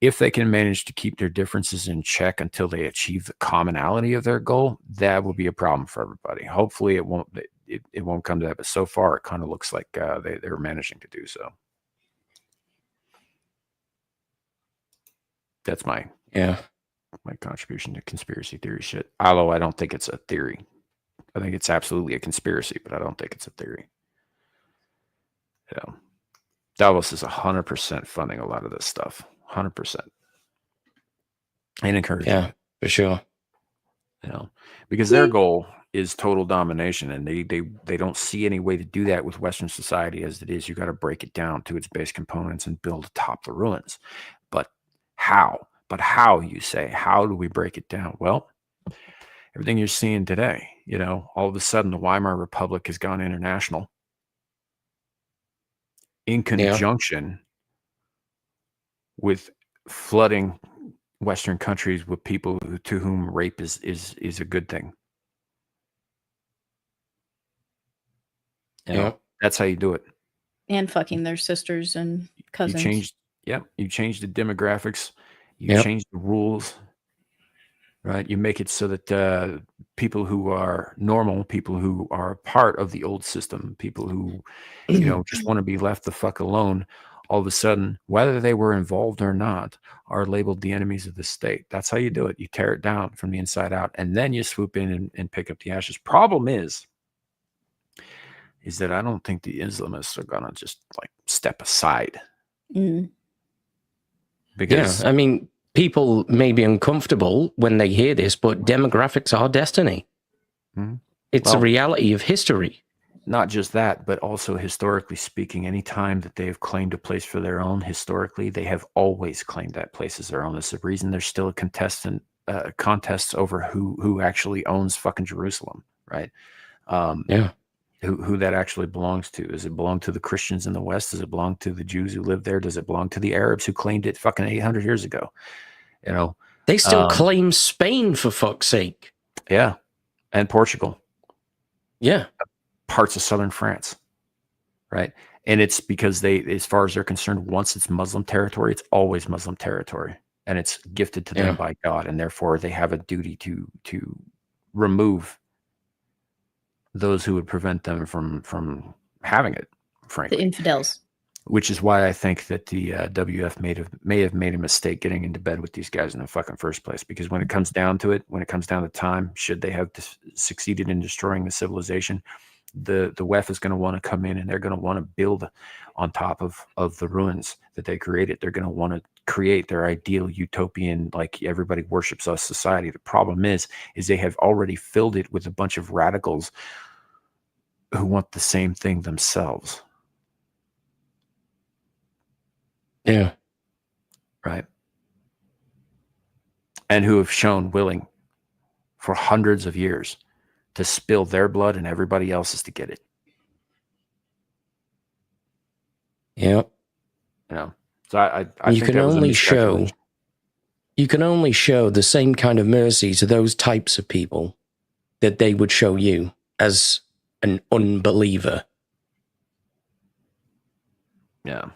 If they can manage to keep their differences in check until they achieve the commonality of their goal, that will be a problem for everybody. Hopefully it won't. it won't come to that. But so far, it kind of looks like they're managing to do so. That's my contribution to conspiracy theory shit. Although I don't think it's a theory. I think it's absolutely a conspiracy, but I don't think it's a theory. Yeah. Davos is 100% funding a lot of this stuff. 100%. And encouraging. Yeah, for sure. Because their goal is total domination, and they don't see any way to do that with Western society as it is. You got to break it down to its base components and build atop the ruins. But how? You say, how do we break it down? Well, everything you're seeing today, all of a sudden the Weimar Republic has gone international in conjunction with flooding Western countries with people to whom rape is a good thing. That's how you do it. And fucking their sisters and cousins. You change the demographics. You change the rules. Right? You make it so that people who are normal, people who are part of the old system, people who, just want to be left the fuck alone, all of a sudden, whether they were involved or not, are labeled the enemies of the state. That's how you do it. You tear it down from the inside out, and then you swoop in and pick up the ashes. Problem is that I don't think the Islamists are going to just step aside. Because I mean, people may be uncomfortable when they hear this, but demographics are destiny. It's a reality of history. Not just that, but also historically speaking, any time that they have claimed a place for their own, historically, they have always claimed that place as their own. That's the reason there's still a contests over who actually owns fucking Jerusalem, right? Who that actually belongs to. Does it belong to the Christians in the West? Does it belong to the Jews who live there? Does it belong to the Arabs who claimed it fucking 800 years ago? They still claim Spain, for fuck's sake. Yeah. And Portugal. Yeah. Parts of southern France. Right. And it's because as far as they're concerned, once it's Muslim territory, it's always Muslim territory. And it's gifted to them by God. And therefore they have a duty to remove those who would prevent them from having it, frankly. The infidels. Which is why I think that the WF may have made a mistake getting into bed with these guys in the fucking first place. Because when it comes down to it, when it comes down to time, should they have succeeded in destroying the civilization, the WEF is going to want to come in and they're going to want to build on top of the ruins that they created. They're going to want to create their ideal utopian, like everybody worships us society. The problem is they have already filled it with a bunch of radicals who want the same thing themselves. Yeah. Right. And who have shown willing for hundreds of years to spill their blood and everybody else's to get it. Yeah. So I you think can that was only show the same kind of mercy to those types of people that they would show you as an unbeliever. Yeah.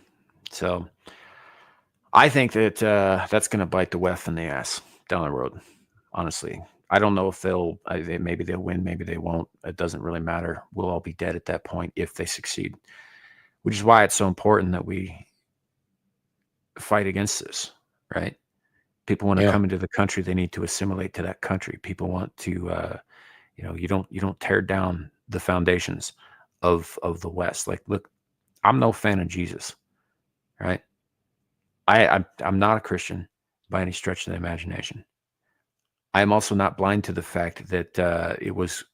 So I think that that's going to bite the WEF in the ass down the road. Honestly, I don't know if maybe they'll win, maybe they won't. It doesn't really matter. We'll all be dead at that point if they succeed, which is why it's so important that we fight against this, right? People want to come into the country, they need to assimilate to that country. People want to, you don't tear down the foundations of the West. Like, look, I'm no fan of Jesus, right? I'm not a Christian by any stretch of the imagination. I am also not blind to the fact that it was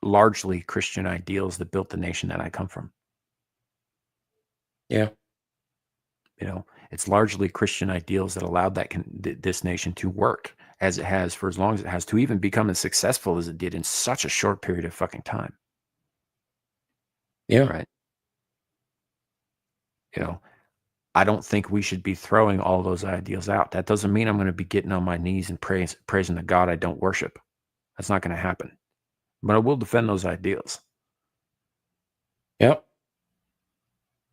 largely Christian ideals that built the nation that I come from. Yeah. It's largely Christian ideals that allowed this nation to work as it has for as long as it has, to even become as successful as it did in such a short period of fucking time. Yeah. Right. I don't think we should be throwing all those ideals out. That doesn't mean I'm going to be getting on my knees and praising the God I don't worship. That's not going to happen. But I will defend those ideals. Yep.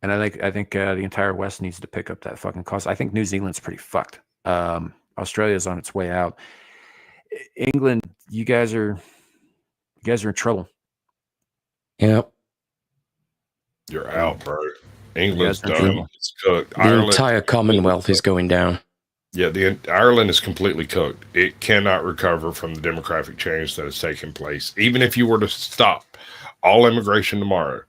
And I think the entire West needs to pick up that fucking cause. I think New Zealand's pretty fucked. Australia's on its way out. England, you guys are in trouble. Yep. You're out, bro. England's Yeah, done. It's cooked. The entire Commonwealth is going down. Yeah, Ireland is completely cooked. It cannot recover from the demographic change that has taken place. Even if you were to stop all immigration tomorrow,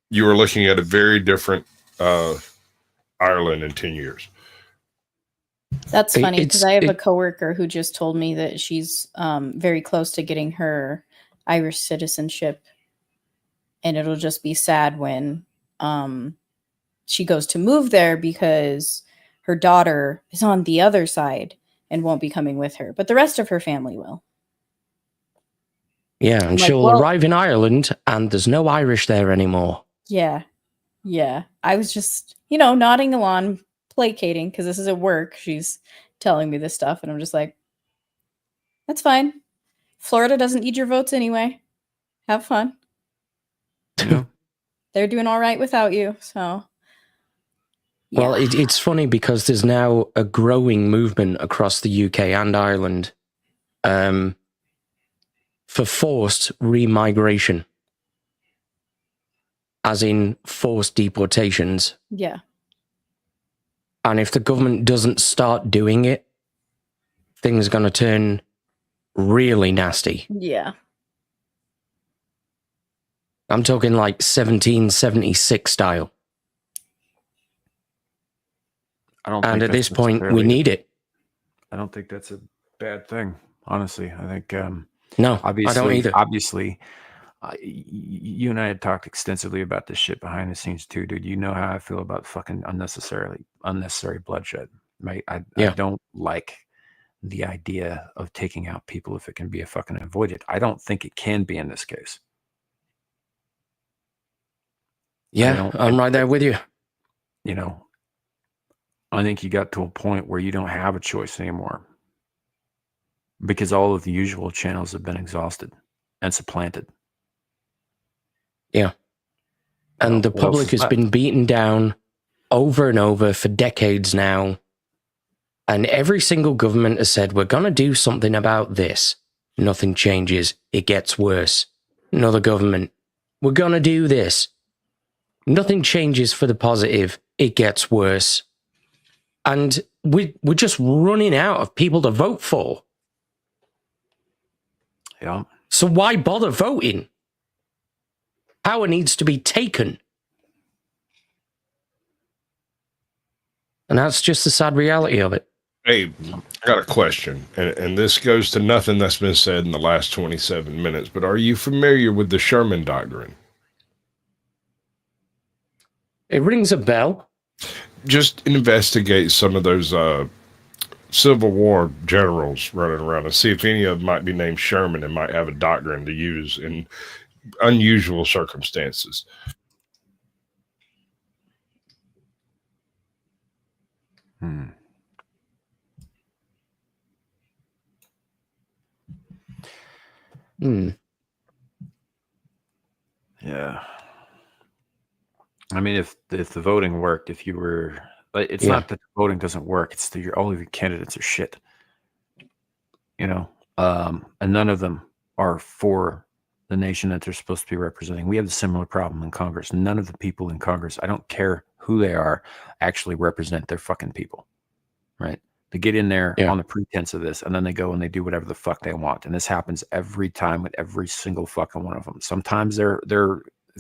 you are looking at a very different Ireland in 10 years. That's funny because I have a coworker who just told me that she's very close to getting her Irish citizenship, and it'll just be sad when she goes to move there because her daughter is on the other side and won't be coming with her, but the rest of her family will. Yeah, and she'll arrive in Ireland, and there's no Irish there anymore. Yeah. Yeah. I was just, nodding along, placating, because this is at work. She's telling me this stuff, and I'm just like, that's fine. Florida doesn't need your votes anyway. Have fun. Yeah. They're doing all right without you, so. Yeah. Well, it's funny because there's now a growing movement across the UK and Ireland for forced remigration, as in forced deportations. Yeah. And if the government doesn't start doing it, things are going to turn really nasty. Yeah. I'm talking like 1776 style. And at this point, we need it. I don't think that's a bad thing, honestly. I think no, obviously, I don't either. Obviously, you and I had talked extensively about this shit behind the scenes too, dude. You know how I feel about fucking unnecessary bloodshed. Right? I don't like the idea of taking out people if it can be fucking avoided. I don't think it can be in this case. Yeah, I'm right there with you. I think you got to a point where you don't have a choice anymore because all of the usual channels have been exhausted and supplanted. Yeah. And the public has been beaten down over and over for decades now. And every single government has said, we're going to do something about this. Nothing changes. It gets worse. Another government, we're going to do this. Nothing changes for the positive. It gets worse. And we're just running out of people to vote for. Yeah. So why bother voting? Power needs to be taken. And that's just the sad reality of it. Hey, I got a question, and this goes to nothing that's been said in the last 27 minutes, but are you familiar with the Sherman Doctrine? It rings a bell. Just investigate some of those Civil War generals running around and see if any of them might be named Sherman and might have a doctrine to use in unusual circumstances. Yeah. I mean, if the voting worked, if you were, it's not that the voting doesn't work. It's that all of your candidates are shit. And none of them are for the nation that they're supposed to be representing. We have a similar problem in Congress. None of the people in Congress, I don't care who they are, actually represent their fucking people, right? They get in there on the pretense of this, and then they go and they do whatever the fuck they want. And this happens every time with every single fucking one of them. Sometimes their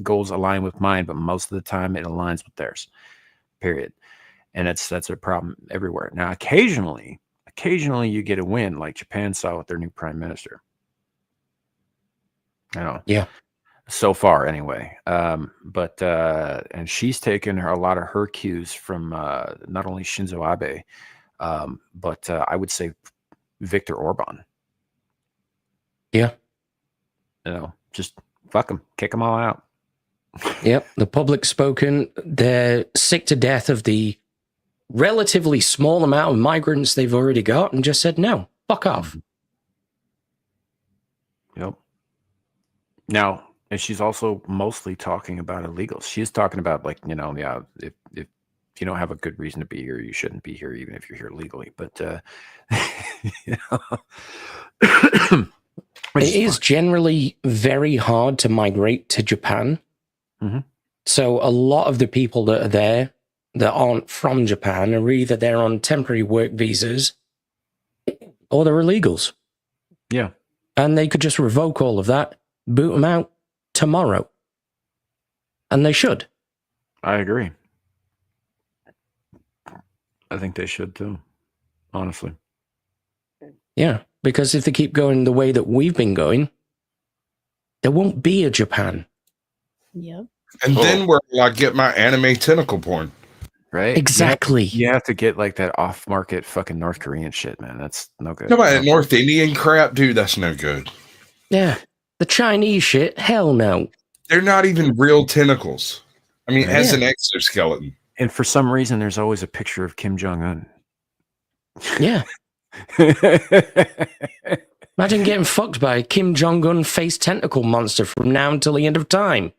goals align with mine, but most of the time it aligns with theirs, period. And that's a problem everywhere. Now, occasionally you get a win, like Japan saw with their new prime minister. Yeah. So far, anyway. But and she's taken a lot of her cues from not only Shinzo Abe, but I would say Viktor Orban. Yeah. Just fuck them, kick them all out. Yep, the public's spoken. They're sick to death of the relatively small amount of migrants they've already got and just said, no, fuck off. Yep. Now, and she's also mostly talking about illegals. She's talking about if you don't have a good reason to be here, you shouldn't be here, even if you're here legally. But It is generally very hard to migrate to Japan. Mm-hmm. So a lot of the people that are there that aren't from Japan are either there on temporary work visas or they're illegals. Yeah. And they could just revoke all of that, boot them out tomorrow. And they should. I agree. I think they should too, honestly. Yeah, because if they keep going the way that we've been going, there won't be a Japan. Yep. And then where will I get my anime tentacle porn? Right? Exactly. You have to get like that off-market fucking North Korean shit, man. That's no good. How about that North Indian crap, dude? That's no good. Yeah. The Chinese shit, hell no. They're not even real tentacles. I mean, it has an exoskeleton. And for some reason, there's always a picture of Kim Jong-un. Yeah. Imagine getting fucked by a Kim Jong-un face tentacle monster from now until the end of time.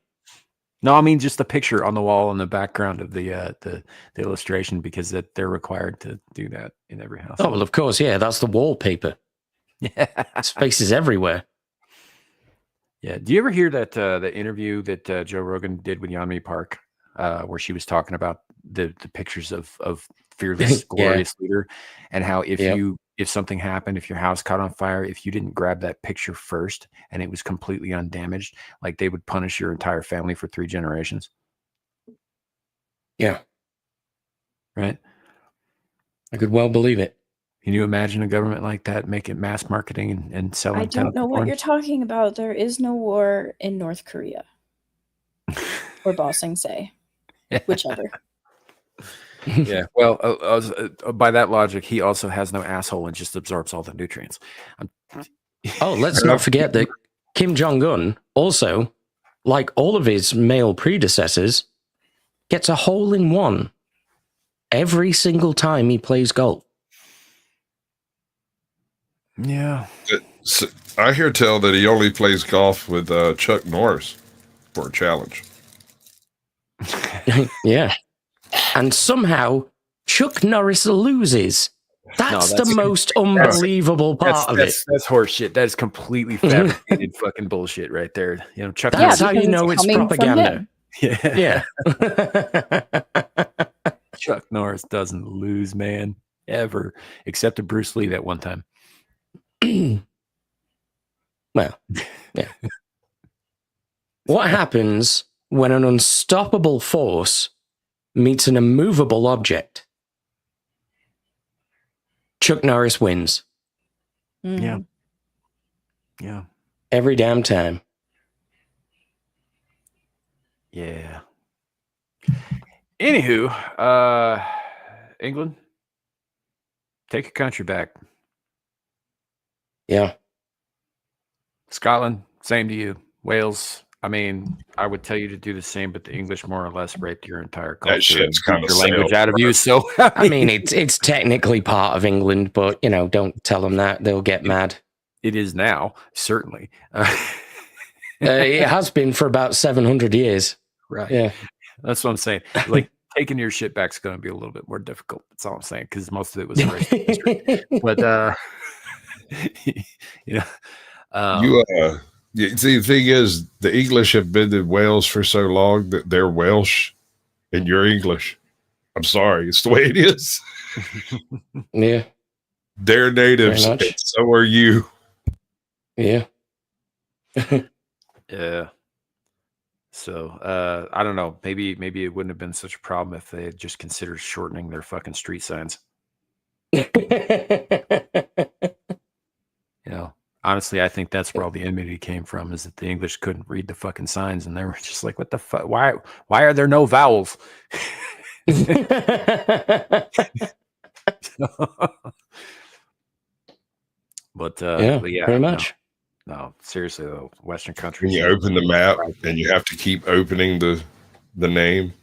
No, I mean just the picture on the wall in the background of the illustration, because they're required to do that in every house. Oh, well, of course, yeah, that's the wallpaper. Yeah. His face is everywhere. Yeah. Do you ever hear that the interview that Joe Rogan did with Yeonmi Park, where she was talking about the pictures of fearless, glorious leader, and how if something happened, if your house caught on fire, if you didn't grab that picture first and it was completely undamaged, like they would punish your entire family for 3 generations. Yeah. Right. I could well believe it. Can you imagine a government like that making mass marketing and selling? I don't know what you're talking about. There is no war in North Korea. Or Ba Sing Se. Whichever. Yeah. Well, by that logic, he also has no asshole and just absorbs all the nutrients. Oh, let's not forget that Kim Jong-un also, like all of his male predecessors, gets a hole-in-one every single time he plays golf. Yeah. So I hear tell that he only plays golf with Chuck Norris for a challenge. Yeah. And somehow Chuck Norris loses. That's the most unbelievable part of it. That's horseshit. That is completely fabricated fucking bullshit right there. You know, Chuck. That's how you know it's propaganda. Yeah. Chuck Norris doesn't lose, man, ever, except to Bruce Lee that one time. Well, yeah. What happens when an unstoppable force meets an immovable object? Chuck Norris wins. Yeah. Yeah. Every damn time. Yeah. Anywho, England, take your country back. Yeah. Scotland, same to you. Wales, I mean, I would tell you to do the same, but the English more or less raped your entire culture. That shit's kind of your language out of you. So I mean, it's technically part of England, but don't tell them that; they'll get mad. It is now, certainly. It has been for about 700 years. Right. Yeah. That's what I'm saying. Like taking your shit back is going to be a little bit more difficult. That's all I'm saying, because most of it was erased. But see, the thing is, the English have been in Wales for so long that they're Welsh and you're English. I'm sorry, it's the way it is. Yeah. They're natives, and so are you. Yeah. Yeah. So I don't know. Maybe it wouldn't have been such a problem if they had just considered shortening their fucking street signs. Honestly, I think that's where all the enmity came from, is that the English couldn't read the fucking signs, and they were just like, "What the fuck? Why are there no vowels?" But yeah, very much. No, seriously though, Western countries. When you open the map and you have to keep opening the name.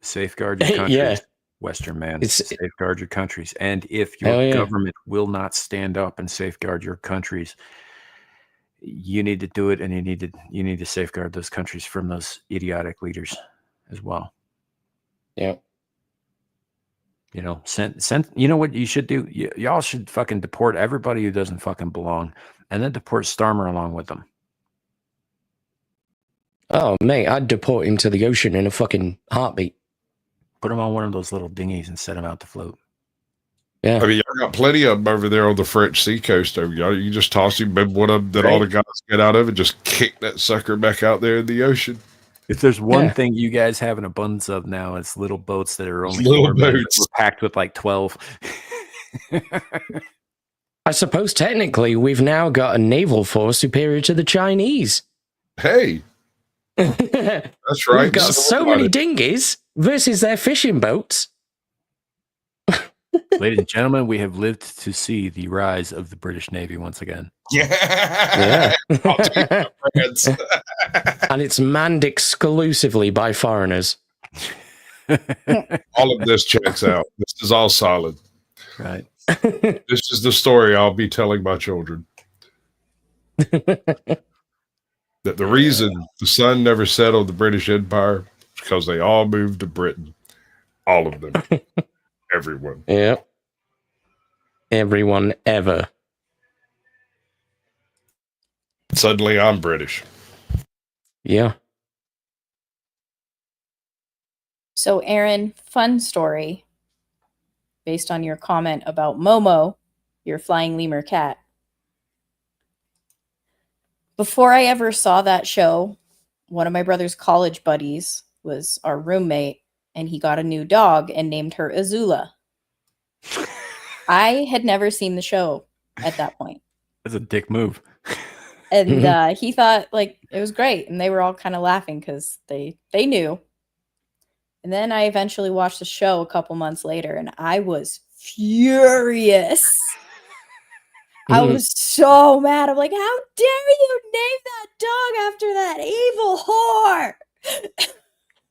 Safeguard your countries. Yeah. Western man, safeguard your countries. And if your government will not stand up and safeguard your countries, you need to do it, and you need to safeguard those countries from those idiotic leaders as well. Yeah. You know, send. You know what you should do? Y'all should fucking deport everybody who doesn't fucking belong, and then deport Starmer along with them. Oh, mate, I'd deport him to the ocean in a fucking heartbeat. Put him on one of those little dinghies and set him out to float. Yeah. I mean, y'all got plenty of them over there on the French seacoast. Over y'all, you just toss him in one of them that all the guys get out of, and just kick that sucker back out there in the ocean. If there's one thing you guys have an abundance of now, it's little boats that are only little 4 men, boats. we're packed with like 12. I suppose technically we've now got a naval force superior to the Chinese. Hey. That's right. We've got so many dinghies versus their fishing boats. Ladies and gentlemen, we have lived to see the rise of the British Navy once again. Yeah. And it's manned exclusively by foreigners. All of this checks out. This is all solid. Right. This is the story I'll be telling my children. That the reason the sun never set on the British Empire is because they all moved to Britain. All of them. Everyone. Yep. Everyone ever. Suddenly I'm British. Yeah. So, Aaron, fun story based on your comment about Momo, your flying lemur cat. Before I ever saw that show, one of my brother's college buddies was our roommate, and he got a new dog and named her Azula. I had never seen the show at that point. That's a dick move. And he thought like it was great, and they were all kind of laughing because they knew. And then I eventually watched the show a couple months later, and I was furious. I was so mad. I'm like, how dare you name that dog after that evil whore?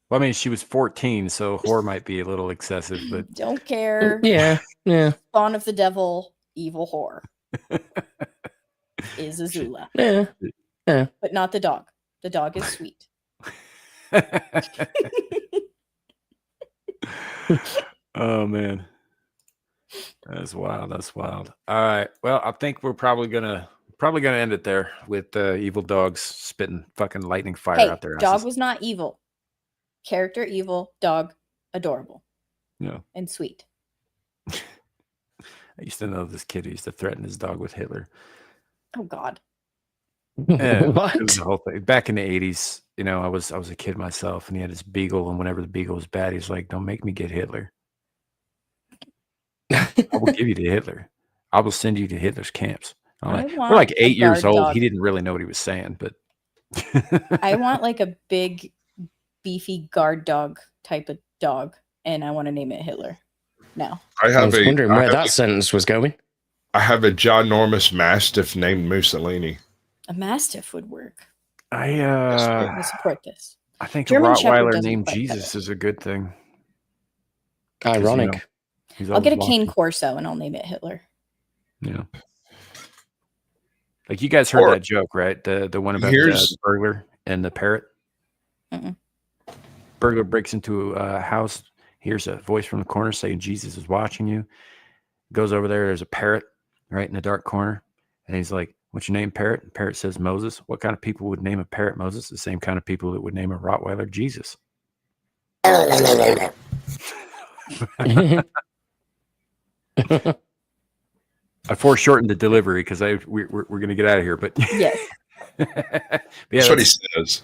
Well, I mean, she was 14, so whore might be a little excessive, but don't care. Yeah. Spawn of the devil, evil whore. Is Azula. Yeah. But not the dog. The dog is sweet. Oh man, that's wild. That's wild. All right. Well, I think we're probably gonna end it there with evil dogs spitting fucking lightning fire out there. Dog was not evil. Character evil. Dog adorable. Yeah. And sweet. I used to know this kid who used to threaten his dog with Hitler. Oh God. Yeah, what? It was the whole thing. Back in the 80s, you know, I was a kid myself, and he had this beagle, and whenever the beagle was bad, he's like, "Don't make me get Hitler. I will give you to Hitler. I will send you to Hitler's camps." We're like 8 years old. Dog. He didn't really know what he was saying, but I want like a big, beefy guard dog type of dog, and I want to name it Hitler. No. I was wondering where that sentence was going. I have a ginormous mastiff named Mussolini. A mastiff would work. I support this. I think German a Shepherd Rottweiler doesn't named quite Jesus is a good thing. Ironic. You know, I'll get a cane corso and I'll name it Hitler. Yeah. Like you guys heard that joke, right? The one about the burglar and the parrot. Mm-mm. Burglar breaks into a house. Hears a voice from the corner saying Jesus is watching you. Goes over there. There's a parrot right in the dark corner. And he's like, "What's your name, parrot?" And parrot says, "Moses." What kind of people would name a parrot Moses? The same kind of people that would name a Rottweiler Jesus. I foreshortened the delivery because we're going to get out of here. But yes. That's what he says.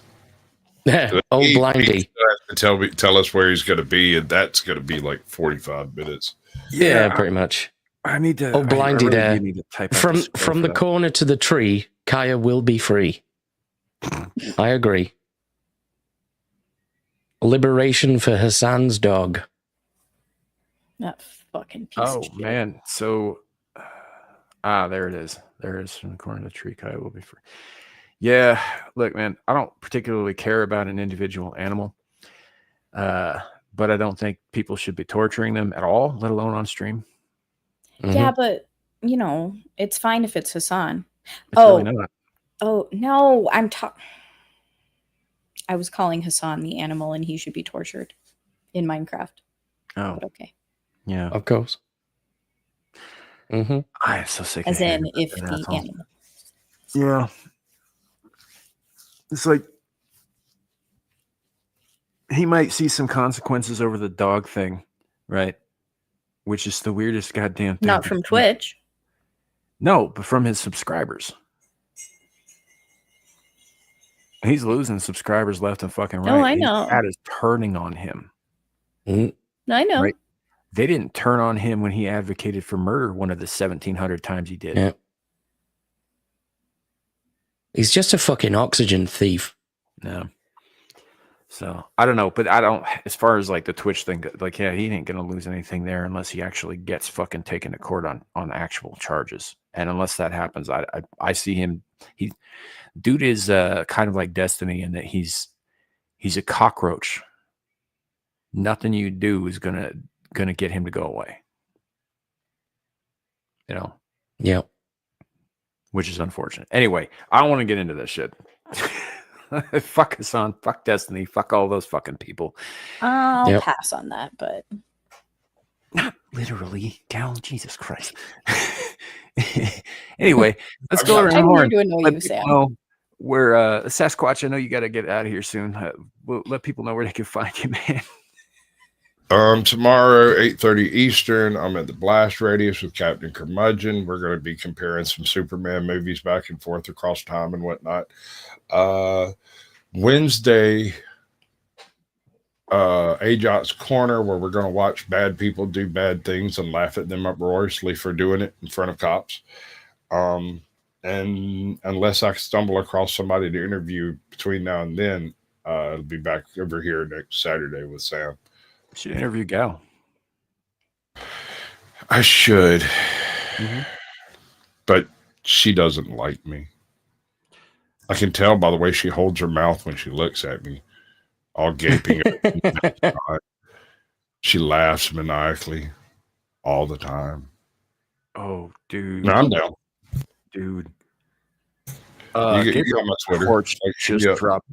Old blindy. He has to tell us where he's going to be, and that's going to be like 45 minutes. Yeah, pretty much. I need to. Old blindy really there. need to type From the corner to the tree, Kaya will be free. I agree. Liberation for Hassan's dog. That fucking piece Oh of shit. man, so there it is. There it is from the corner of the tree. Kaya will be free. Yeah, look, man, I don't particularly care about an individual animal, but I don't think people should be torturing them at all, let alone on stream. Mm-hmm. Yeah, but you know, it's fine if it's Hassan. It's really not. Oh no, I was calling Hassan the animal, and he should be tortured in Minecraft. Oh, but okay. Yeah. Of course. Mm-hmm. I am so sick As of in, hearing if about that the asshole. animal. Yeah. It's like he might see some consequences over the dog thing, right? Which is the weirdest goddamn thing. Not from Twitch. No, but from his subscribers. He's losing subscribers left and fucking right. Oh, I know. That is turning on him. Mm-hmm. I know. Right? They didn't turn on him when he advocated for murder one of the 1,700 times he did. Yeah. He's just a fucking oxygen thief. No. So I don't know, but I don't, as far as like the Twitch thing, like, yeah, he ain't going to lose anything there unless he actually gets fucking taken to court on actual charges. And unless that happens, I see him, dude is kind of like Destiny in that he's a cockroach. Nothing you do is gonna get him to go away. You know? Yeah. Which is unfortunate. Anyway, I don't want to get into this shit. Fuck Hassan, fuck Destiny, fuck all those fucking people. I'll pass on that, but not literally, Cal. Jesus Christ. Anyway, let's go around the horn. To annoy you, Sam. Well, we're Sasquatch. I know you got to get out of here soon. We'll let people know where they can find you, man. Tomorrow, 8:30 Eastern, I'm at the Blast Radius with Captain Curmudgeon. We're going to be comparing some Superman movies back and forth across time and whatnot. Wednesday, Ajot's Corner, where we're going to watch bad people do bad things and laugh at them uproariously for doing it in front of cops. And unless I stumble across somebody to interview between now and then, I'll be back over here next Saturday with Sam. You should interview Gal. I should. Mm-hmm. But she doesn't like me. I can tell by the way she holds her mouth when she looks at me, all gaping. She laughs maniacally all the time. Oh, dude. No, I'm down. Dude. You got my Twitter. Torch just dropped.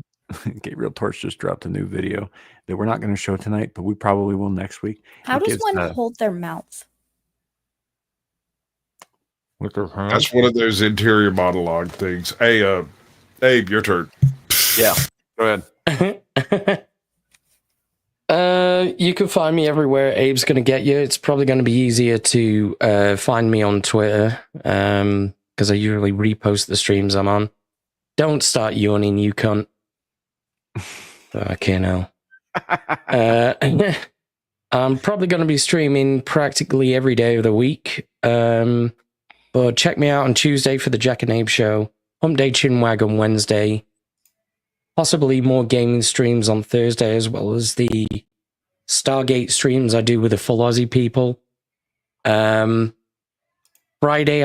Gabriel Torch just dropped a new video that we're not going to show tonight, but we probably will next week. How does one hold their mouth? With their hands? That's one of those interior monologue things. Hey, Abe, your turn. Yeah, go ahead. You can find me everywhere. Abe's going to get you. It's probably going to be easier to find me on Twitter because I usually repost the streams I'm on. Don't start yawning, you cunt. Okay, now. I'm probably going to be streaming practically every day of the week. But check me out on Tuesday for the Jack and Abe show. Hump Day Chinwag on Wednesday. Possibly more gaming streams on Thursday, as well as the Stargate streams I do with the Full Aussie people. Friday,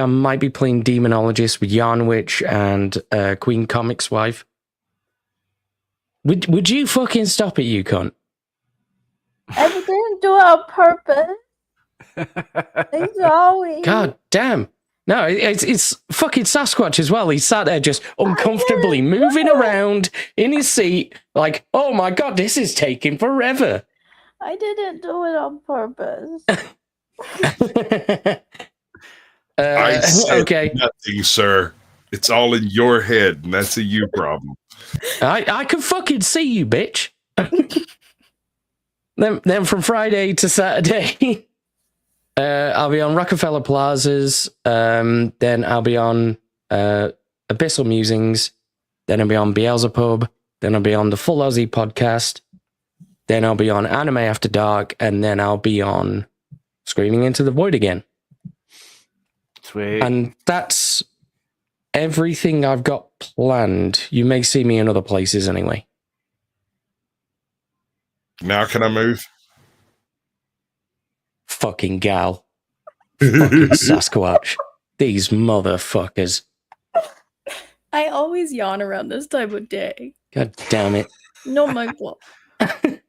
I might be playing Demonologist with Yarnwitch and Queen Comic's wife. Would you fucking stop it, you cunt? I didn't do it on purpose. It's always. God damn. No, it's fucking Sasquatch as well. He's sat there just uncomfortably moving around in his seat like, oh my God, this is taking forever. I didn't do it on purpose. I said nothing, sir. It's all in your head, and that's a you problem. I can fucking see you, bitch. Then from Friday to Saturday, I'll be on Rockefeller Plazas. Then I'll be on Abyssal Musings. Then I'll be on Beelzebub. Then I'll be on the Full Aussie podcast. Then I'll be on Anime After Dark. And then I'll be on Screaming Into the Void again. Sweet. And that's everything I've got planned. You may see me in other places anyway. Now can I move? Fucking gal. Fucking Sasquatch. These motherfuckers. I always yawn around this time of day. God damn it. No, Michael. Right.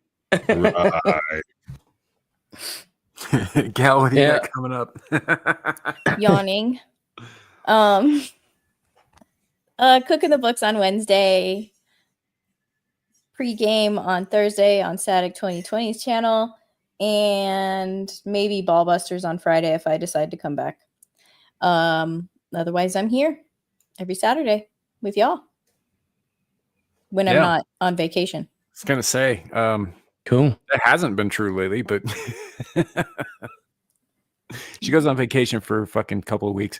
Gal, what do you got coming up? Yawning. Cooking the books on Wednesday. Pre-game on Thursday on Static 2020's channel. and maybe Ballbusters on Friday if I decide to come back. Otherwise, I'm here every Saturday with y'all when I'm not on vacation. I was going to say, cool. That hasn't been true lately, but she goes on vacation for a fucking couple of weeks,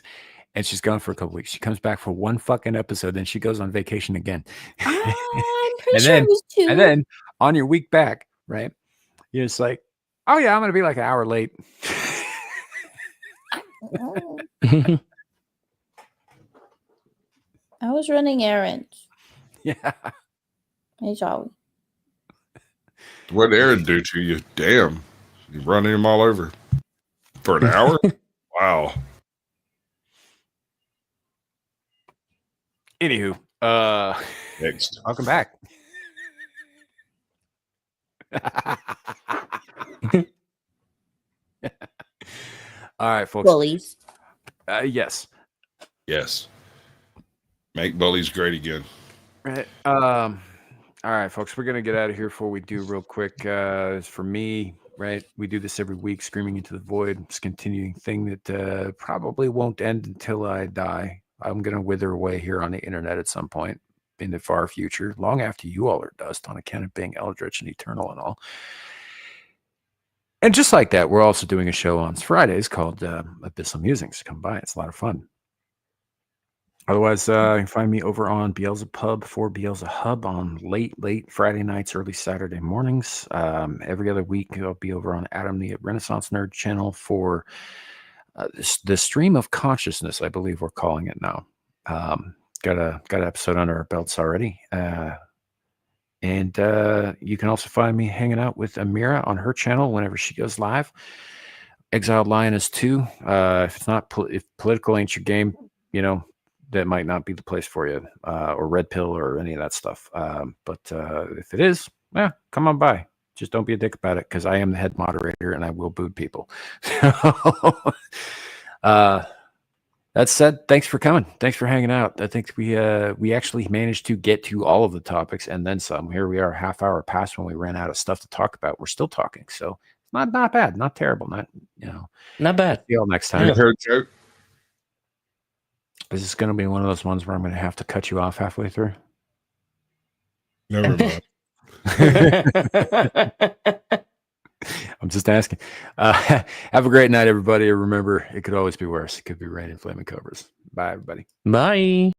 and she's gone for a couple of weeks. She comes back for one fucking episode, then she goes on vacation again. I'm pretty sure it was 2. And then on your week back, right? You're just like, oh yeah, I'm going to be like an hour late. I was running errands. Yeah. Hey, Charlie. What did Aaron do to you? Damn. You running him all over for an hour? Wow. Anywho, next. Welcome back. All right, folks. Bullies. Yes. Yes. Make bullies great again. Right. All right, folks. We're gonna get out of here before we do real quick. For me, right, we do this every week, Screaming into the Void. It's a continuing thing that probably won't end until I die. I'm gonna wither away here on the internet at some point in the far future, long after you all are dust, on account of being eldritch and eternal and all. And just like that, we're also doing a show on Fridays called Abyssal Musings. Come by. It's a lot of fun. Otherwise, you can find me over on Beelzepub for Beelzehub on late Friday nights, early Saturday mornings. Every other week, I'll be over on Adam the Renaissance Nerd channel for the Stream of Consciousness, I believe we're calling it now. Got an episode under our belts already. And you can also find me hanging out with Amira on her channel whenever she goes live. Exiled Lioness 2. If it's not, if political ain't your game, you know, that might not be the place for you, or Red Pill or any of that stuff. But if it is, yeah, come on by. Just don't be a dick about it, because I am the head moderator and I will boot people. That said, thanks for coming. Thanks for hanging out. I think we actually managed to get to all of the topics and then some. Here we are, a half hour past when we ran out of stuff to talk about. We're still talking, so not bad, not terrible, not not bad. See y'all next time. You heard joke? Is this going to be one of those ones where I'm going to have to cut you off halfway through? Never mind. I'm just asking. Have a great night, everybody. Remember, it could always be worse. It could be raining flaming cobras. Bye, everybody. Bye.